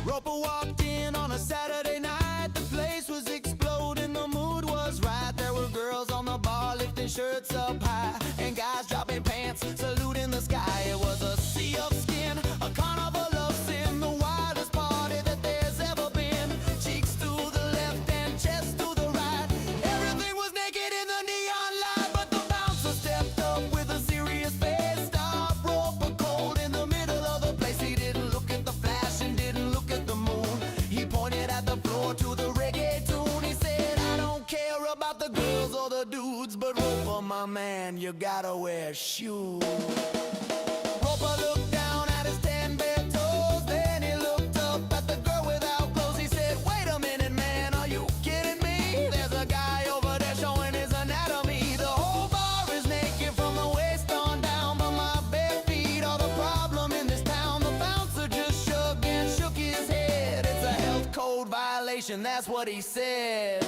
Roper walked in on a Saturday night. The place was exploding, the mood was right. There were girls on the bar lifting shirts up high, and guys dropping pants, saluting the sky. It was a sea of skin, a carnival of sin, the wildest party that there's ever been. Cheeks to the left and chest to the right. Everything was naked in the neon light, but the bouncer stepped up with a serious face. Stopped Roper cold in the middle of the place. He didn't look at the flash and didn't look at the moon. He pointed at the floor to the reggae tune. He said, I don't care about the girls or the dudes, but Roper, my man, you gotta wear shoes. Roper looked down at his 10 bare toes, then he looked up at the girl without clothes. He said, wait a minute, man, are you kidding me? There's a guy over there showing his anatomy. The whole bar is naked from the waist on down, but my bare feet are the problem in this town. The bouncer just shrugged and shook his head. It's a health code violation, that's what he said.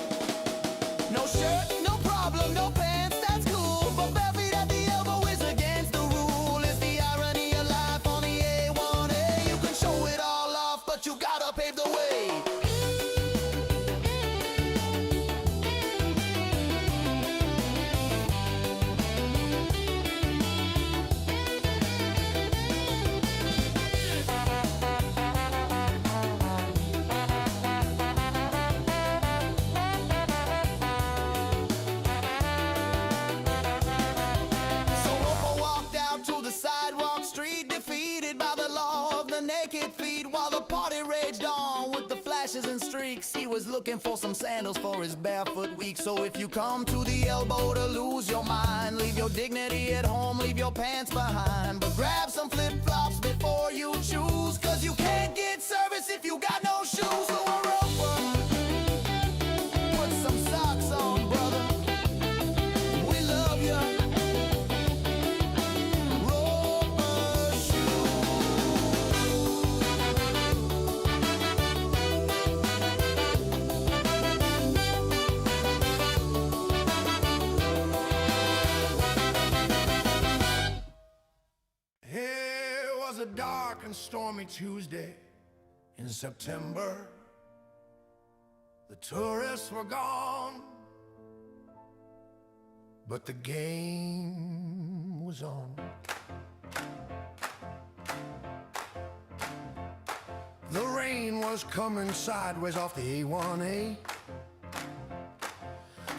shirt, no problem, no pants, that's cool. But bare feet at the elbow is against the rule. It's the irony of life on the A1A. You can show it all off, but you gotta pave the way. So Roper walked out to the sidewalk street, defeated by the law of the naked feet. While the party raged on with the flashes and streaks, he was looking for some sandals for his barefoot week. So if you come to the elbow to lose your mind, leave your dignity at home, leave your pants behind. But grab some flip-flops before you choose, cause you can't get service if you got no shoes. So a Roper, put some socks on, brother. We love you. Roper It was a dark and stormy Tuesday in September. The tourists were gone, but the game was on. The rain was coming sideways off the A1A.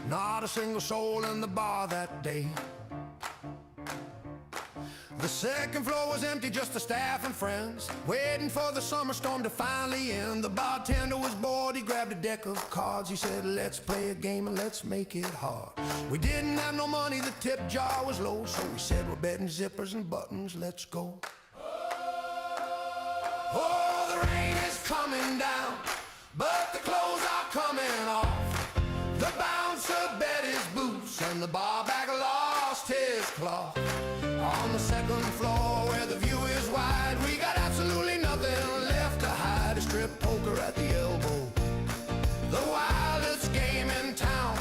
Not a single soul in the bar that day. The second floor was empty, just the staff and friends, waiting for the summer storm to finally end. The bartender was bored, he grabbed a deck of cards. He said, let's play a game and let's make it hard. We didn't have no money, the tip jar was low, so we said, we're betting zippers and buttons, let's go. Oh, the rain is coming down, but the clothes are coming off. The bouncer bet his boots and the bar back lost his cloth. On the second floor where the view is wide, we got absolutely nothing left to hide. A strip poker at the elbow, the wildest game in town.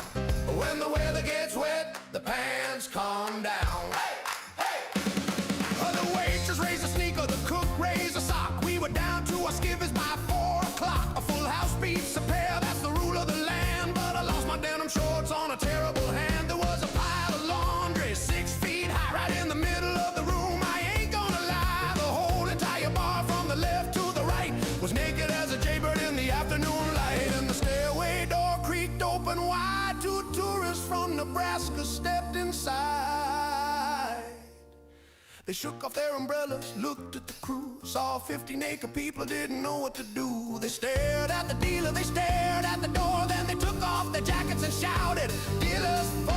When the weather gets wet, the pants come down. Hey, hey! The waitress raised a sneaker, the cook raised a sock. We were down to our skivvies by 4 o'clock. A full house beats a pair, that's the rule of the land. But I lost my denim shorts on a terrible hand. There was a pile of laundry 6 feet high right in the middle of the room. I ain't gonna lie, the whole entire bar from the left to the right was naked as a jaybird in the afternoon light. And the stairway door creaked open wide. 2 tourists from Nebraska stepped inside. They shook off their umbrellas, looked at the crew, saw 50 naked people, didn't know what to do. They stared at the dealer, they stared at the door, then they took off their jackets and shouted, dealers for.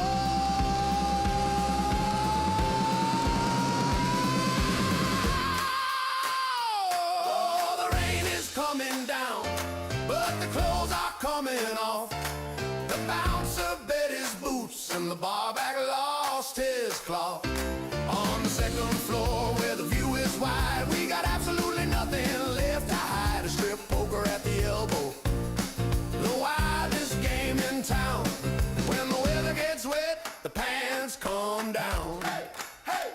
Oh, the rain is coming down, but the clothes are coming off. The bouncer bet his boots and the bar back lost his cloth. On the second floor where the view is wide, we got absolutely nothing left to hide. A strip poker at the elbow, the wildest game in town. When the weather gets wet, the pants come down. Hey, hey!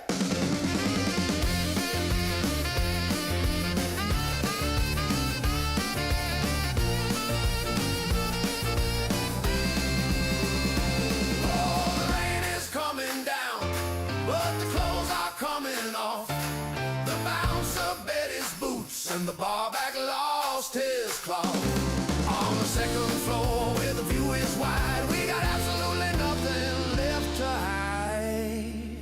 Oh, the rain is coming down, but the clothes are coming off. The bouncer bet his boots and the bar back lost his cloth. On the second floor where the view is wide, we got absolutely nothing left to hide.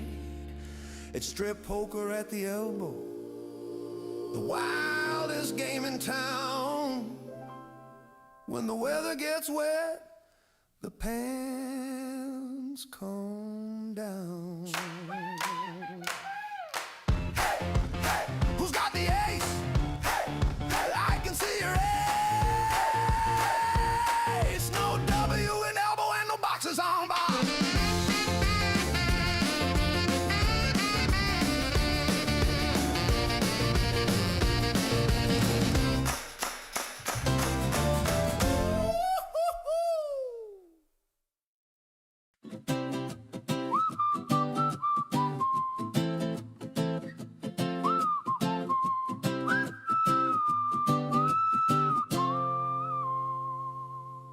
It's strip poker at the elbow, the wildest game in town. When the weather gets wet, the pants come down. Who's got the ace? Hey, hey, I can see your ace. No W in elbow and no boxes on bar.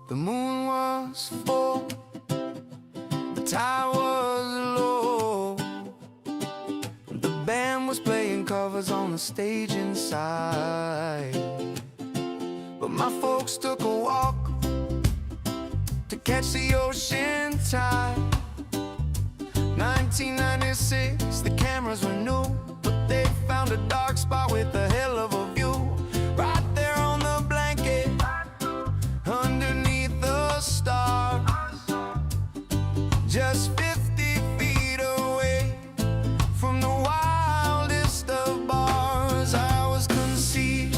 The moon was full, the tide was low. The band was playing covers on the stage inside. But my folks took a walk to catch the ocean tide. 1996, the cameras were new, but they found a dark spot with a hell of a view. Right there on the blanket, underneath the stars, just 50 feet away from the wildest of bars. I was conceived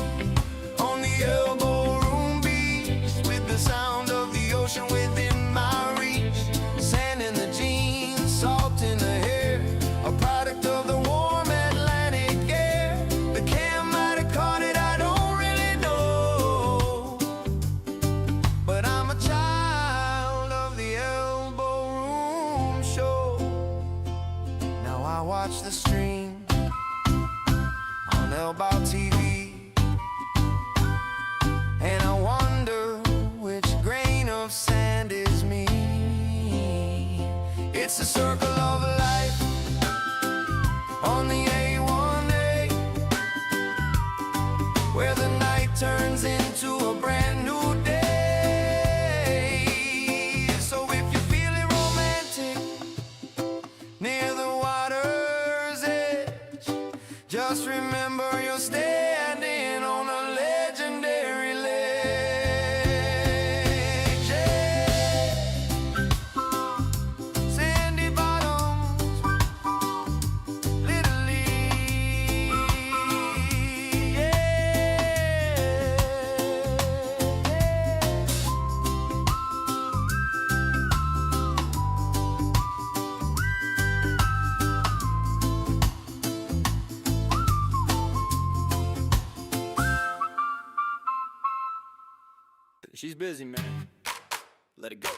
on the Elbo Room beach, with the sound of the ocean within my reach. Sand in the jeans, salt in the hair, a product of the warm Atlantic air. The cam might have caught it, I don't really know, but I'm a child of the Elbo Room show. Now I watch the stream on ElboTV, and I wonder which grain of sand is me. It's a circle of life on the A1A, where the night turns into a brand new day. So if you're feeling romantic near the water's edge, just remember you're standing on a legendary ledge. Yeah. Sandy bottoms, Little League. Yeah. She's busy, man. Let it go.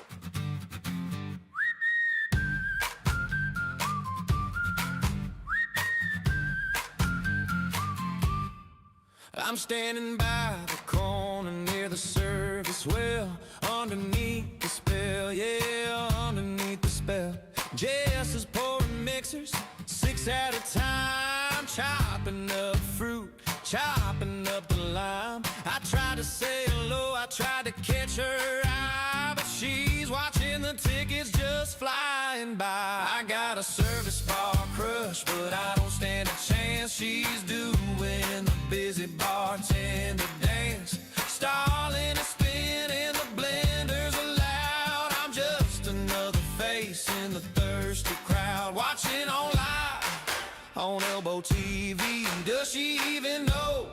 I'm standing by the corner near the service well, underneath the spell, yeah, underneath the spell. Jess is pouring mixers, 6 at a time, chopping up fruit, chopping up the lime. I tried to say hello, I tried to catch her eye, but she's watching the tickets just flying by. I got a service bar crush, but I don't stand a chance. She's doing the busy bartender dance, stalling and spinning, the blenders are loud. I'm just another face in the thirsty crowd, watching on live on ElboTV. Does she even know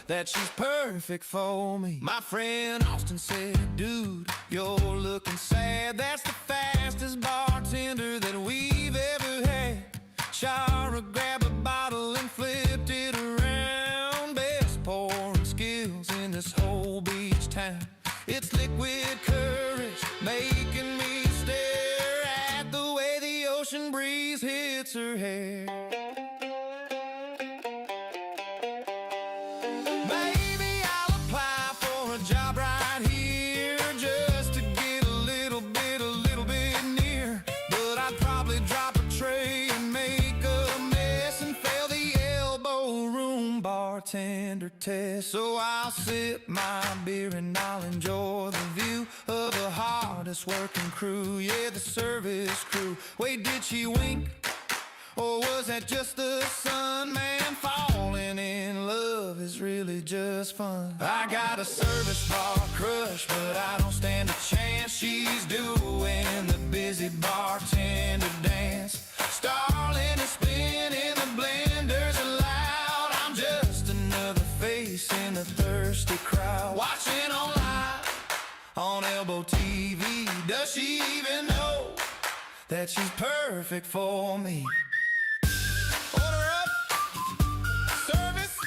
that she's perfect for me? My friend Austin said, dude, you're looking sad. That's the fastest bartender that we've ever had. Shara grabbed a bottle and flipped it around. Best pouring skills in this whole beach town. It's liquid courage making me stare at the way the ocean breeze hits her hair. Maybe I'll apply for a job right here, just to get a little bit near. But I'd probably drop a tray and make a mess and fail the Elbo Room bartender test. So I'll sip my beer and I'll enjoy the view of the hardest working crew, yeah, the service crew. Wait, did she wink? Or was that just the sun? Man, falling in love is really just fun. I got a service bar crush, but I don't stand a chance. She's doing the busy bartender dance, stalling and spinning, the blenders are loud. I'm just another face in the thirsty crowd, watching on live on ElboTV. Does she even know that she's perfect for me? Order up, service.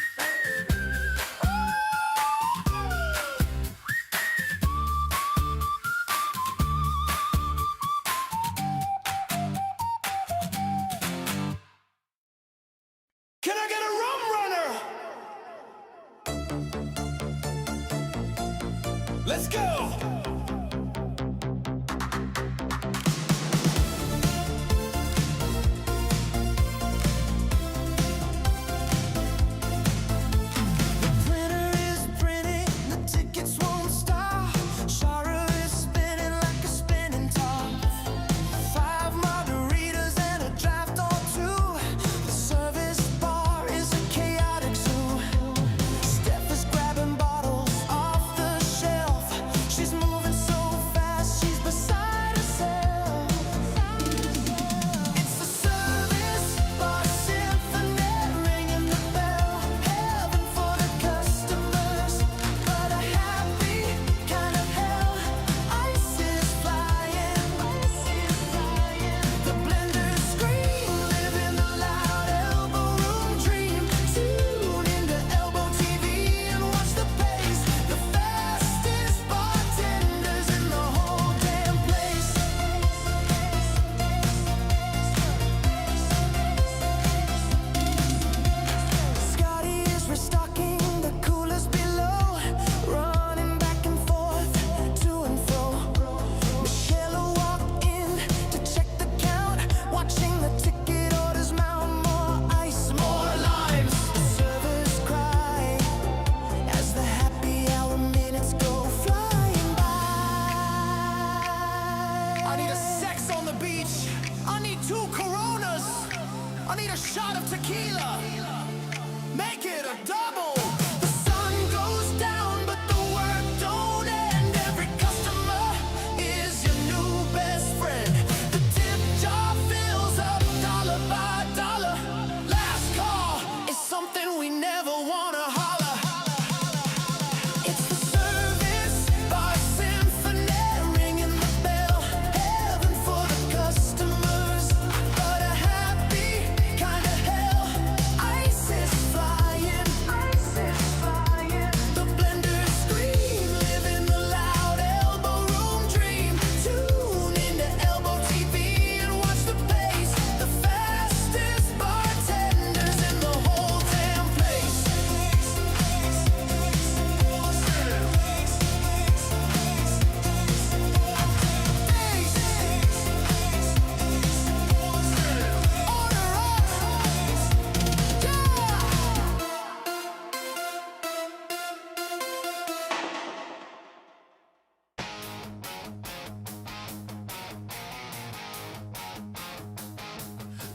Let's go!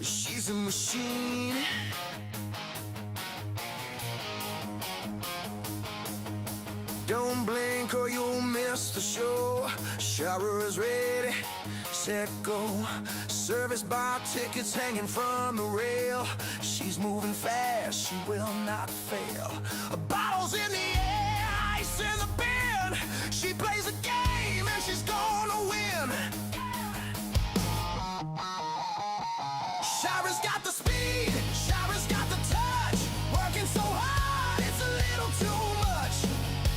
She's a machine. Don't blink or you'll miss the show. Shower is ready, set, go. Service bar tickets hanging from the rail. She's moving fast, she will not fail. Bottles in the air, ice in the bin. She plays a game and she's gonna win. Shira's got the speed, Shira's got the touch. Working so hard, it's a little too much.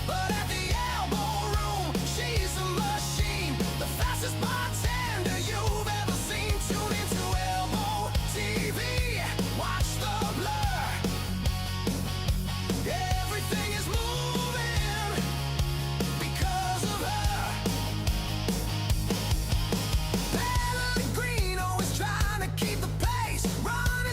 But at the Elbo Room, she's a machine. The fastest bartender you've ever seen. Tune into ElboTV, watch the blur. Everything is moving because of her. Pedaling green, always trying to keep the pace. Run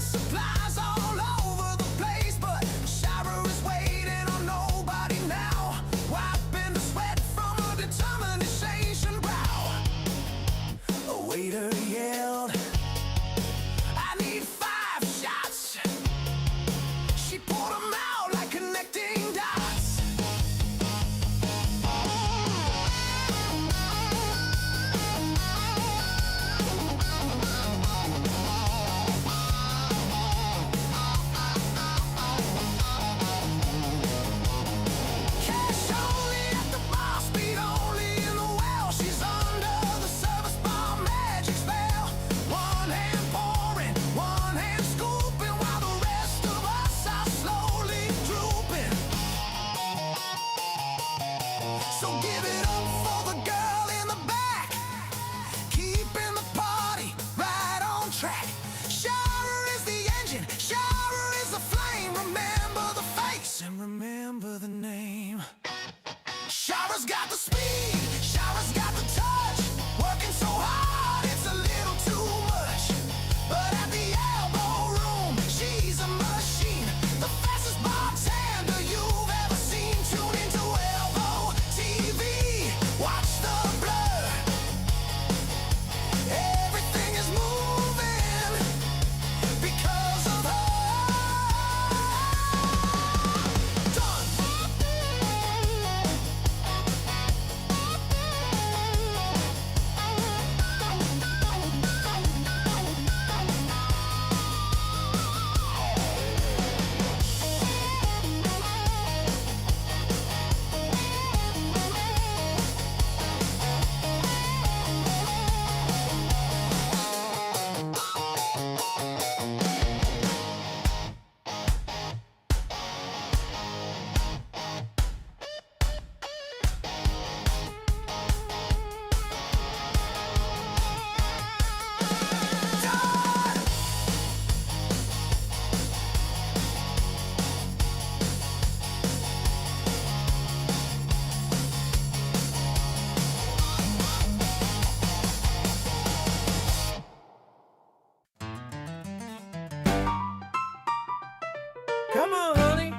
Come on, honey.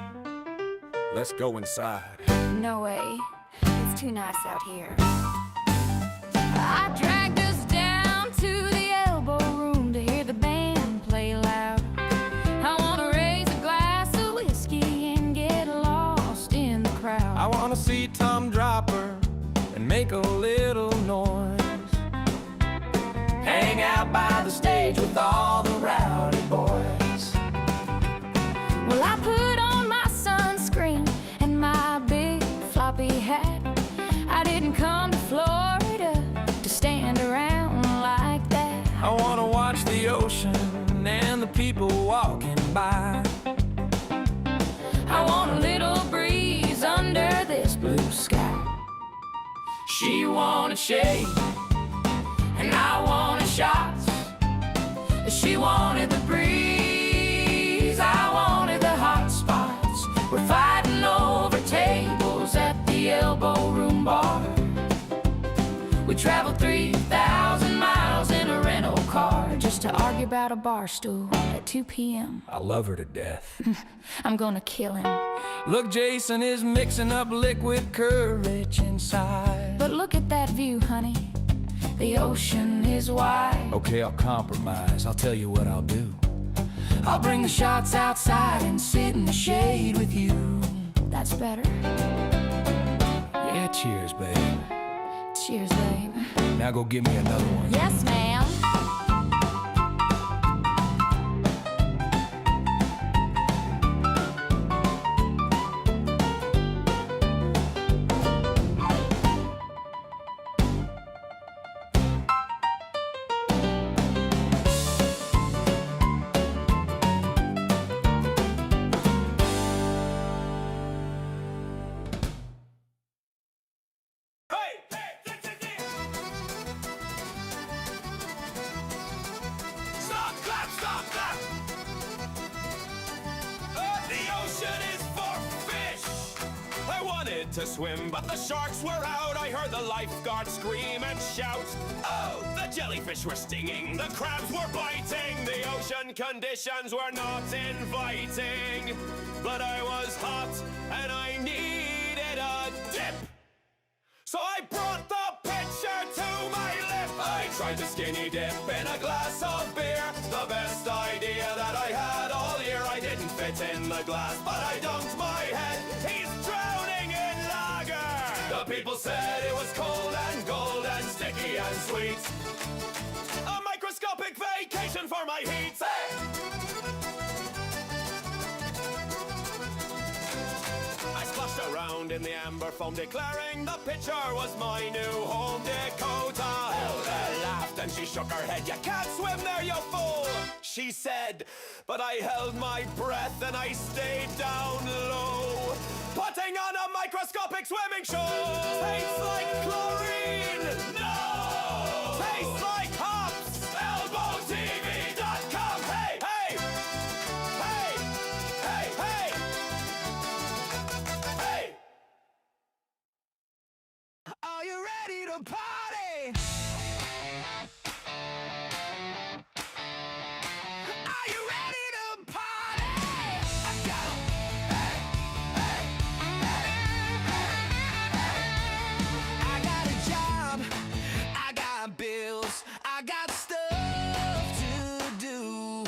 Let's go inside. No way. It's too nice out here. I dragged us down to the Elbo Room to hear the band play loud. I wanna raise a glass of whiskey and get lost in the crowd. I wanna see Tom Dropper and make a little noise. Hang out by the stage with all the rowdy boys. Well, I put on my sunscreen and my big floppy hat. I didn't come to Florida to stand around like that. I wanna watch the ocean and the people walking by. I want a little breeze under this blue sky. She wanted shade And I wanted shots. She wanted the breeze. I wanted the hot spots. We're fighting over tables at the Elbo Room bar. We traveled 3,000 miles in a rental car just to argue about a bar stool at 2 p.m. I love her to death. I'm gonna kill him. Look, Jason is mixing up liquid courage inside. But look at that view, honey. The ocean is wide. Okay, I'll compromise. I'll tell you what I'll do. I'll bring the shots outside and sit in the shade with you. That's better. Yeah, cheers, babe. Cheers, babe. Now go give me another one. Yes, ma'am. Stop, clap, stop, clap! The ocean is for fish! I wanted to swim, but the sharks were out. I heard the lifeguard scream and shout. Oh, the jellyfish were stinging, the crabs were biting, the ocean conditions were not inviting. But I was hot and I needed a dip. So I brought the pitcher to my lip. I tried to skinny dip in a glass of beer. The best idea that I had all year. I didn't fit in the glass, but I dunked my head. He's drowning in lager. The people said it was cold and gold and sticky and sweet. A microscopic vacation for my heat. I splashed around in the amber foam, declaring the pitcher was my new home. Dakota laughed and she shook her head. You can't swim there, you fool, she said. But I held my breath and I stayed down low, putting on a microscopic swimming show. Tastes like chlorine. No. Tastes like hops. ElboTV.com. Hey, hey, hey, hey, hey. Hey! Are you ready to party? Are you ready to party? I got hey, hey, hey, hey, hey. I got a job, I got bills, I got stuff to do.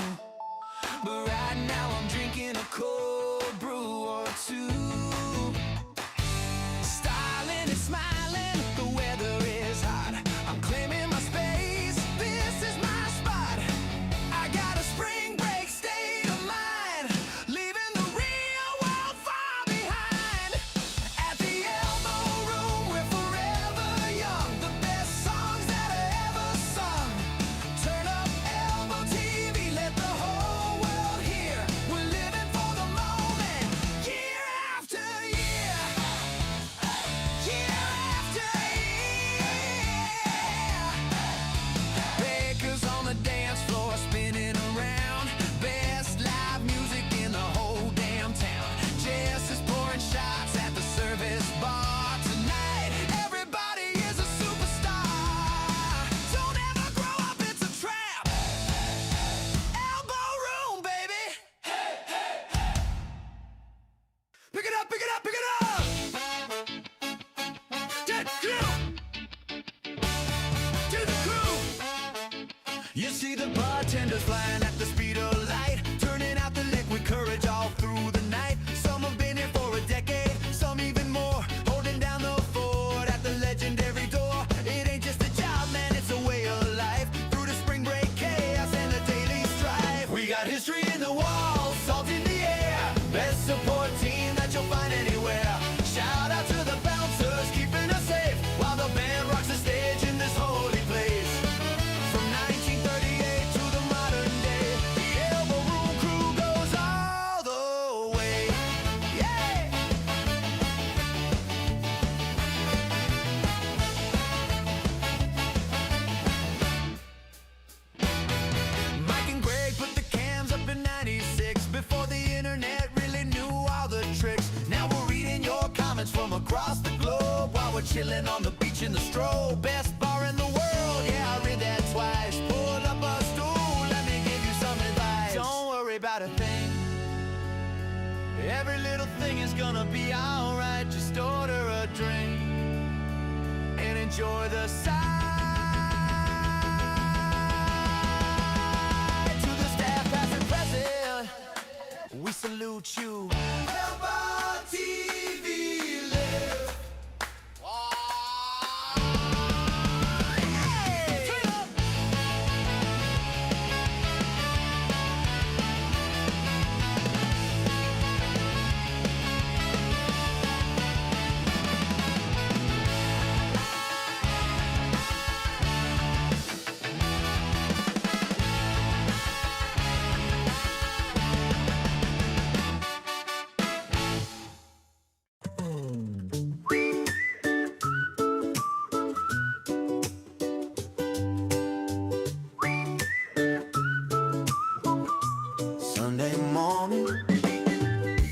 But right now I'm drinking a cold brew or two. Styling and smiling, the weather is You see the bartenders flying at the speed of light, turning out the liquid courage all through the night. Some have been here for a decade, some even more, holding down the fort at the legendary door. It ain't just a job, man, it's a way of life. Through the spring break chaos and the daily strife, we got history in the walls, salt in the air, best support team that you'll find anywhere. Shout out to the bouncers keeping us safe while the band rocks the stage in this holy place. From 1938 to the modern day, the Elbo Room crew goes all the way. Yeah! Mike and Greg put the cams up in 96 before the internet really knew all the tricks. Now we're reading your comments from across the globe while we're chilling on the beach in the stroll. Best bar in the world, yeah, I read that twice. Pull up a stool, let me give you some advice. Don't worry about a thing, every little thing is gonna be alright. Just order a drink and enjoy the sight. To the staff past and present, we salute you. ElboTV live. Hey! Turn up. Sunday morning,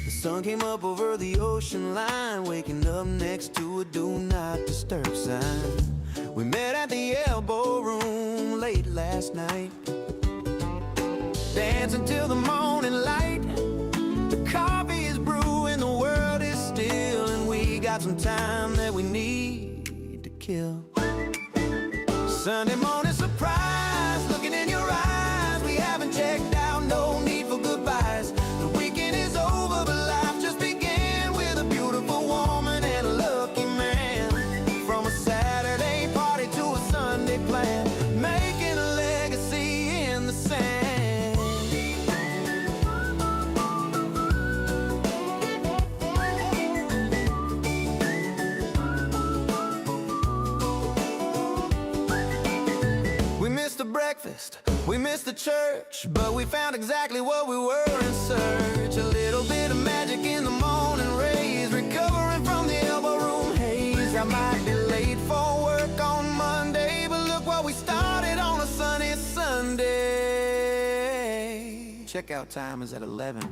the sun came up over the ocean line, waking up next to a do not disturb sign. We met at the Elbo Room late last night, dancing till the morning light. The coffee is brewing, the world is still, and we got some time that we need to kill. Sunday morning surprise, looking in your eyes, we haven't checked out, no need for goodbyes. The weekend is over, but life just began with a beautiful woman and a lucky man. From a Saturday party to a Sunday plan, making a legacy in the sand. We missed the breakfast, we missed the church, but we found exactly what we were in search. A little bit of magic in the morning rays, recovering from the Elbo Room haze. I might be late for work on Monday, but look what we started on a sunny Sunday. Checkout time is at 11.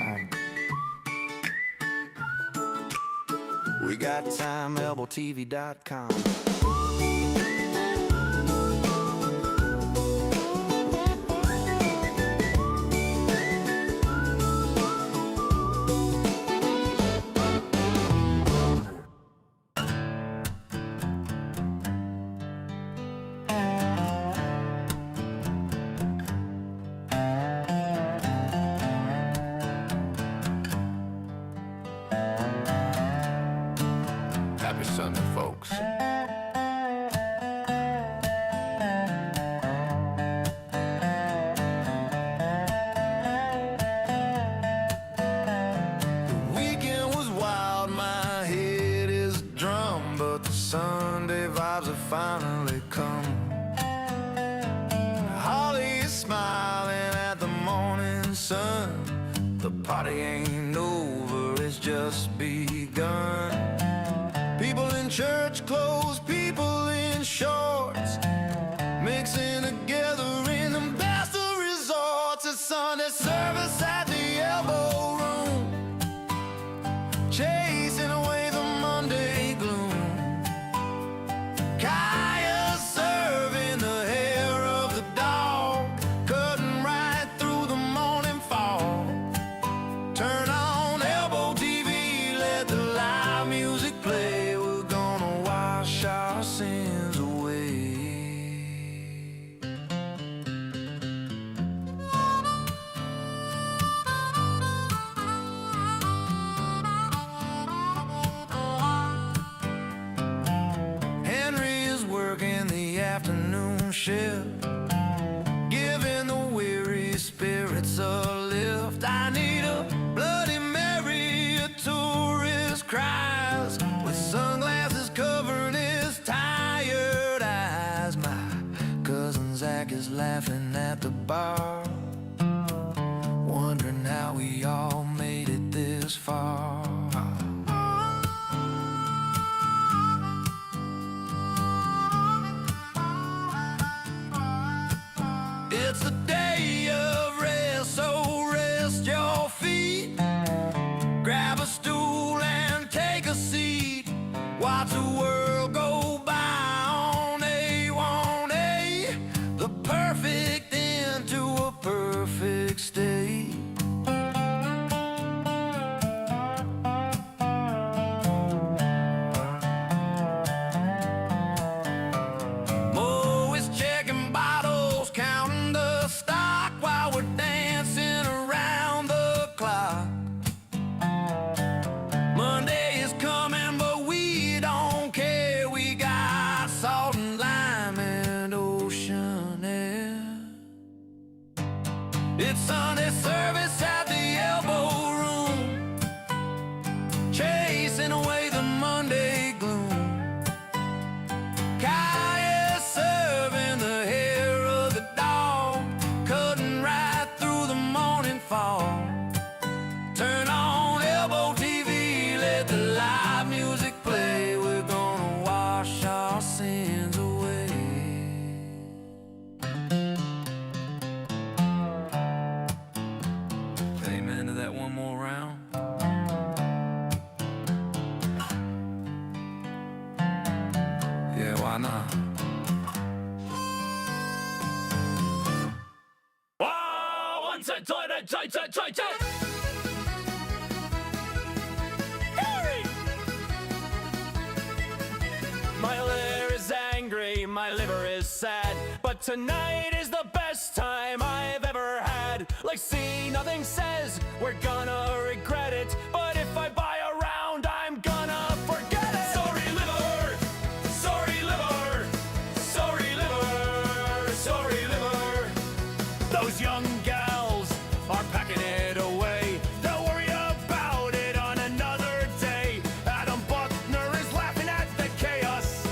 Alright. We got time, ElboTV.com. Happy Sunday, folks. Weekend was wild, my head is a drum, but the Sunday vibes have finally come. Holly is smiling at the morning sun. The party ain't over, it's just begun. People in church clothes, people in shorts, mixing together in the best of resorts. It's Sunday service at the Elbo Room, chasing away the Monday gloom. Kaya serving the hair of the dog, cutting right through the morning fog. Turn on ElboTV, let the live music play. We're gonna wash our sins away. the bar, wondering how we all made it this far. It's a day of rest, so rest your feet. Grab a stool and take a seat. Watch the world go by on A1A, the perfect end to a perfect state. Mo is checking bottles, counting the stock while we're dancing around the clock. Monday is coming, but we don't care. We got salt and lime and ocean air. It's Sunday service at the Elbo Room, chasing away the Monday gloom. Kai is serving the hair of the dog, cutting right through the morning fog. Turn on ElboTV, let the live music play. We're gonna wash our sins away. Amen to that one more round. Yeah, why not? My liver is angry, my liver is sad, but tonight is the best time I've ever had. Like see, nothing says we're gonna regret it, but if I buy a round, I'm gonna forget it. Sorry liver, sorry liver, sorry liver, sorry liver. Those young gals are packing it away. They'll worry about it on another day. Adam Buckner is laughing at the chaos.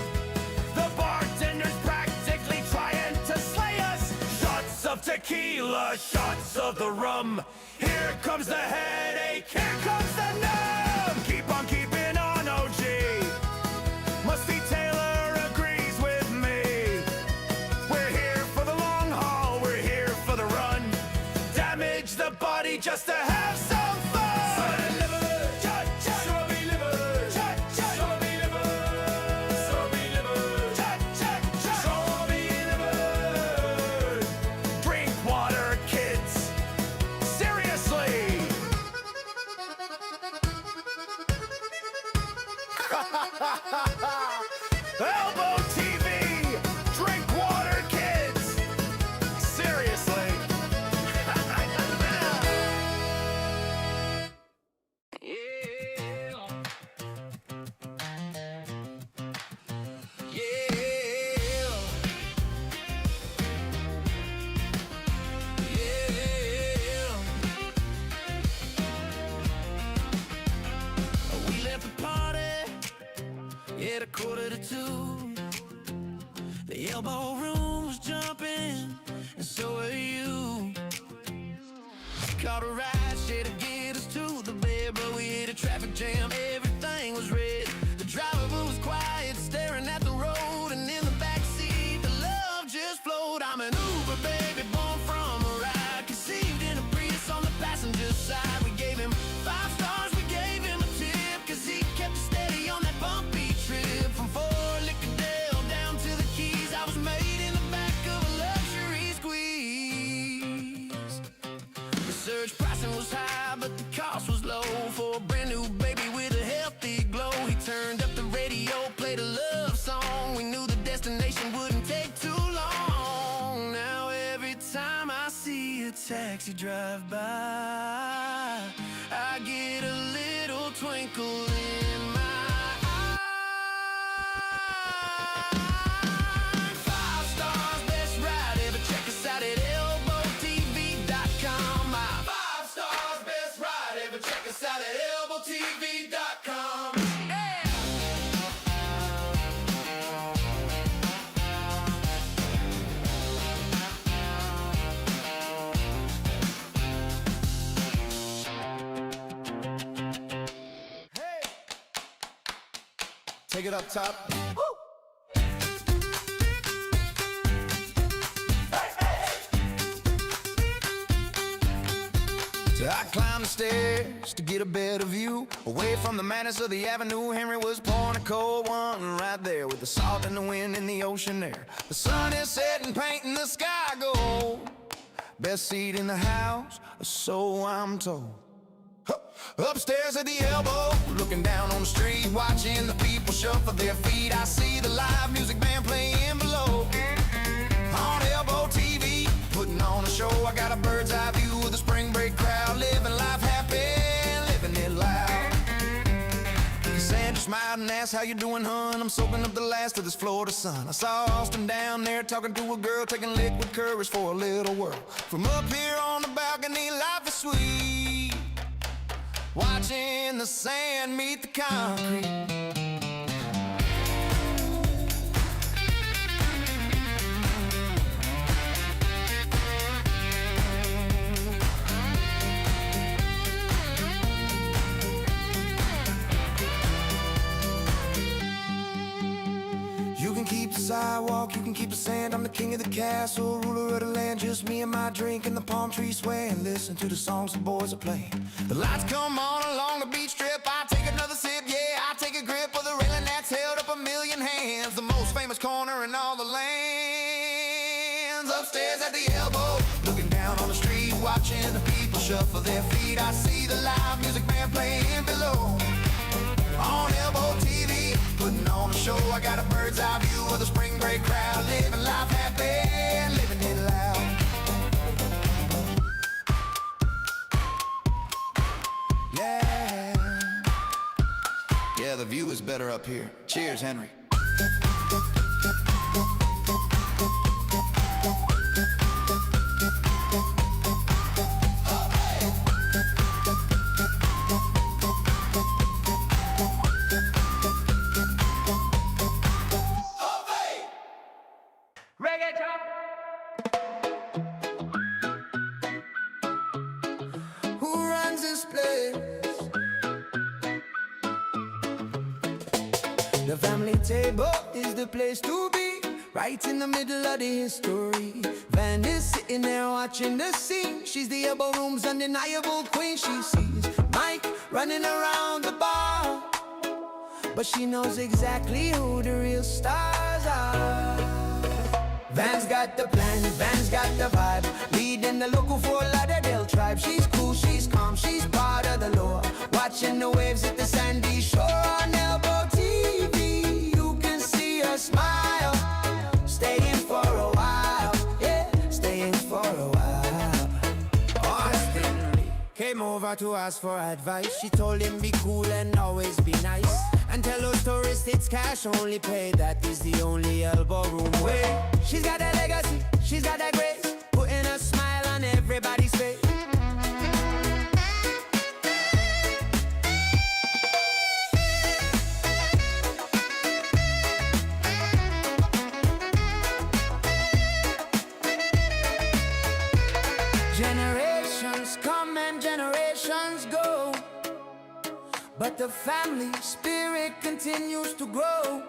The bartender's practically trying to slay us. Shots of tequila, shots of the rum. Here comes the headache, here comes the numb. Keep on keeping on, OG. Musty Taylor agrees with me. We're here for the long haul, we're here for the run. Damage the body just to have some fun. Sorry liver, cha-cha. Sorry liver, cha-cha. Sorry liver, sorry liver, cha-cha. Sorry liver. Drink water, kids. Seriously. ElboTV, drink water, kids. Seriously. We left the party at 1:45. The Elbo Room was jumping, and so are you. Caught a ride, shit to get us to the bed, but we hit a traffic jam. Everything was red. The driver was quiet, staring at the road, and in the backseat, the love just flowed. I'm an Uber baby, born from a ride, conceived in a Prius on the passenger side. We gave him 5 stars, we gave him a tip, 'cause he kept steady on that bumpy trip. From Fort Lauderdale down to the Keys, I was made in the back of a luxury squeeze. Research pricing was high, but the cost was low for a brand new baby with a healthy glow. He turned up the radio, played a love song. We knew the destination wouldn't take too long. Now every time I see a taxi drive by, I get a little twinkle in my eye. 5 stars, best ride ever. Check us out at ElboTV.com. 5 stars, best ride ever. Check us out at ElboTV.com. Take it up top. So I climbed the stairs to get a better view. Away from the madness of the avenue, Henry was pouring a cold one right there with the salt and the wind and the ocean air. The sun is setting, painting the sky gold. Best seat in the house, so I'm told. Upstairs at the elbow, looking down on the street, watching the people shuffle their feet. I see the live music band playing below. On ElboTV, putting on a show. I got a bird's eye view of the spring break crowd, living life happy, living it loud. Sandra smiled and asked, how you doing, hun? I'm soaking up the last of this Florida sun. I saw Austin down there talking to a girl, taking liquid courage for a little whirl. From up here on the balcony, life is sweet, watching the sand meet the concrete. You can keep the sidewalk, you can keep the sand. I'm the king of the castle, ruler of the land. Just me and my drink and the palm tree sway, and listen to the songs the boys are playing. The lights come on along the beach strip. I take another sip, yeah, I take a grip of the railing that's held up a million hands. The most famous corner in all the lands. Upstairs at the elbow, looking down on the street, watching the people shuffle their feet. I see the live music band playing below. On ElboTV, putting on a show. I got a bird's eye view of the spring break crowd, living life happy, living it loud. Yeah, yeah, the view is better up here. Cheers, Henry. The family table is the place to be, right in the middle of the history. Van is sitting there watching the scene. She's the Elbo Room's undeniable queen. She sees Mike running around the bar, but she knows exactly who the real stars are. Van's got the plan, Van's got the vibe, leading the local for Lauderdale tribe. She's cool, she's calm, she's part of the law, watching the waves at the sandy shore. On ElboTV, you can see her smile, staying for a while, yeah, staying for a while. Austin came over to ask for advice. She told him be cool and always be nice, and tell those tourists it's cash only pay. That is the only Elbo Room way. She's got that legacy, she's got that grace, putting a smile on everybody's face. Generations come and generations go, but the family spirit continues to grow.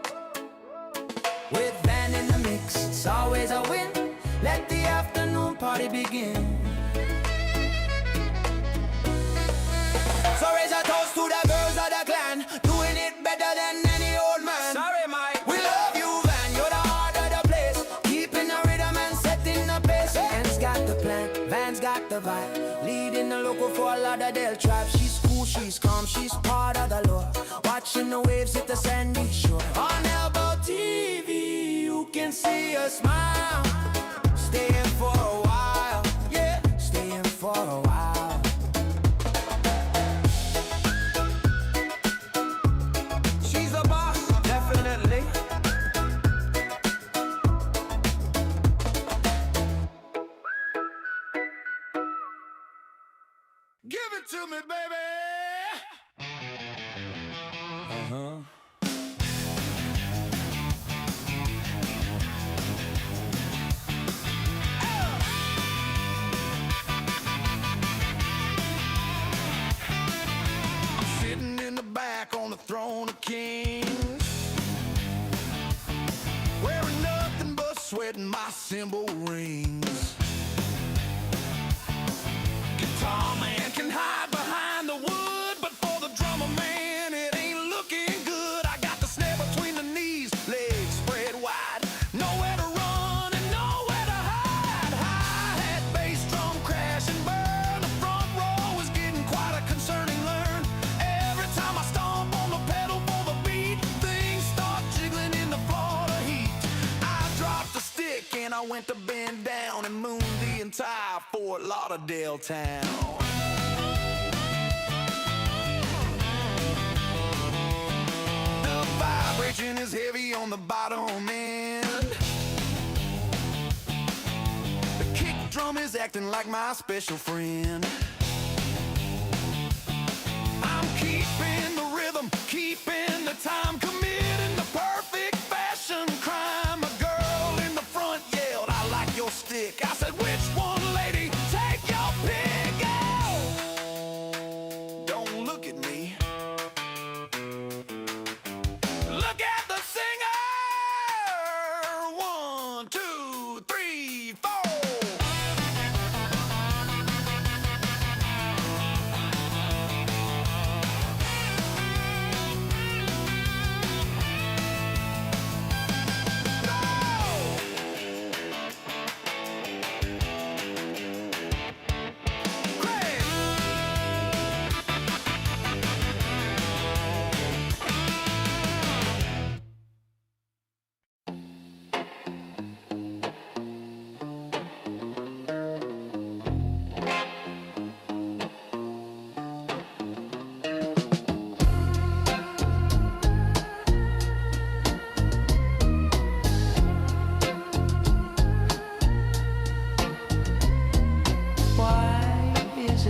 With Van in the mix, it's always a win. Let the afternoon party begin. So raise a toast to the girls of the clan, doing it better than any old man. Sorry, Mike. We love you, Van. You're the heart of the place, keeping the rhythm and setting the pace. Van's got the plan, Van's got the vibe, leading the local for a Lauderdale tribe. She's cool, she's calm, she's part of the law, watching the waves hit the sandy shore. On ElboTV, you can see her smile, staying for a while, yeah, staying for a while. She's a boss, definitely. Give it to me, baby. Sitting in the back on the throne of kings, cymbal rings. Guitar man can hide behind the wood, but for the drummer man, it ain't looking good. I got the snare between the knees, legs spread wide, nowhere to run and nowhere to hide. Hi-hat, bass drum, crash and burn. The front row is getting quite a concerning learn. Every time I stomp on the pedal for the beat, things start jiggling in the Florida heat. I dropped the stick and I went to bend down and moon the entire Fort Lauderdale town. The vibration is heavy on the bottom end. The kick drum is acting like my special friend. I'm keeping the rhythm, keeping the time, committing the perfect fashion crime. A girl in the front yelled, "I like your stick." I said, "Which one, lady? Take your pick." Oh, don't look at me. Look at the singer. 1, 2, 3, 4.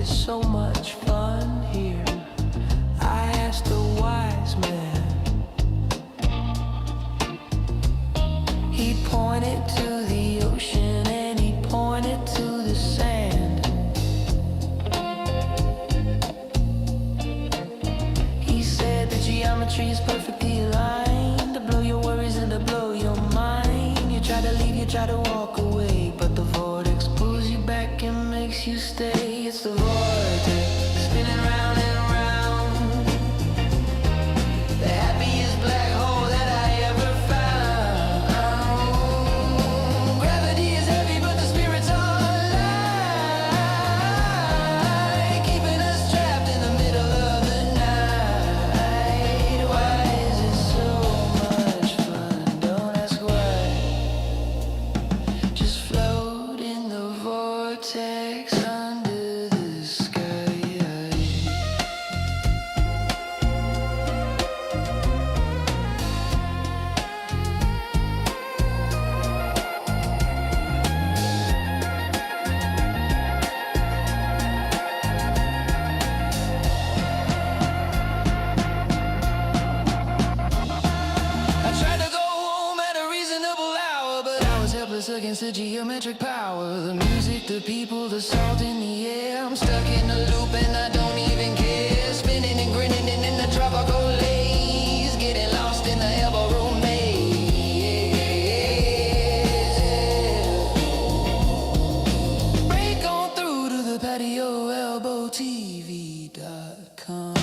So much fun here, I asked the wise man. He pointed to the ocean and he pointed to the sand. He said the geometry is perfectly aligned to blow your worries and to blow your mind. You try to leave, you try to walk away, but the vortex pulls you back and makes you stay. It's the vortex, spinning round and round. The happiest black hole that I ever found. Gravity is heavy, but the spirits are light, keeping us trapped in the middle of the night. Why is it so much fun? Don't ask why. Just float in the vortex under the sky. I tried to go home at a reasonable hour, but I was helpless against the geometric power. The music, the people, the salt in the air. I'm stuck in a loop and I don't even care. Spinning and grinning and in the tropical lace, getting lost in the Elbo Room maze. Break on through to the patio, ElboTV.com.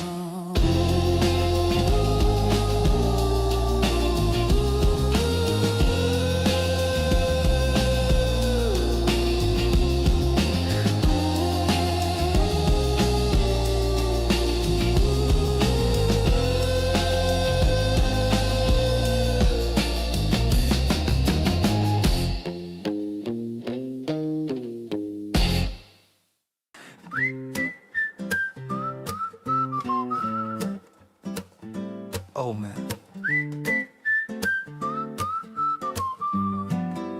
Oh man,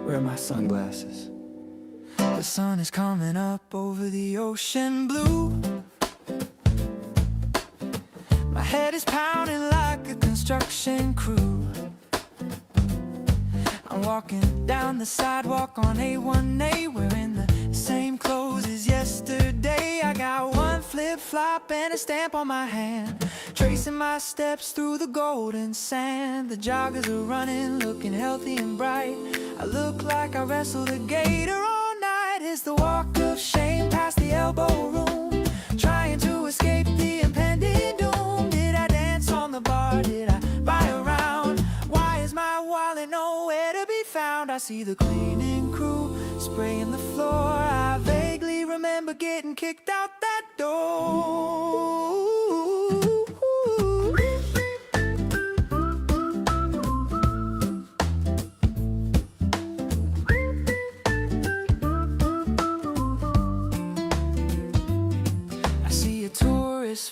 where are my sunglasses? The sun is coming up over the ocean blue. My head is pounding like a construction crew. I'm walking down the sidewalk on A1A, wearing the same clothes as yesterday. I got one flip flip-flop and a stamp on my hand, tracing my steps through the golden sand. The joggers are running, looking healthy and bright. I look like I wrestled a gator all night. It's the walk of shame past the elbow room, trying to escape the impending doom. Did I dance on the bar? Did I buy a round? Why is my wallet nowhere to be found? I see the cleaning crew spraying the floor. I vaguely remember getting kicked out that door.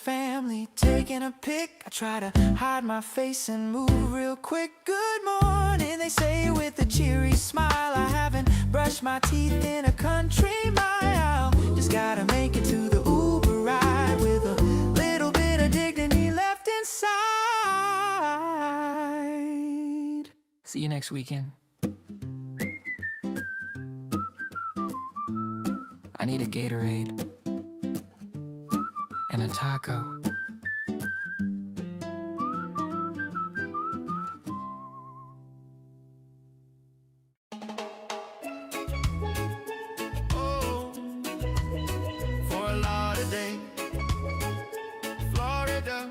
Family taking a pic. I try to hide my face and move real quick. Good morning, they say with a cheery smile. I haven't brushed my teeth in a country mile. Just gotta make it to the Uber ride with a little bit of dignity left inside. See you next weekend. I need a Gatorade and a taco. Oh, for Lauderdale, Florida.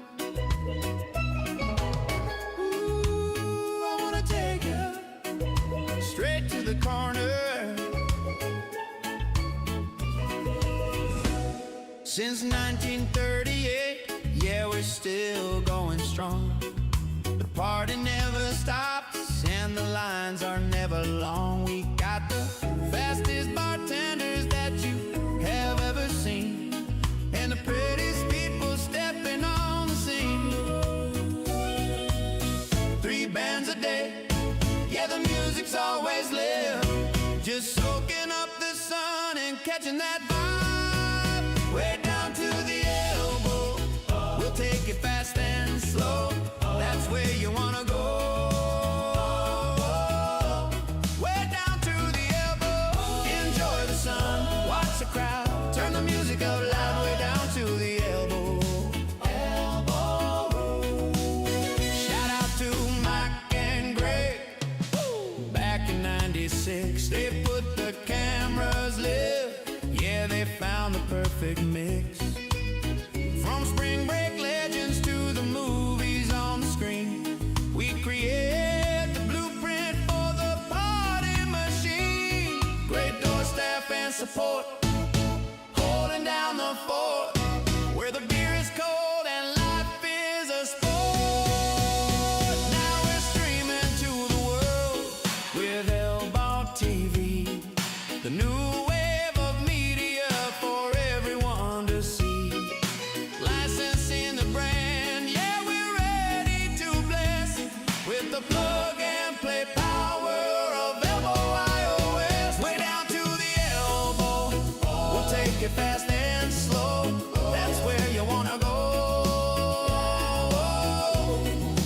Ooh, I wanna take you straight to the corner. Since 1938, yeah, we're still going strong. The party never stops and the lines are never long. We got the fastest bartenders that you have ever seen, and the prettiest people stepping on the scene. 3 bands a day, yeah, the music's always lit. Just soaking up the sun and catching that vibe. Way down to the elbow, we'll take it fast and slow. That's where you wanna go. Way down to the elbow, enjoy the sun, watch the crowd, turn the music up loud. Way down to the elbow, Elbo Room. Shout out to Mike and Greg. Back in '96, they put the cameras lit. Yeah, they found the perfect mix. From spring break legends to the movies on the screen, we create the blueprint for the party machine. Great door staff and support, holding down the fort, where the beer is cold and life is a sport. Now we're streaming to the world with ElboTV, the new fast and slow. That's where you wanna go.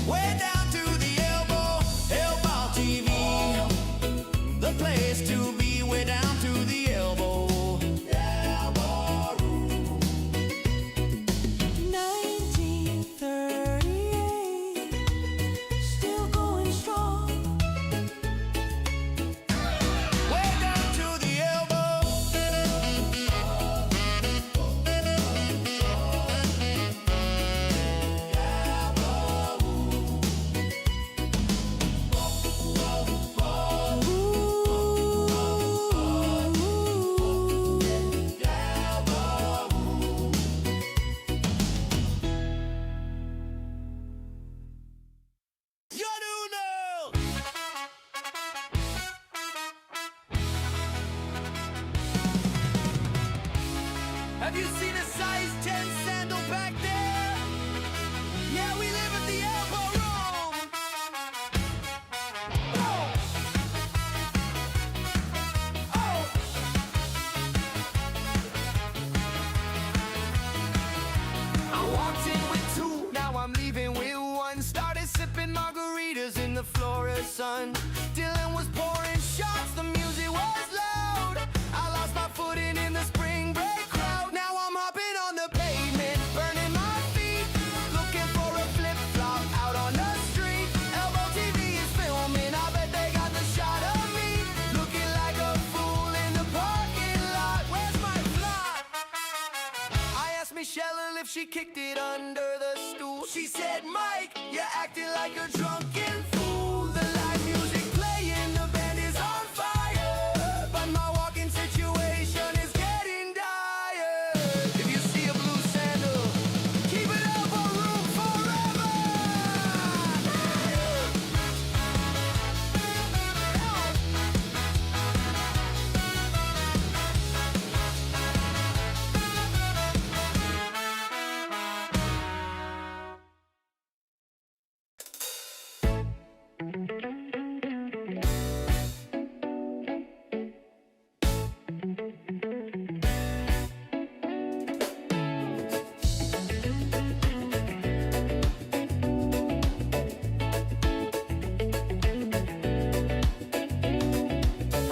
Way down to the elbow, ElboTV, the place to be. Way down to the elbow, Elbo Room. 1938, still going strong. Way down to the elbow. Have you seen a size 10 sandal back there? Yeah, we live at the Elbo Room. Oh! Oh! I walked in with 2, now I'm leaving with 1. Started sipping margaritas in the Florida sun. Dylan was pouring shots, the music was loud. I lost my footing in the spring break crowd. Now I'm hopping on the pavement, Shell if she kicked it under the stool. She said, Mike, you're acting like a drunken fool. The live music playing, the band is on fire, but my walking situation is getting dire. If you see a blue sandal, keep it Elbo Room forever.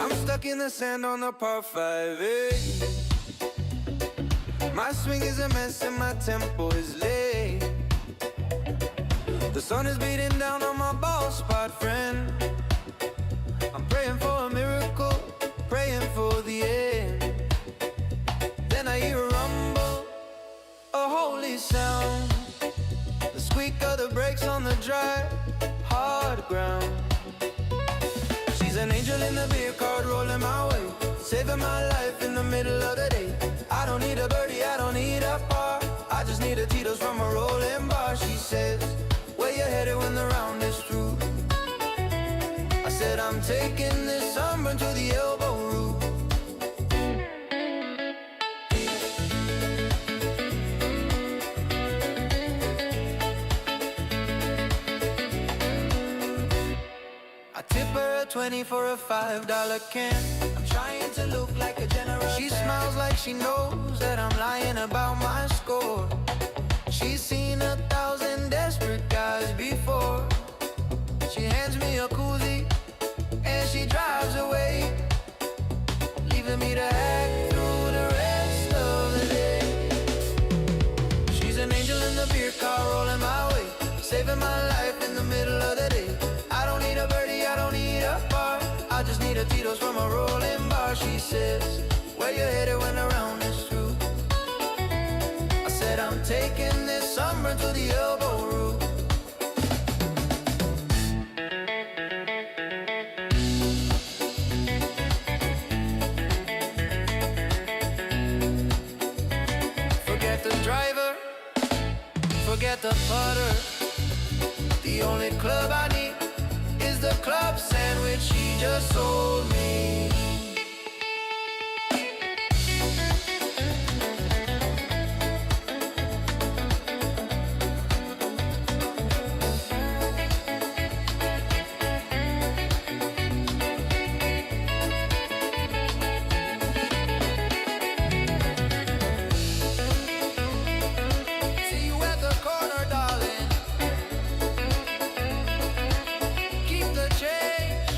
I'm stuck in the sand on the par 5. My swing is a mess and my tempo is late. The sun is beating down on my bald spot, friend. I'm praying for a miracle, praying for the end. Then I hear a rumble, a holy sound, the squeak of the brakes on the dry, hard ground. She's an angel in the beer cart rolling my way, saving my life in the middle of the day. I don't need a birdie, I don't need a bar, I just need a Tito's from a rolling bar. She says, where you headed when the round is through? I said, I'm taking this sunburn to the Elbo Room. I tip her a 20 for a $5 can. I'm trying to look like a general. She smiles like she knows that I'm lying about my score. She's seen 1,000 desperate guys before. She hands me a koozie and she drives away, leaving me to act through the rest of the day. She's an angel in the beer car rolling my way, saving my life in the middle of the day. I don't need a birdie, I don't need a bar, I just need a Tito's from a rolling bar. She says, where you headed when the round is through? I said, I'm taking this summer to the Elbo Room. Forget the driver, forget the putter. The only club I need is the club sandwich she just sold me. See you at the corner, darling. Keep the change.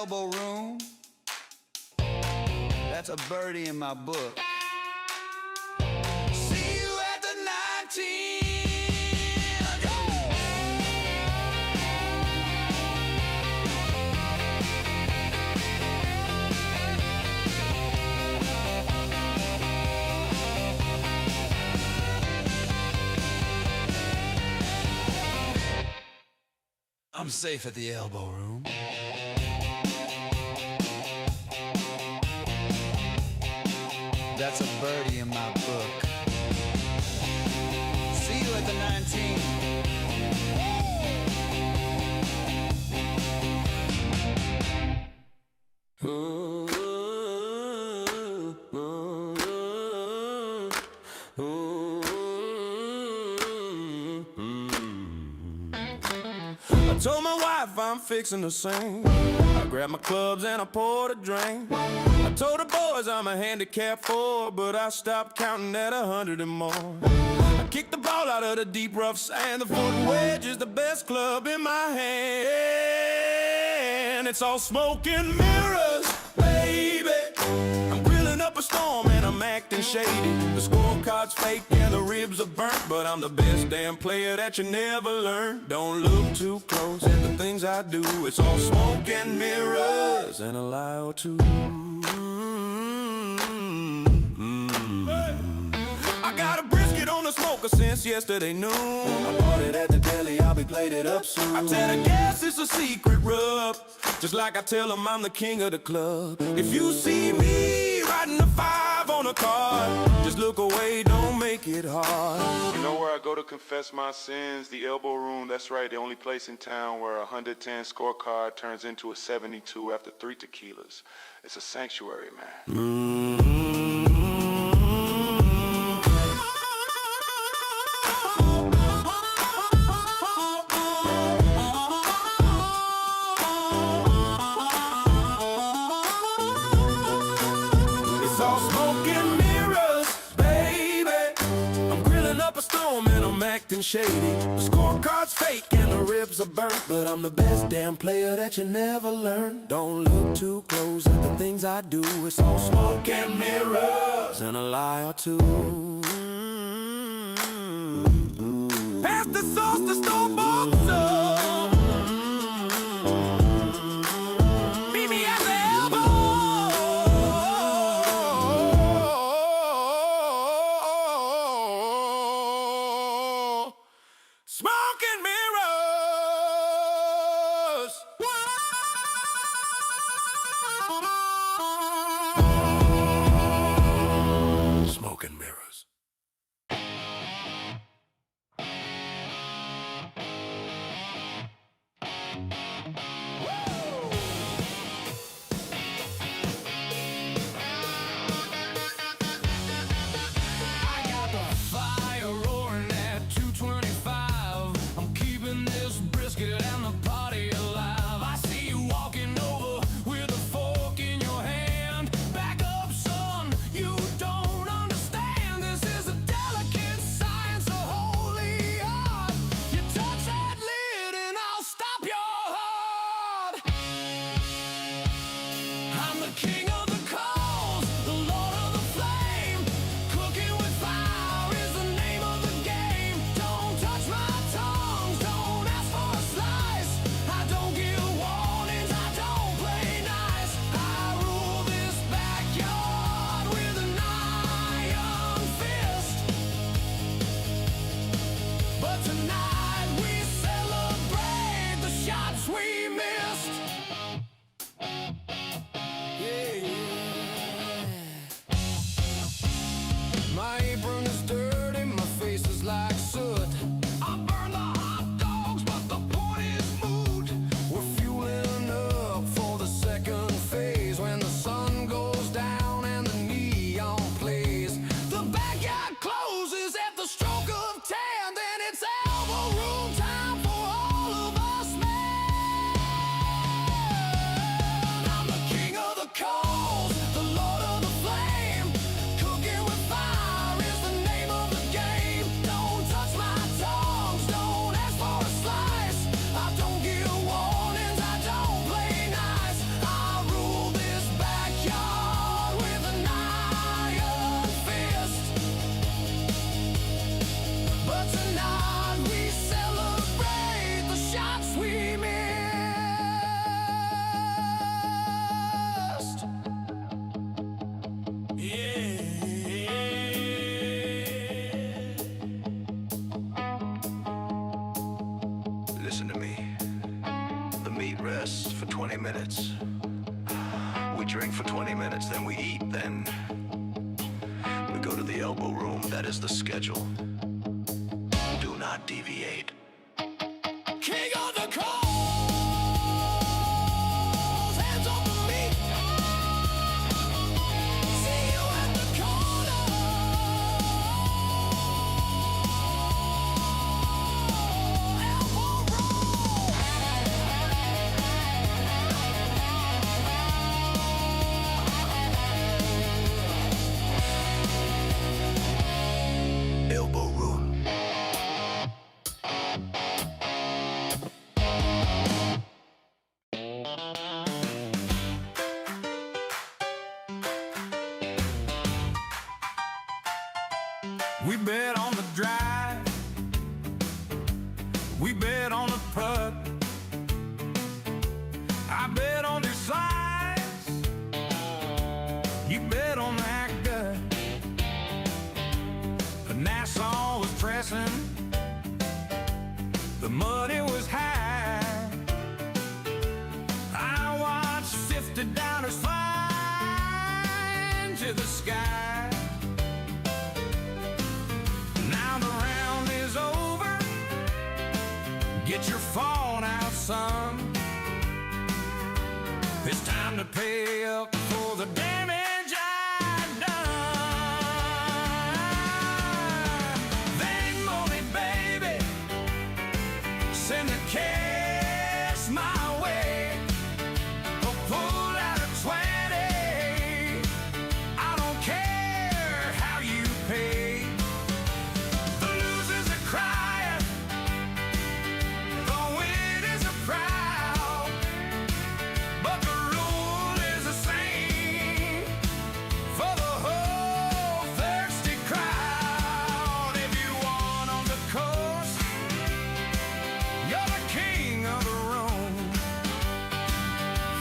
Elbo Room. That's a birdie in my book. See you at the 19. I'm safe at the Elbo Room. That's a birdie in my book. See you at the 19. I told my wife I'm fixing to sing. I grabbed my clubs and I poured a drink. I told the boys I'm a handicap 4, but I stopped counting at 100 and more. I kicked the ball out of the deep rough sand. The foot wedge is the best club in my hand. It's all smoke and mirrors, baby. I'm grilling up a storm and I'm acting shady. The scorecard's fake and the ribs are burnt, but I'm the best damn player that you never learned. Don't look too close at the things I do. It's all smoke and mirrors and a lie or two. I got a brisket on the smoker since yesterday noon. I bought it at the deli, I'll be plated up soon. I tell the gas it's a secret rub, just like I tell them I'm the king of the club. If you see me riding a 5 on a car, just look away, don't make it hard. You know where I go to confess my sins? The Elbo Room, that's right, the only place in town where a 110 scorecard turns into a 72 after 3 tequilas. It's a sanctuary, man. Acting shady. The scorecard's fake and the ribs are burnt, but I'm the best damn player that you never learned. Don't look too close at the things I do. It's all smoke and mirrors and a lie or two. Pass the sauce to store-bought stuff. Meet me at the Elbo. Smoke and mirrors. Smoke and mirrors. Listen to me. The meat rests for 20 minutes. We drink for 20 minutes, then we eat, then we go to the Elbo Room. That is the schedule. Do not deviate. King of the coals, hands on the meat. See you at the corner. Elbo Elbo Room. We bet on the drive. We bet on the putt. I bet on your size. You bet on that gut. The Nassau was pressing. The money was high. I watched $50 fly into the sky. Now the round is over. Get your phone out, son. It's time to pay up for the damage I've done. They ain't money, baby. Send the cash my way. Or pull out a 20. I don't care how you pay. The losers are crying. The winners are proud. But the rule is the same for the whole thirsty crowd. If you want on the coast, you're the king of the room.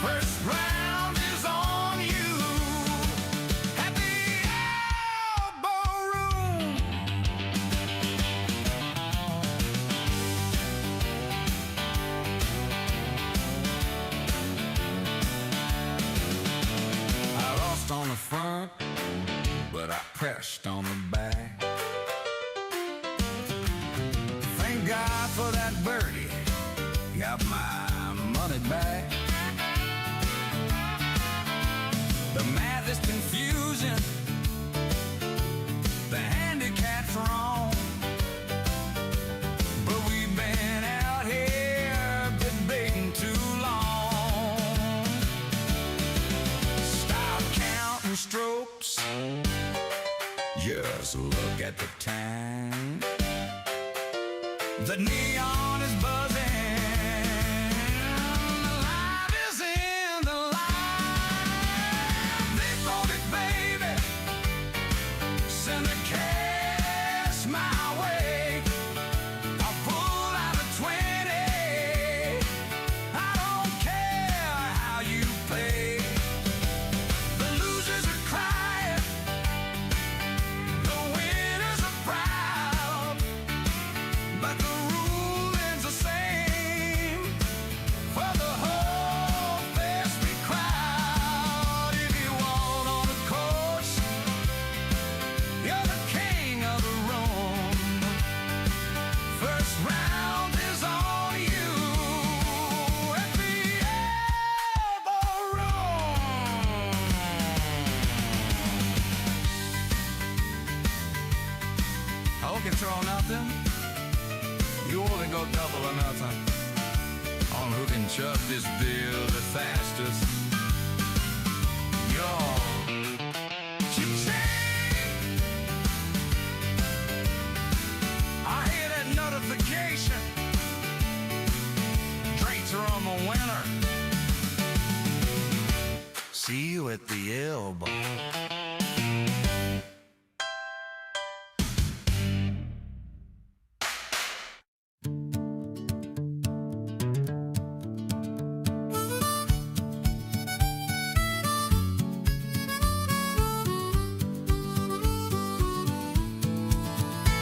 First round is on you at the Elbo Room. I lost on the front, but I pressed on the back. Thank God for that birdie. Got my money back. The math is confusing. The handicap's wrong. But we've been out here debating too long. Stop counting strokes. Just look at the time. The neon is buzzing. The light is in the light. They voted, baby. Send the cash my way. I'll pull out a 20. I don't care how you play. The losers are crying. The winners are proud. But the rule is the same for the whole thirsty crowd. If you want on the course, you're the king of the room. First round is on you at the Elbo Room. I can throw nothing. You only go double or nothing on who can chug this beer the fastest. Yo, ching-ching. I hear that notification. Drinks are on the winner. See you at the Elbo.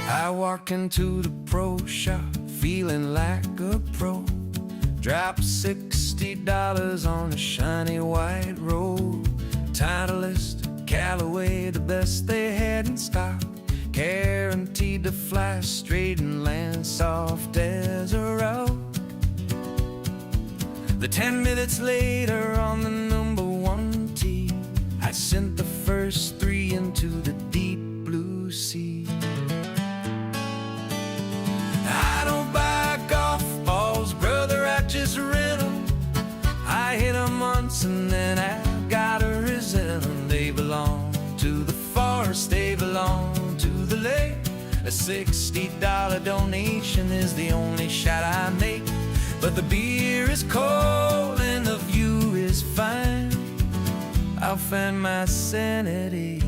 I walk into the pro shop feeling like a pro. Drop $60 on a shiny white robe. Titleist, Callaway, the best they had in stock. Guaranteed to fly straight and land soft as a rock. The 10 minutes later on the #1 tee, I sent the first 3 into the deep blue sea. I don't buy golf balls, brother, I just rent them. I hit them once and then I gotta resent them. They belong to the forest, they belong to the lake. A $60 donation is the only shot I make. But the beer is cold and the view is fine. I'll find my sanity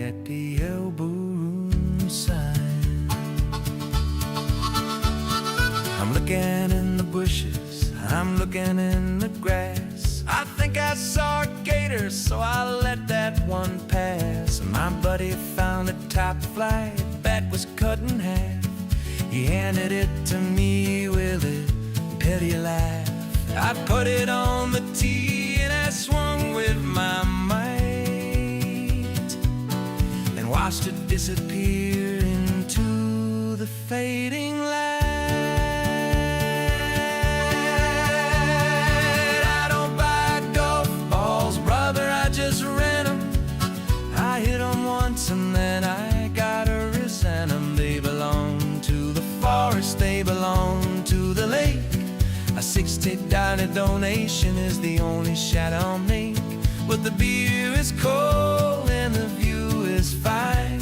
at the Elbo Room sign. I'm looking in the bushes, I'm looking in the grass. I think I saw a gator, so I let that one pass. My buddy found a top flight that was cut in half. He handed it to me with a petty laugh. I put it on the tee and I swung with my might, then watched it disappear into the fading light. I don't buy golf balls, brother, I just rent them. I hit them once and then I gotta resent them. They belong to the forest, they belong to the lake. A $60 donation is the only shot I'll make. But the beer is cold and the view is fine.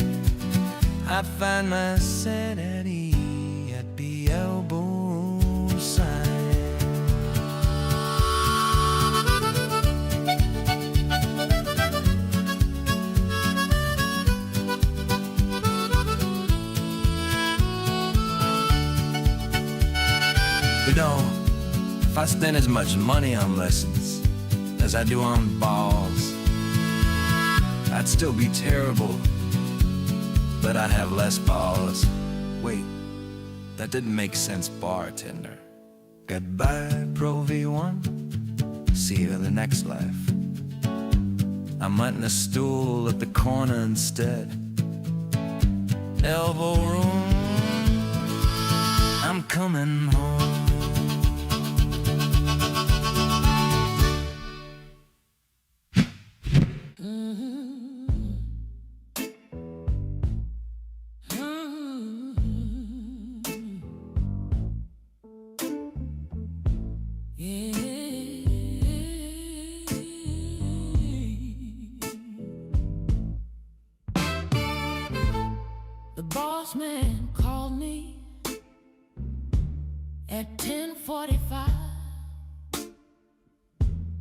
I find my sanity at the Elbo sign. You know, if I spend as much money on lessons as I do on balls, I'd still be terrible, but I'd have less balls. Wait, that didn't make sense, bartender. Goodbye, Pro V1. See you in the next life. I'm hunting a stool at the corner instead. Elbo Room, I'm coming home. The boss man called me at 10:45.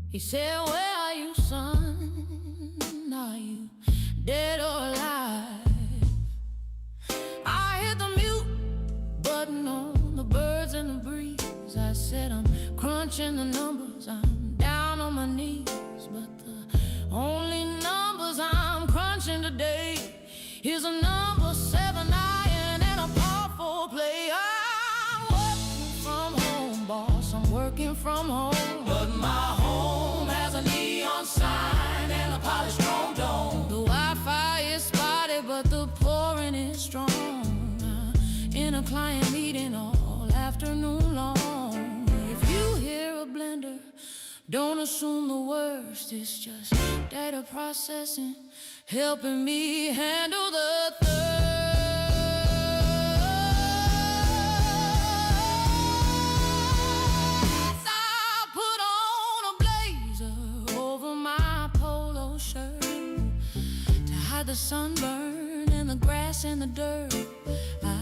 He said, "Where are you, son? Are you dead or alive?" I hit the mute button on the birds and the breeze. I said, "I'm crunching the numbers, I'm down on my knees. But the only numbers I'm crunching today is a number 7 iron and a par 4 play." I'm working from home, boss, I'm working from home. But my home has a neon sign and a polished chrome dome. The Wi-Fi is spotty, but the pouring is strong. In a client meeting all afternoon long. If you hear a blender, don't assume the worst. It's just data processing, helping me handle the thirst. I put on a blazer over my polo shirt to hide the sunburn and the grass and the dirt. I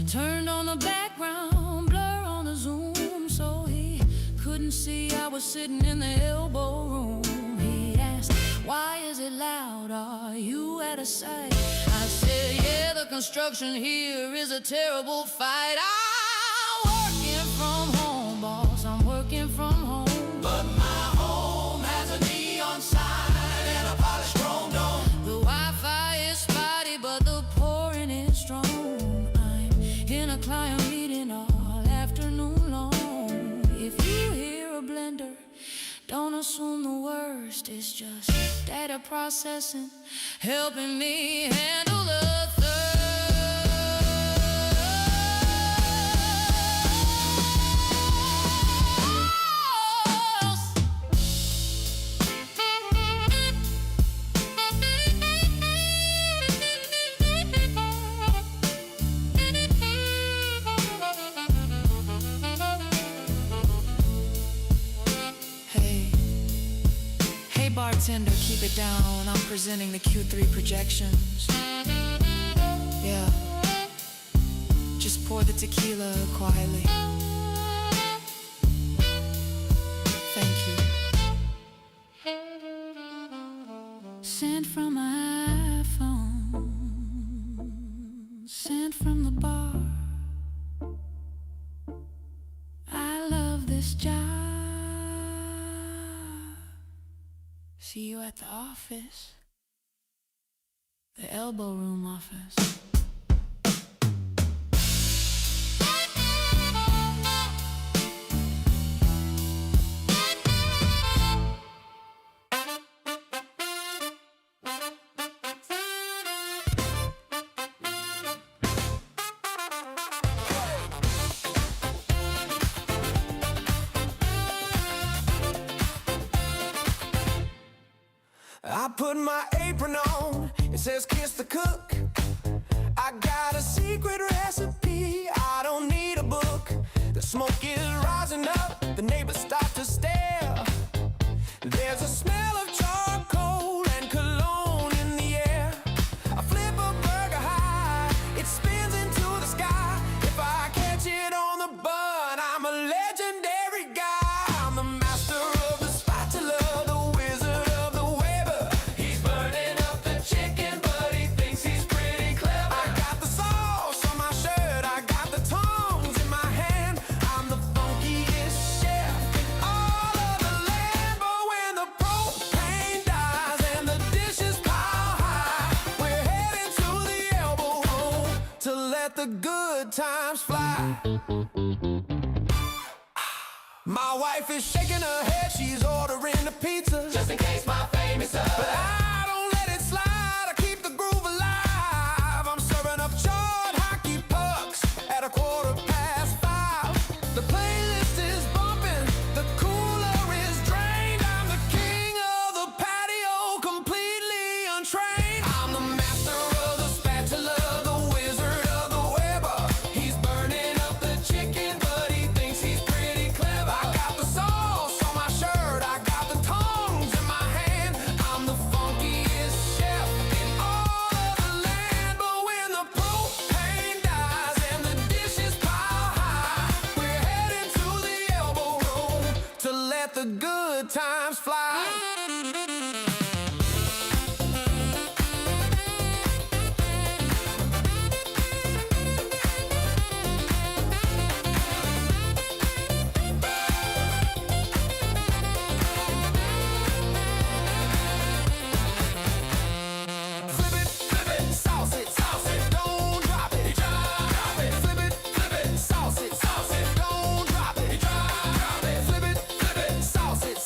turned on the background blur on the Zoom so he couldn't see I was sitting in the Elbo Room. He asked, "Why is it loud? Are you at a site?" I said, "Yeah, the construction here is a terrible fight." I'm working from home, boss, I'm working from home. But my home has a neon sign and a polished chrome dome. The Wi-Fi is spotty, but the pouring is strong. I soon the worst is just data processing, helping me handle the thirst. Hey bartender, keep it down. I'm presenting the Q3 projections. Yeah. Just pour the tequila quietly. Thank you. Sent from my iPhone, sent from the bar. I love this job. See you at the office, the Elbo Room office. I put my apron on, it says kiss the cook. I got a secret recipe, I don't need a book. The smoke is rising up, the neighbors start to stare. There's a smell of charcoal and cologne in the air. I flip a burger high, it spins into the sky. If I catch it on the bun, I'm a legendary guy. I'm the master of the spatula, the wizard of the Weber. He's burning up the chicken, but he thinks he's pretty clever. I got the sauce on my shirt, I got the tongs in my hand. I'm the funkiest chef in all of the land. But when the propane dies and the dishes pile high, we're heading to the Elbo Room to let the good times fly. My wife is shaking her head, she's ordering a pizza, just in case my fame is up. But I don't let it slide, I keep the groove alive. I'm serving up charred hockey pucks at 5:15. The playlist is bumping, the cooler is drained. I'm the king of the patio, completely untrained. I'm the master of the spatula, the wizard of the Weber. He's burning up the chicken, but he thinks he's pretty clever. I got the sauce on my shirt, I got the tongs in my hand. I'm the funkiest chef in all of the land. But when the propane dies and the dishes pile high, we're heading to the Elbo Room to let the good times fly. Flip it, sauce it, don't drop it, drop it. Flip it, sauce it, don't drop it, drop it. Flip it, sauce it,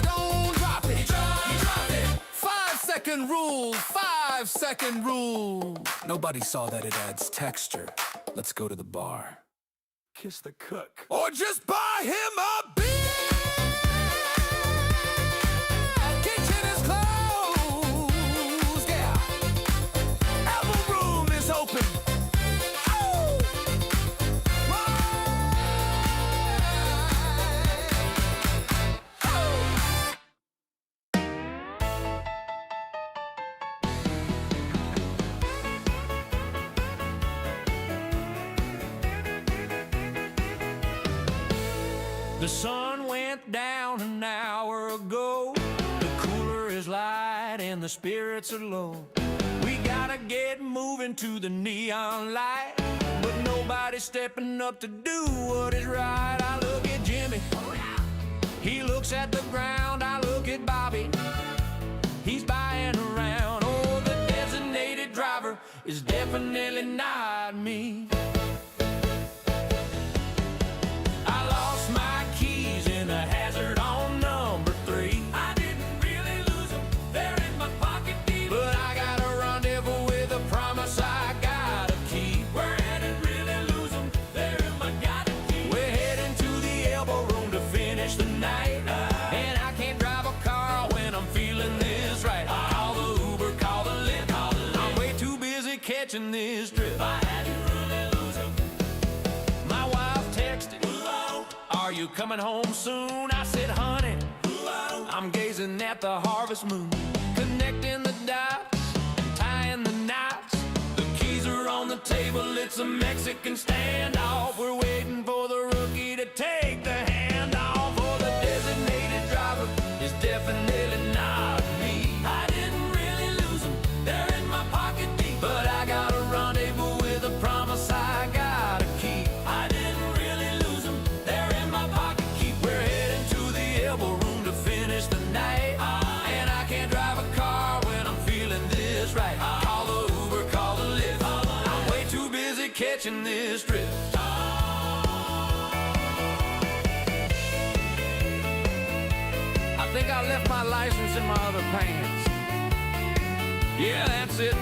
don't drop it, drop it. 5-second rule, 5-second rule. Nobody saw that it adds texture. Let's go to the bar. Kiss the cook. Or just buy him a beer! Kitchen is closed, yeah. Elbo Room is open. Oh! The sun went down an hour ago. The cooler is light and the spirits are low. We gotta get moving to the neon light, but nobody's stepping up to do what is right. I look at Jimmy, he looks at the ground. I look at Bobby, he's buying around. Oh, the designated driver is definitely not me. I lost my keys in a hazard on number 3. catching this drift. I had to really lose him. My wife texted, are you coming home soon? I said, honey, I'm gazing at the harvest moon, connecting the dots and tying the knots. The keys are on the table, it's a Mexican standoff. We're waiting for the rookie to take the handoff. For the designated driver is definitely not me. I didn't really lose them, they're in my pocket deep. But I got a rendezvous with a promise I gotta keep. I didn't really lose them, they're in my pocket keep. We're heading to the Elbo Room to finish the night. And I can't drive a car when I'm feeling this right. Call the Uber, call the Lyft, I'm way too busy catching this drift. I think I left my license in my other pants. Yeah, that's it.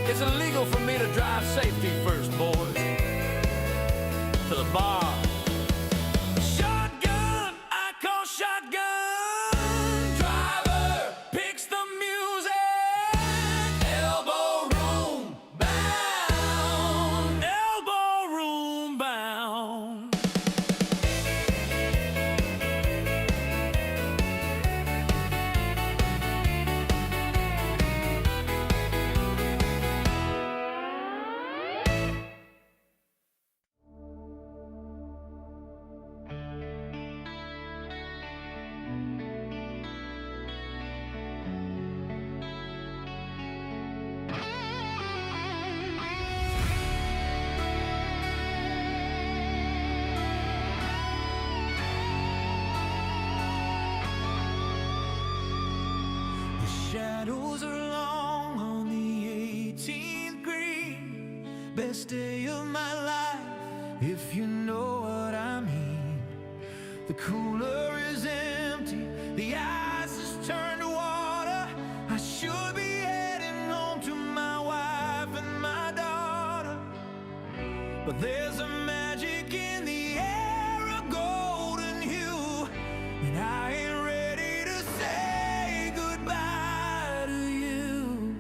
It's illegal for me to drive safety first, boys. To the bar. Shotgun, I call shotgun. Driver picks the music. Elbo Room bound. Elbo Room bound. Shadows are long on the 18th green. Best day of my life, if you know what I mean. The cooler is empty, the ice is turned to water. I should be heading home to my wife and my daughter. But there's a magic in the air, a golden hue, and I ain't ready to say goodbye to you.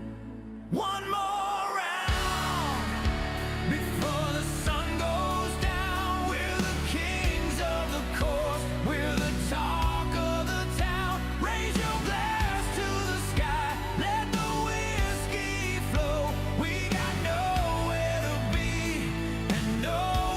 One more round before the sun goes down. We're the kings of the course, we're the talk of the town. Raise your glass to the sky, let the whiskey flow. We got nowhere to be and nowhere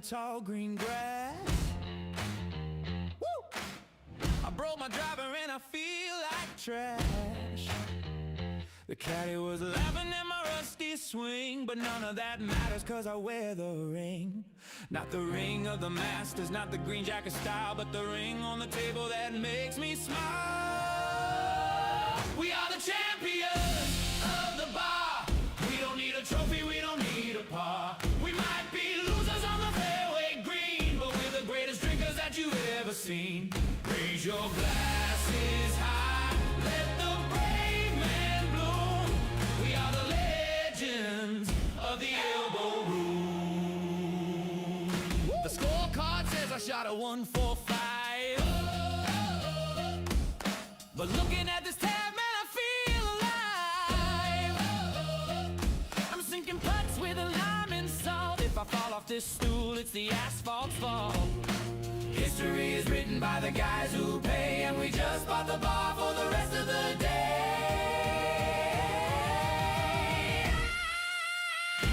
the tall green grass. Woo! I broke my driver and I feel like trash. The caddy was laughing at my rusty swing, but none of that matters cause I wear the ring. Not the ring of the masters, not the green jacket style, but the ring on the table that makes me smile. We are the champions of the bar. We don't need a trophy, we don't need a par. We might be losers on the fairway green, but we're the greatest drinkers that you've ever seen. Raise your glasses high, let the brave man bloom. We are the legends of the Elbo Room. The scorecard says I shot a 145, but looking at this tab, man, I feel alive. I'm sinking putts with a lime and salt. If I fall off this stool, it's the asphalt's fault. History is written by the guys who pay, and we just bought the bar for the rest of the day.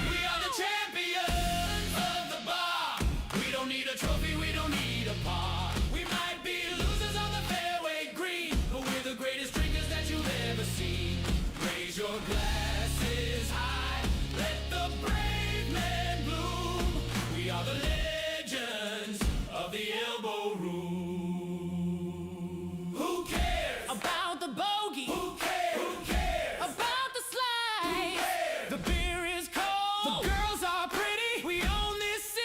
We are the champions of the bar. We don't need a trophy, we don't need a par. We might be losers on the fairway green, but we're the greatest drinkers that you've ever seen. Raise your glasses high, let the brave man bloom. We are the legends of the Elbo Room. Who cares about the bogey? Who cares? Who cares about the slide? Who cares? The beer is cold, the girls are pretty. We own this city.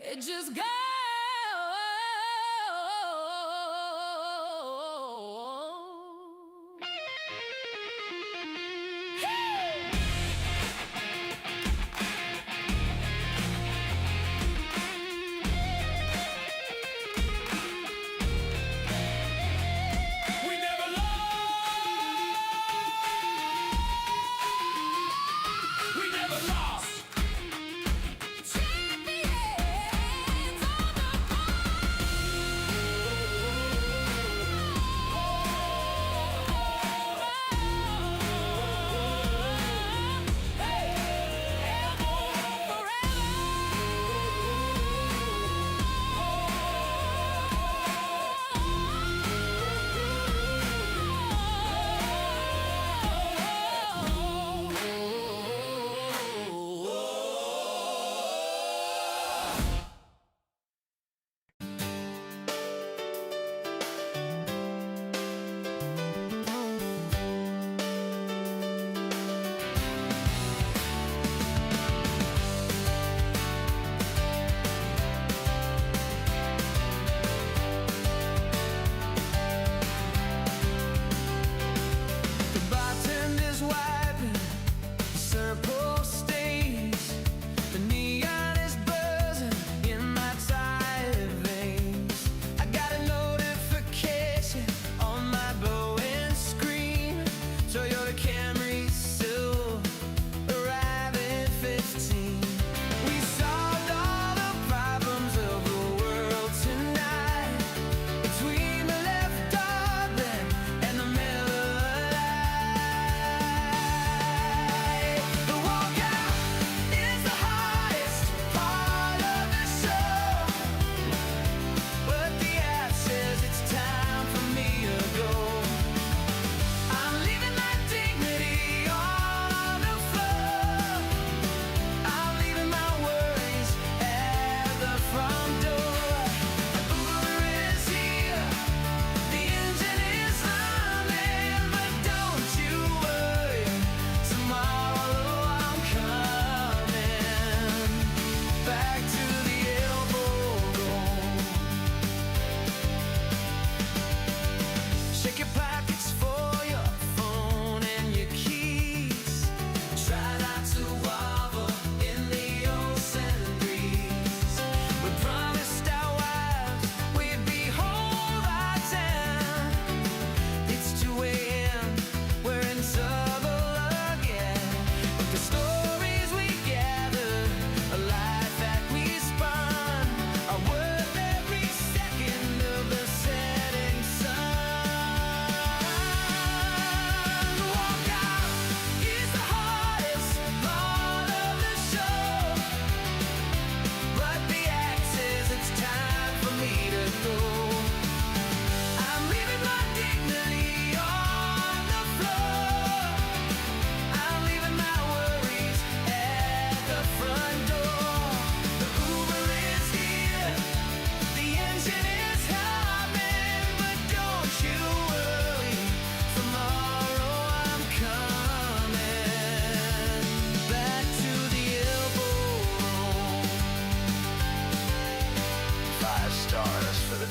It just goes. Champions of the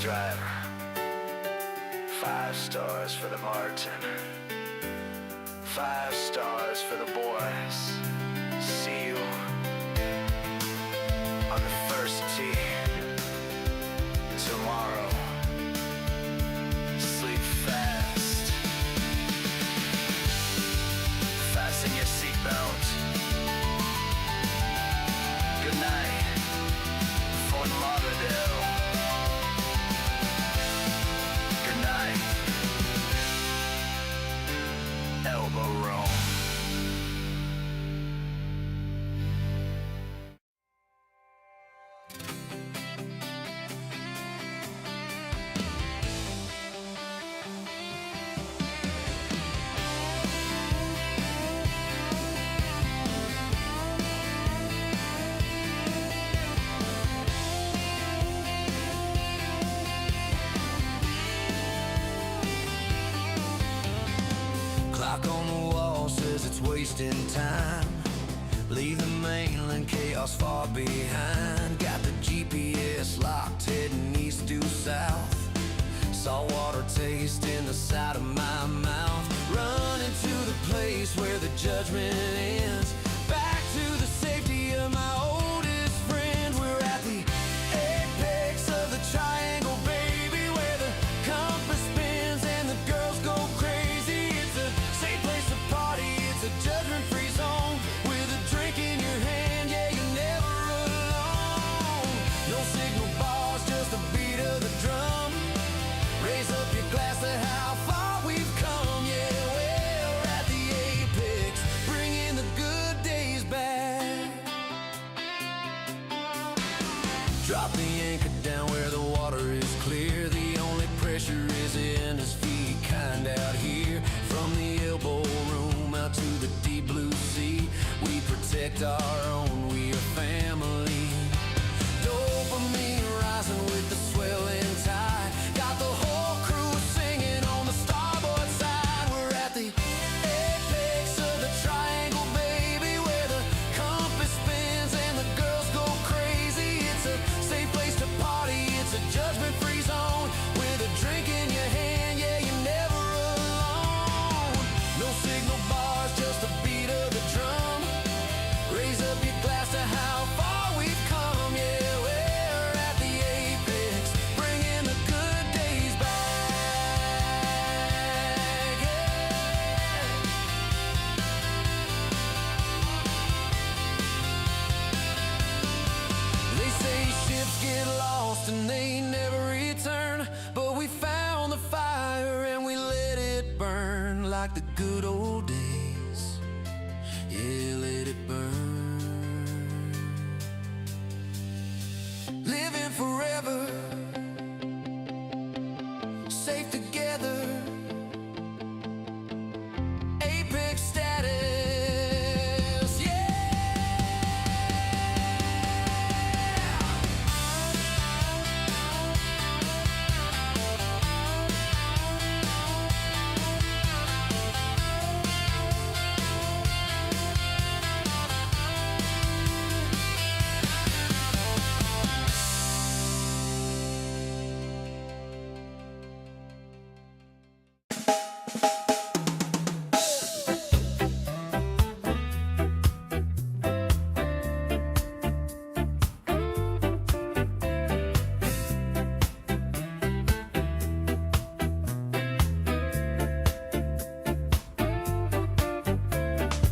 driver. 5 stars for the bartender. 5 stars for the boys. See you on the first tee tomorrow. Sleep fast. Fasten your seatbelt. Good night, Fort Lauderdale. Good night, Elbo Room. Clock on the wall says it's wasting time. Leave the mainland chaos far behind. Got the GPS locked, heading east due south. Saltwater taste in the side of my mouth. Running to the place where the judgment ends. Back to the safety of my oldest friend. We're at the apex of the triangle, baby, where the compass spins and the girls go crazy. It's a safe place to party, it's a judgment-free zone. With a drink in your hand, yeah, you're never alone. No signal bars, just the beat of the drum. Raise up your glass to how far we've come, yeah, we're at the apex, bringing the good days back. Drop the anchor down where the water is clear. The only pressure is in his feet, kind out here. From the elbow room out to the deep blue sea, we protect our own, we are family. Dopamine rising with the swelling tide. Got the whole crew singing on the starboard side. We're at the apex of the triangle, baby, where the compass spins and the girls go crazy. It's a safe place to party, it's a judgment-free zone. With a drink in your hand, yeah, you're never alone. No signal bars, just the beat of the drum. Raise up your glass to how far we've come, yeah, we're at the apex, bringing the good days back, yeah. They say ships get lost and they never return, but we found the fire and we let it burn like the good old days. Yeah, let it burn. Living forever, safe together. Apex status,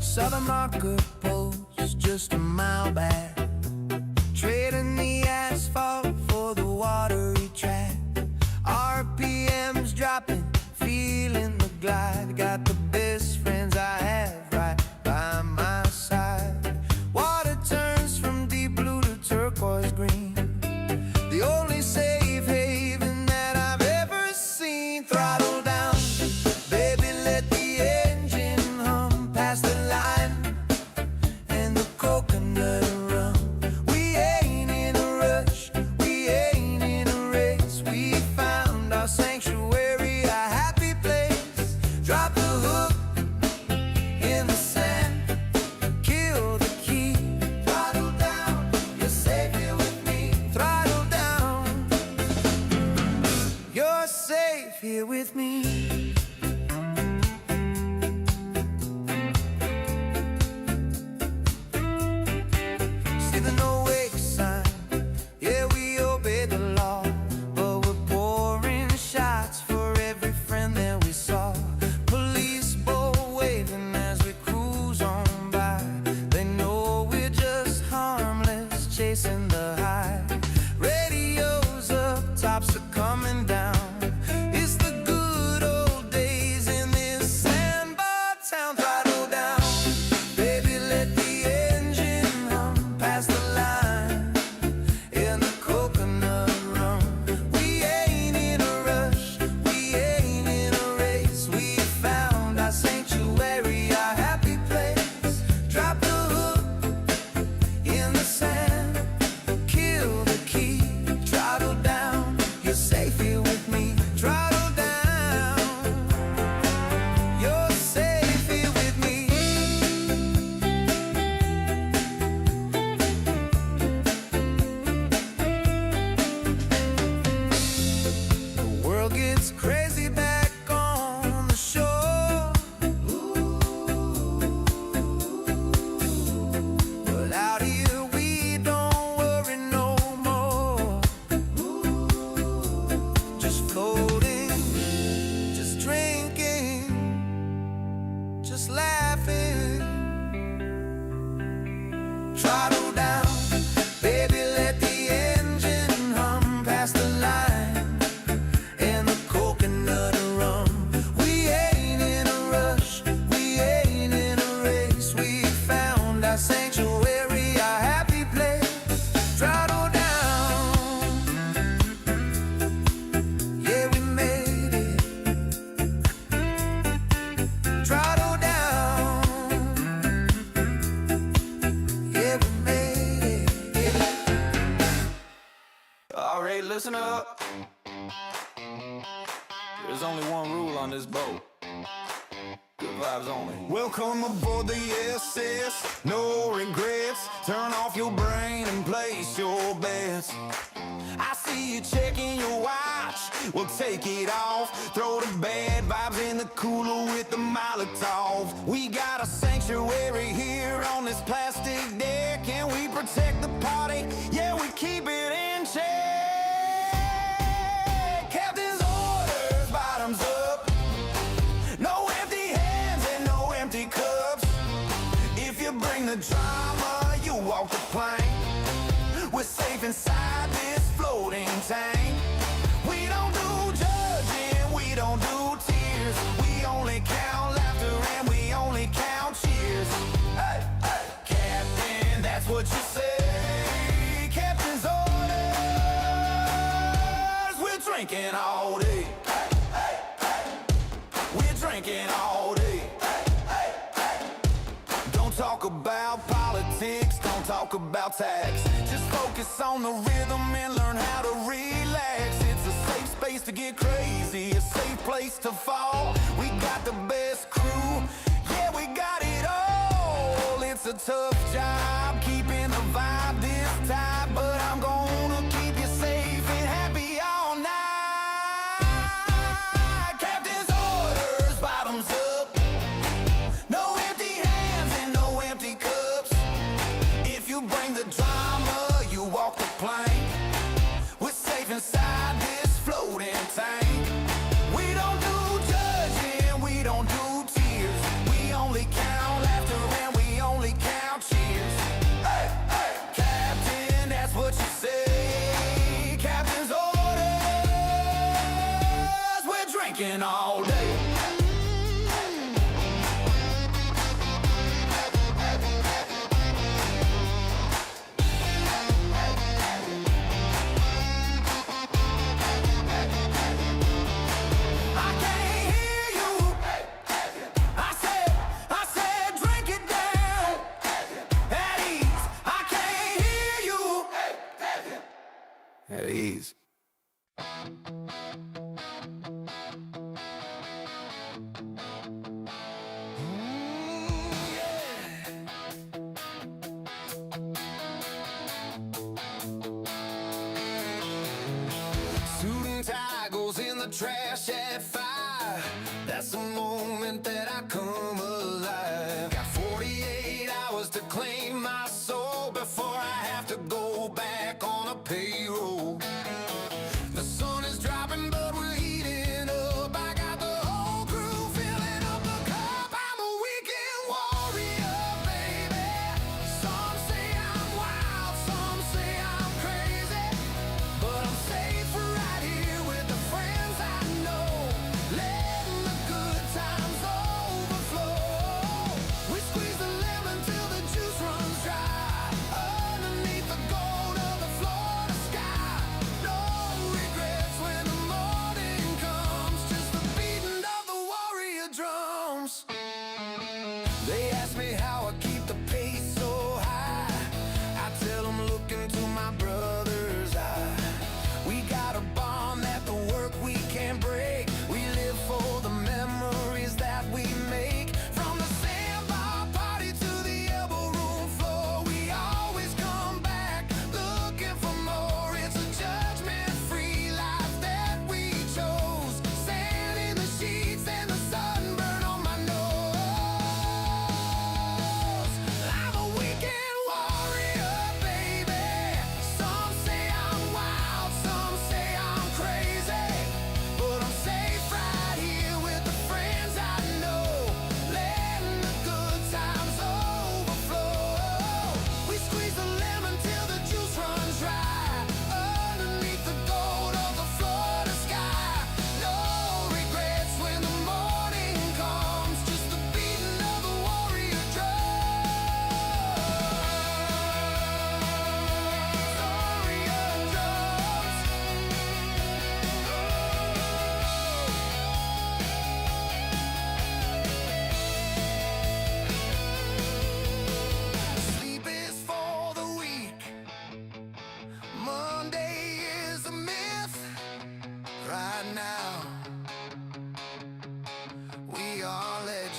Southern marker post just a mile back, trading the asphalt for the watery track. RPMs dropping, feeling the glide. Got the best friends I have right by my side. Water turns from deep blue to turquoise green. The only safe haven that I've ever seen. Throttle down, baby, let the engine hum past the line. And the coconut rum. We ain't in a rush, we ain't in a race. We found our sanctuary, a happy place. Drop the hook in the sand, kill the key. Throttle down, you're safe here with me. Throttle down. see the no wake sign. Yeah, we obey the law, but we're pouring shots for every friend that we saw. Police bow waving as we cruise on by. They know we're just harmless, chasing the high. Radios up, tops are coming down. It's the good old days in this sandbar town. Throttle down, baby, let the engine hum past the line in the coconut rum. We ain't in a rush, we ain't in a race. We found our sanctuary, our happy place. Drop the hook in the sand, kill the key, throttle down. You're safe here with me. Throttle down, you're safe here with me. The world gets crazy back on the shore, but out here we don't worry no more. Just floating, just drinking, just laughing. Throttle down, baby, let the engine hum past the line and the coconut rum. We ain't in a rush, we ain't in a race. We found our sanctuary, our happy place. Throttle down, yeah, we made it. Throttle down, yeah, we made it. Alright, listen up. There's only one rule on this boat. Good vibes only. Welcome aboard the SS, no regrets. Turn off your brain and place your bets. I see you checking your watch, well take it off. Throw the bad vibes in the cooler with the Molotov. We got a sanctuary here on this plastic deck, and we protect the party, yeah, we keep it in check. Captain's orders, bottoms up. No empty hands and no empty cups. If you bring the drama, you walk the plank. We're safe inside this floating tank. We don't do judging, we don't do tears. We only count laughter and we only count cheers. Hey, hey, Captain, that's what you say. Captain's orders. We're drinking all day. Hey, hey, hey. We're drinking all day. Hey, hey, hey. Don't talk about politics, don't talk about tax. Just focus on the rhythm and learn how to relax. It's a safe space to get crazy, a safe place to fall. We got the best crew, yeah, we got it all. It's a tough job keeping the vibe this tight, but I'm gonna keep you safe and happy all night. Captain's orders, bottoms up. No empty hands and no empty cups. If you bring the drama, you walk the plank. We're safe inside this floating tank. We don't do judging, we don't do tears. We only count laughter and we only count cheers. Hey, hey, Captain, that's what you say. Captain's orders. We're drinking all day. I can't hear you. I said, drink it down. At ease. I can't hear you. At ease. Suit and tie goes in the trash at 5. That's the moment that I come alive. Got 48 hours to claim my soul before I have payroll. The sun is dropping, but we're heating up. I got the whole crew filling up the cup. I'm a weekend warrior, baby. Some say I'm wild, some say I'm crazy, but I'm safe right here with the friends I know, letting the good times overflow. We squeeze the lemon till the juice runs dry, underneath the gold of the Florida sky. No regrets when the morning comes, just the beating of the warrior drums. They ask me how I keep the pace so high. I tell them, look into my brother's eye. We got a bond that the work we can't break. We live for the memories that we make. From the sandbar party to the elbow room floor, we always come back looking for more. It's a judgment-free life that we chose. Sand in the sheets and the sunburn on my nose. I'm a weekend warrior, baby. Some say I'm wild, some say I'm crazy, but I'm safe right here with the friends I know, letting the good times overflow. We squeeze the lemon till the juice runs dry, underneath the gold of the Florida sky. No regrets when the morning comes, just the beating of the warrior drums. Warrior drums. Sleep is for the weak. Monday is a myth. Right now, we are legends.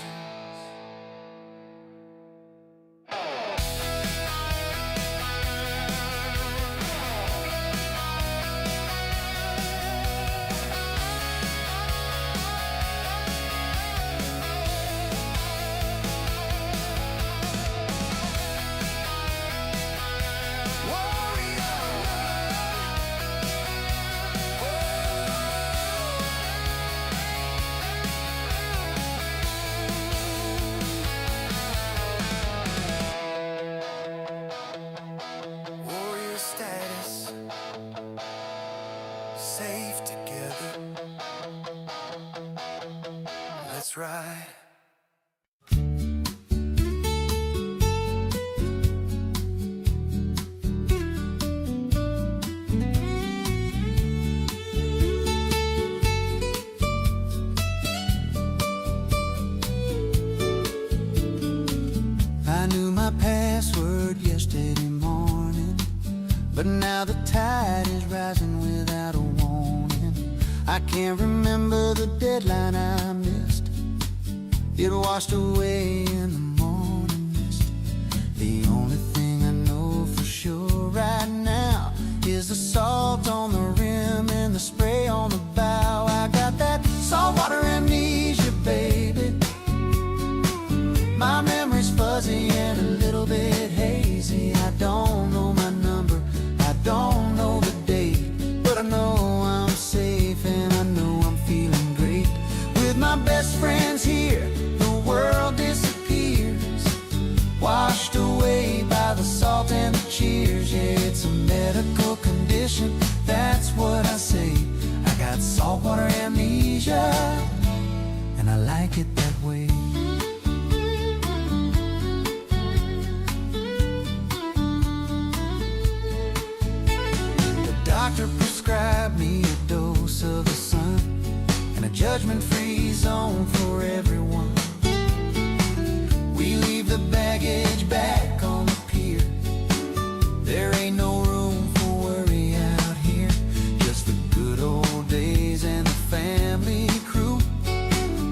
Warrior status, safe together. Let's ride. I knew my password yesterday morning, but now the tide is rising without a warning. I can't remember the deadline I missed. It washed away in the morning mist. The only thing I know for sure right now is the salt on the rim and the spray on the bow. I got that saltwater amnesia, baby. My memory's fuzzy and a little bit hazy. I don't know my number, I don't know the date, but I know I'm safe and I know I'm feeling great. With my best friends here, the world disappears, washed away by the salt and the cheers. Yeah, it's a medical condition, that's what I say. I got saltwater amnesia, and I like it that way. Doctor prescribed me a dose of the sun and a judgment-free zone for everyone. We leave the baggage back on the pier. There ain't no room for worry out here. Just the good old days and the family crew,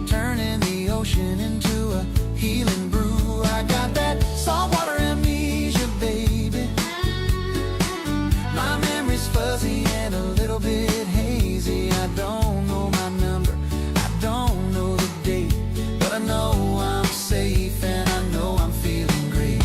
turning the ocean into a healing brew. I got that saltwater amnesia, baby. My memory's fuzzy and a little bit hazy. I don't know my number, I don't know the date, but I know I'm safe and I know I'm feeling great.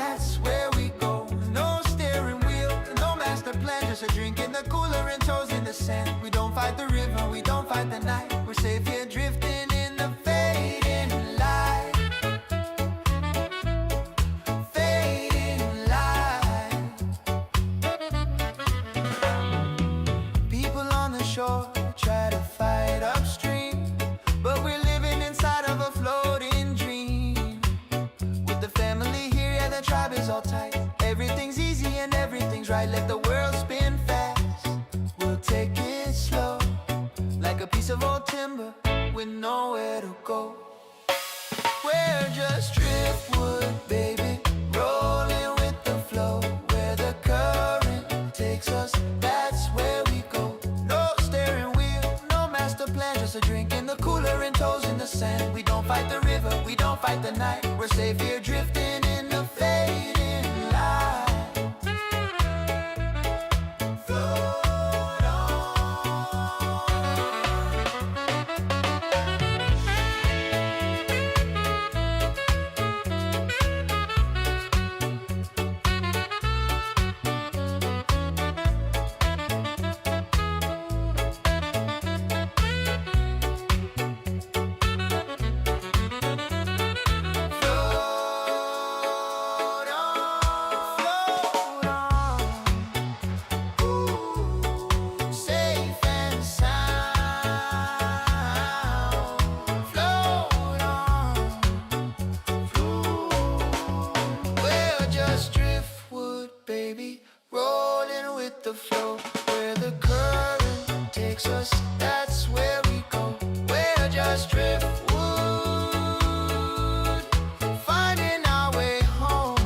that's where we go. No steering wheel, no master plan, just a drink in the cooler and toes in the sand. We don't fight the river, we don't fight the night. We're safe here drifting in the fading light. Fading light. People on the shore try to fight upstream, but we're living inside of a floating dream. With the family here, yeah, the tribe is all tight. Everything's easy and everything's right. Let the world spin fast, we'll take it slow, like a piece of old timber with nowhere to go. We're just driftwood, baby, rolling with the flow. Where the current takes us, that's where we go. No steering wheel, no master plan, just a drink in the cooler and toes in the sand. We don't fight the river, we don't fight the night. We're safe here drifting in the fading light. Float on. Float on. Ooh, safe and sound. Float on. We're just driftwood, baby, rolling with the flow. Where the current takes us, that's where we go. We're just driftwood, finding our way home.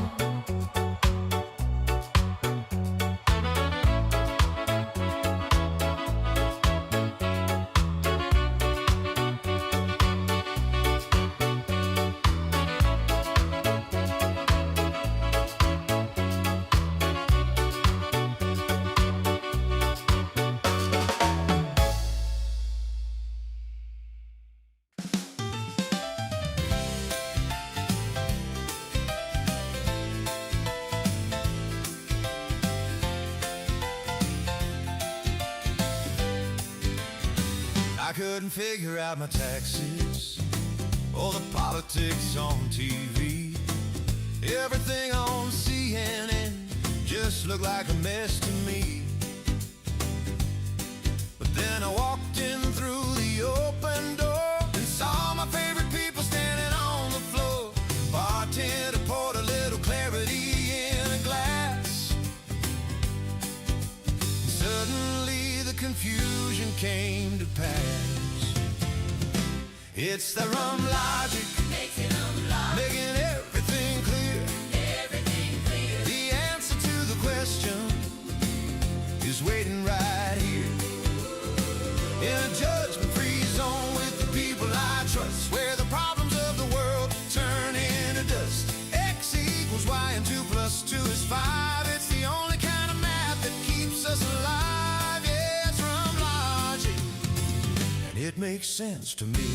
I couldn't figure out my taxes or the politics on TV. Everything on CNN just looked like a mess to me. But then I walked in through the open door and saw my favorite people standing on the floor. Bartender poured a little clarity in a glass. Suddenly the confusion came to pass. It's the rum logic, making everything clear. The answer to the question is waiting right here. In a judgment-free zone with the people I trust, where the problems of the world turn into dust. X equals Y and 2 plus 2 is 5. It's the only kind of math that keeps us alive. Yeah, it's rum logic, and it makes sense to me.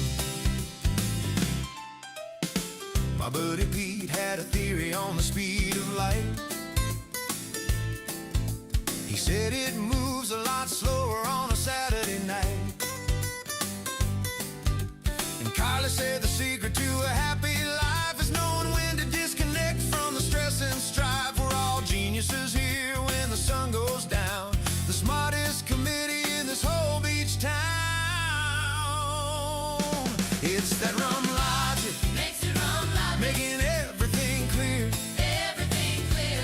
My buddy Pete had a theory on the speed of light. He said it moves a lot slower on a Saturday night. And Carly said the secret to a happy life is knowing when to disconnect from the stress and strife. We're all geniuses here when the sun goes down. The smartest committee in this whole beach town. It's that rum logic, making everything clear.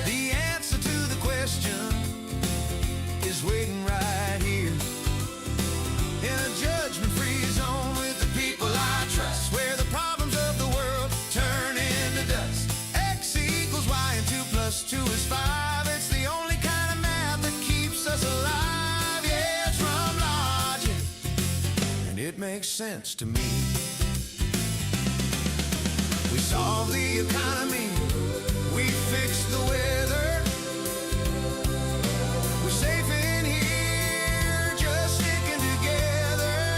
The answer to the question is waiting right here. In a judgment-free zone with the people I trust, where the problems of the world turn into dust. X equals Y and 2 plus 2 is 5. It's the only kind of math that keeps us alive. Yeah, it's rum logic, and it makes sense to me. We solve the economy, we fix the weather. We're safe in here, just sticking together.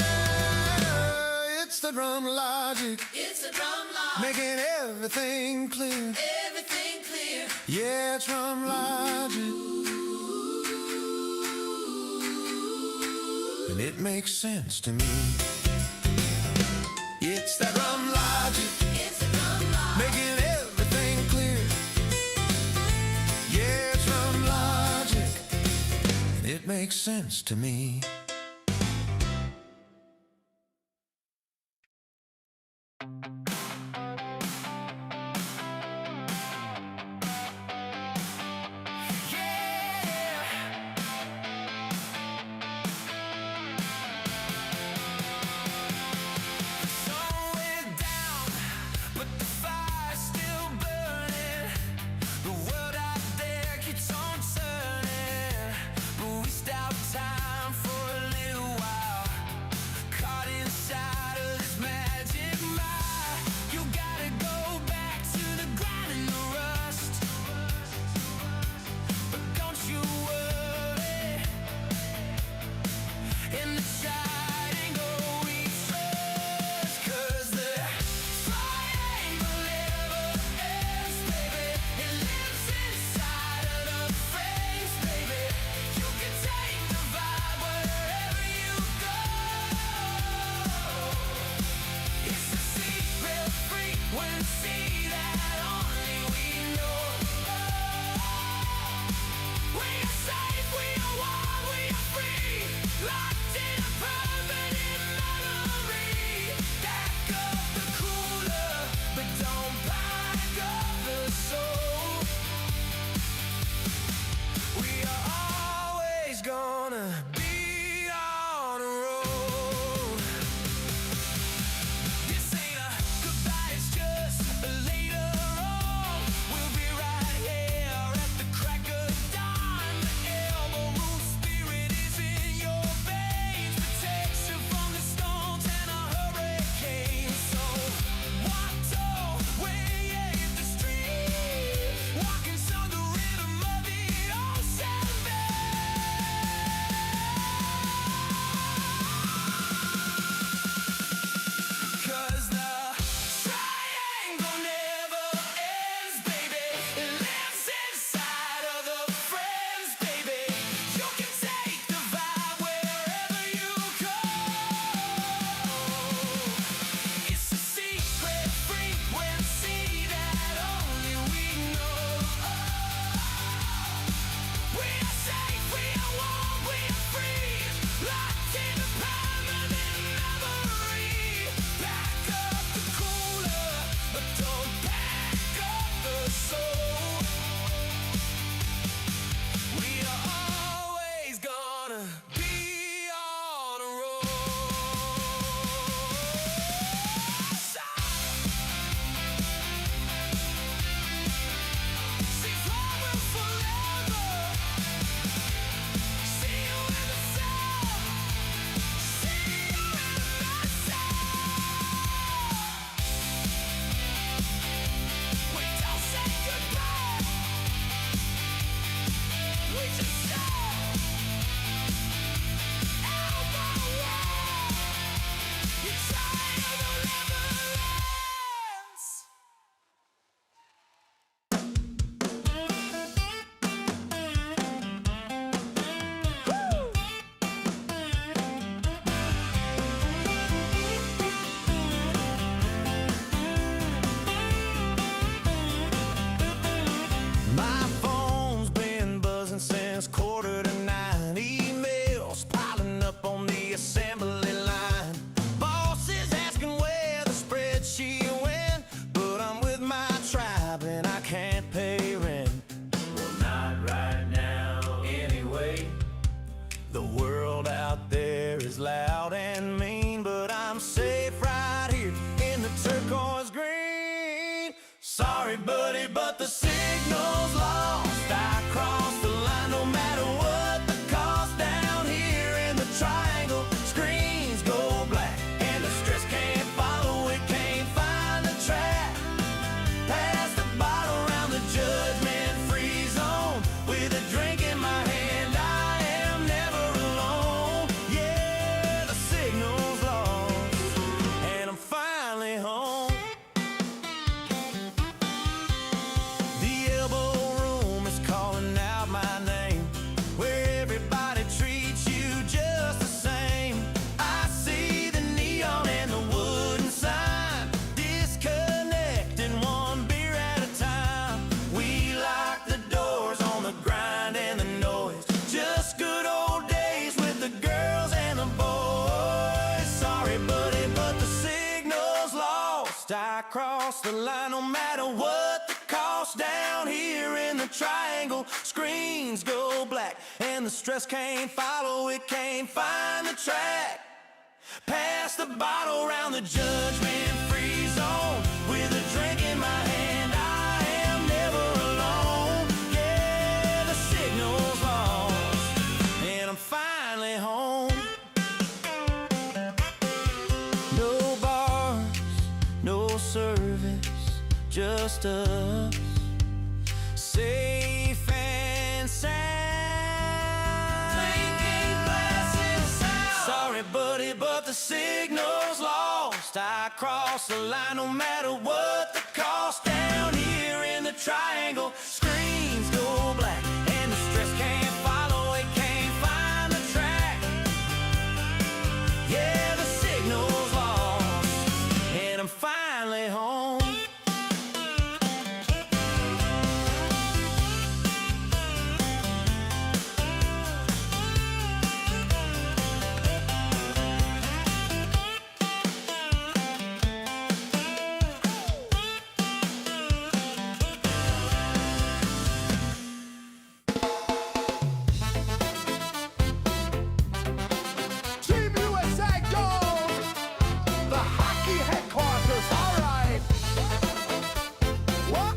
It's the drum logic, making everything clear. Yeah, it's from logic, and it makes sense to me. It's that rum logic, making everything clear. Yeah, it's rum logic, and it makes sense to me. Sorry, buddy, but the signal's lost. I crossed the line no matter what the cost. Down here in the triangle, screens go black, and the stress can't follow, it can't find the track. Past the bottle around the judgment-free zone, with a drink in my hand, I am never alone. Yeah, the signal's lost, and I'm finally home. The Elbo Room the line no matter what the cost. Down here in the triangle, screens go black, and the stress can't follow, it can't find the track. Pass the bottle round the judgment-free zone, with a drink in my hand, I am never alone. Yeah, the signal's lost, and I'm finally home. No bars, no service, just us, safe and sound. Clinking glasses sound. Sorry, buddy, but the signal's lost. I cross the line no matter what the cost. Down here in the triangle, screens go black, and the stress can't follow, it can't find the track. Yeah, the signal's lost, and I'm finally home. Team USA go! The hockey headquarters, all right. What?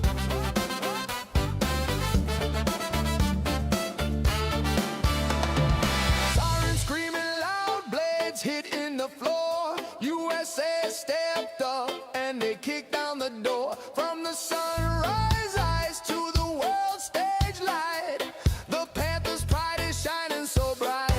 Sirens screaming loud, blades hitting the floor. USA stepped up and they kicked down the door. From the sunrise eyes to the world stage light, the Panthers' pride is shining so bright.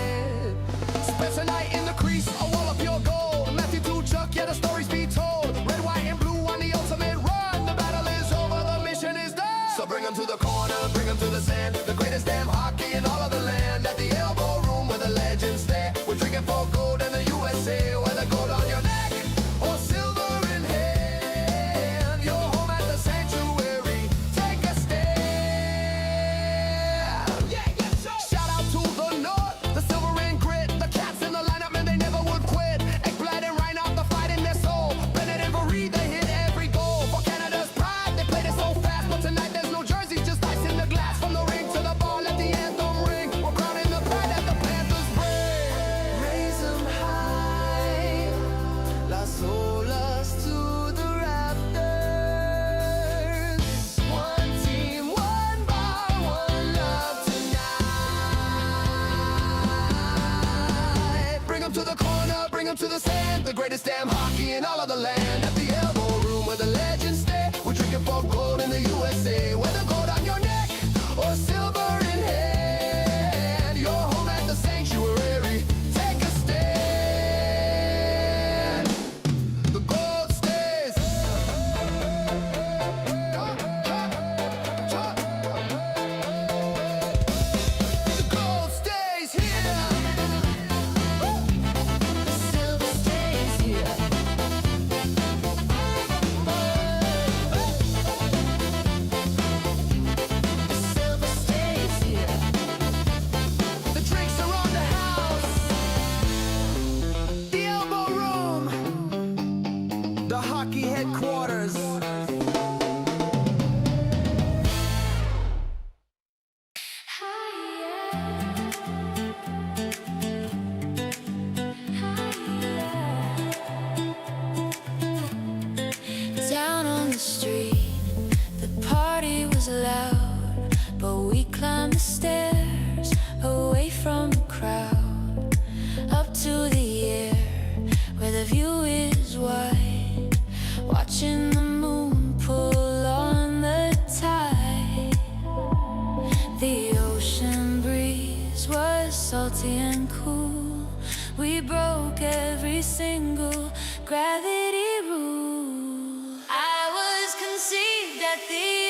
Spencer Knight in the crease, a wall of pure gold. Matthew Duchuk, yeah, the stories be told. Red, white, and blue on the ultimate run. The battle is over, the mission is done. So bring 'em to the corner, bring 'em to the sand. The greatest damn hockey in all of the land. At the Elbo Room where the legends stay. We're drinking for gold in the USA. Whether gold on your neck or silver in hand, you're home at the sanctuary. Take a stand. Shout out to the North, the silver and grit. The cats in the lineup, man, they never would quit. Ekblad and Reinhardt, the fight in their soul. Bennett and Varee, they hit every goal. For Canada's pride, they played it so fast. But tonight there's no jerseys, just ice in the glass. From the ring to the bar, let the anthem ring. We're crowning the pride that the Panthers bring. Raise 'em high, Las Olas to the rafters. One team, one bar, one love tonight. Bring 'em to the corner, bring 'em to the sand. The greatest damn hockey in all of the land. At the Elbo Room where the legends stay. We're drinking for gold in the USA. Whether gold on your neck or silver in hand, you're home at the sanctuary. Take a stand. The gold stays. The gold stays here. The silver stays here. The silver stays here. The drinks are on the house. The Elbo Room. The hockey headquarters. Down on the street, the party was loud, but we climbed the stairs away from the crowd, up to the air where the view is wide, watching the moon pull on the tide. The ocean breeze was salty and cool. We broke every single gravity rule. I was conceived at the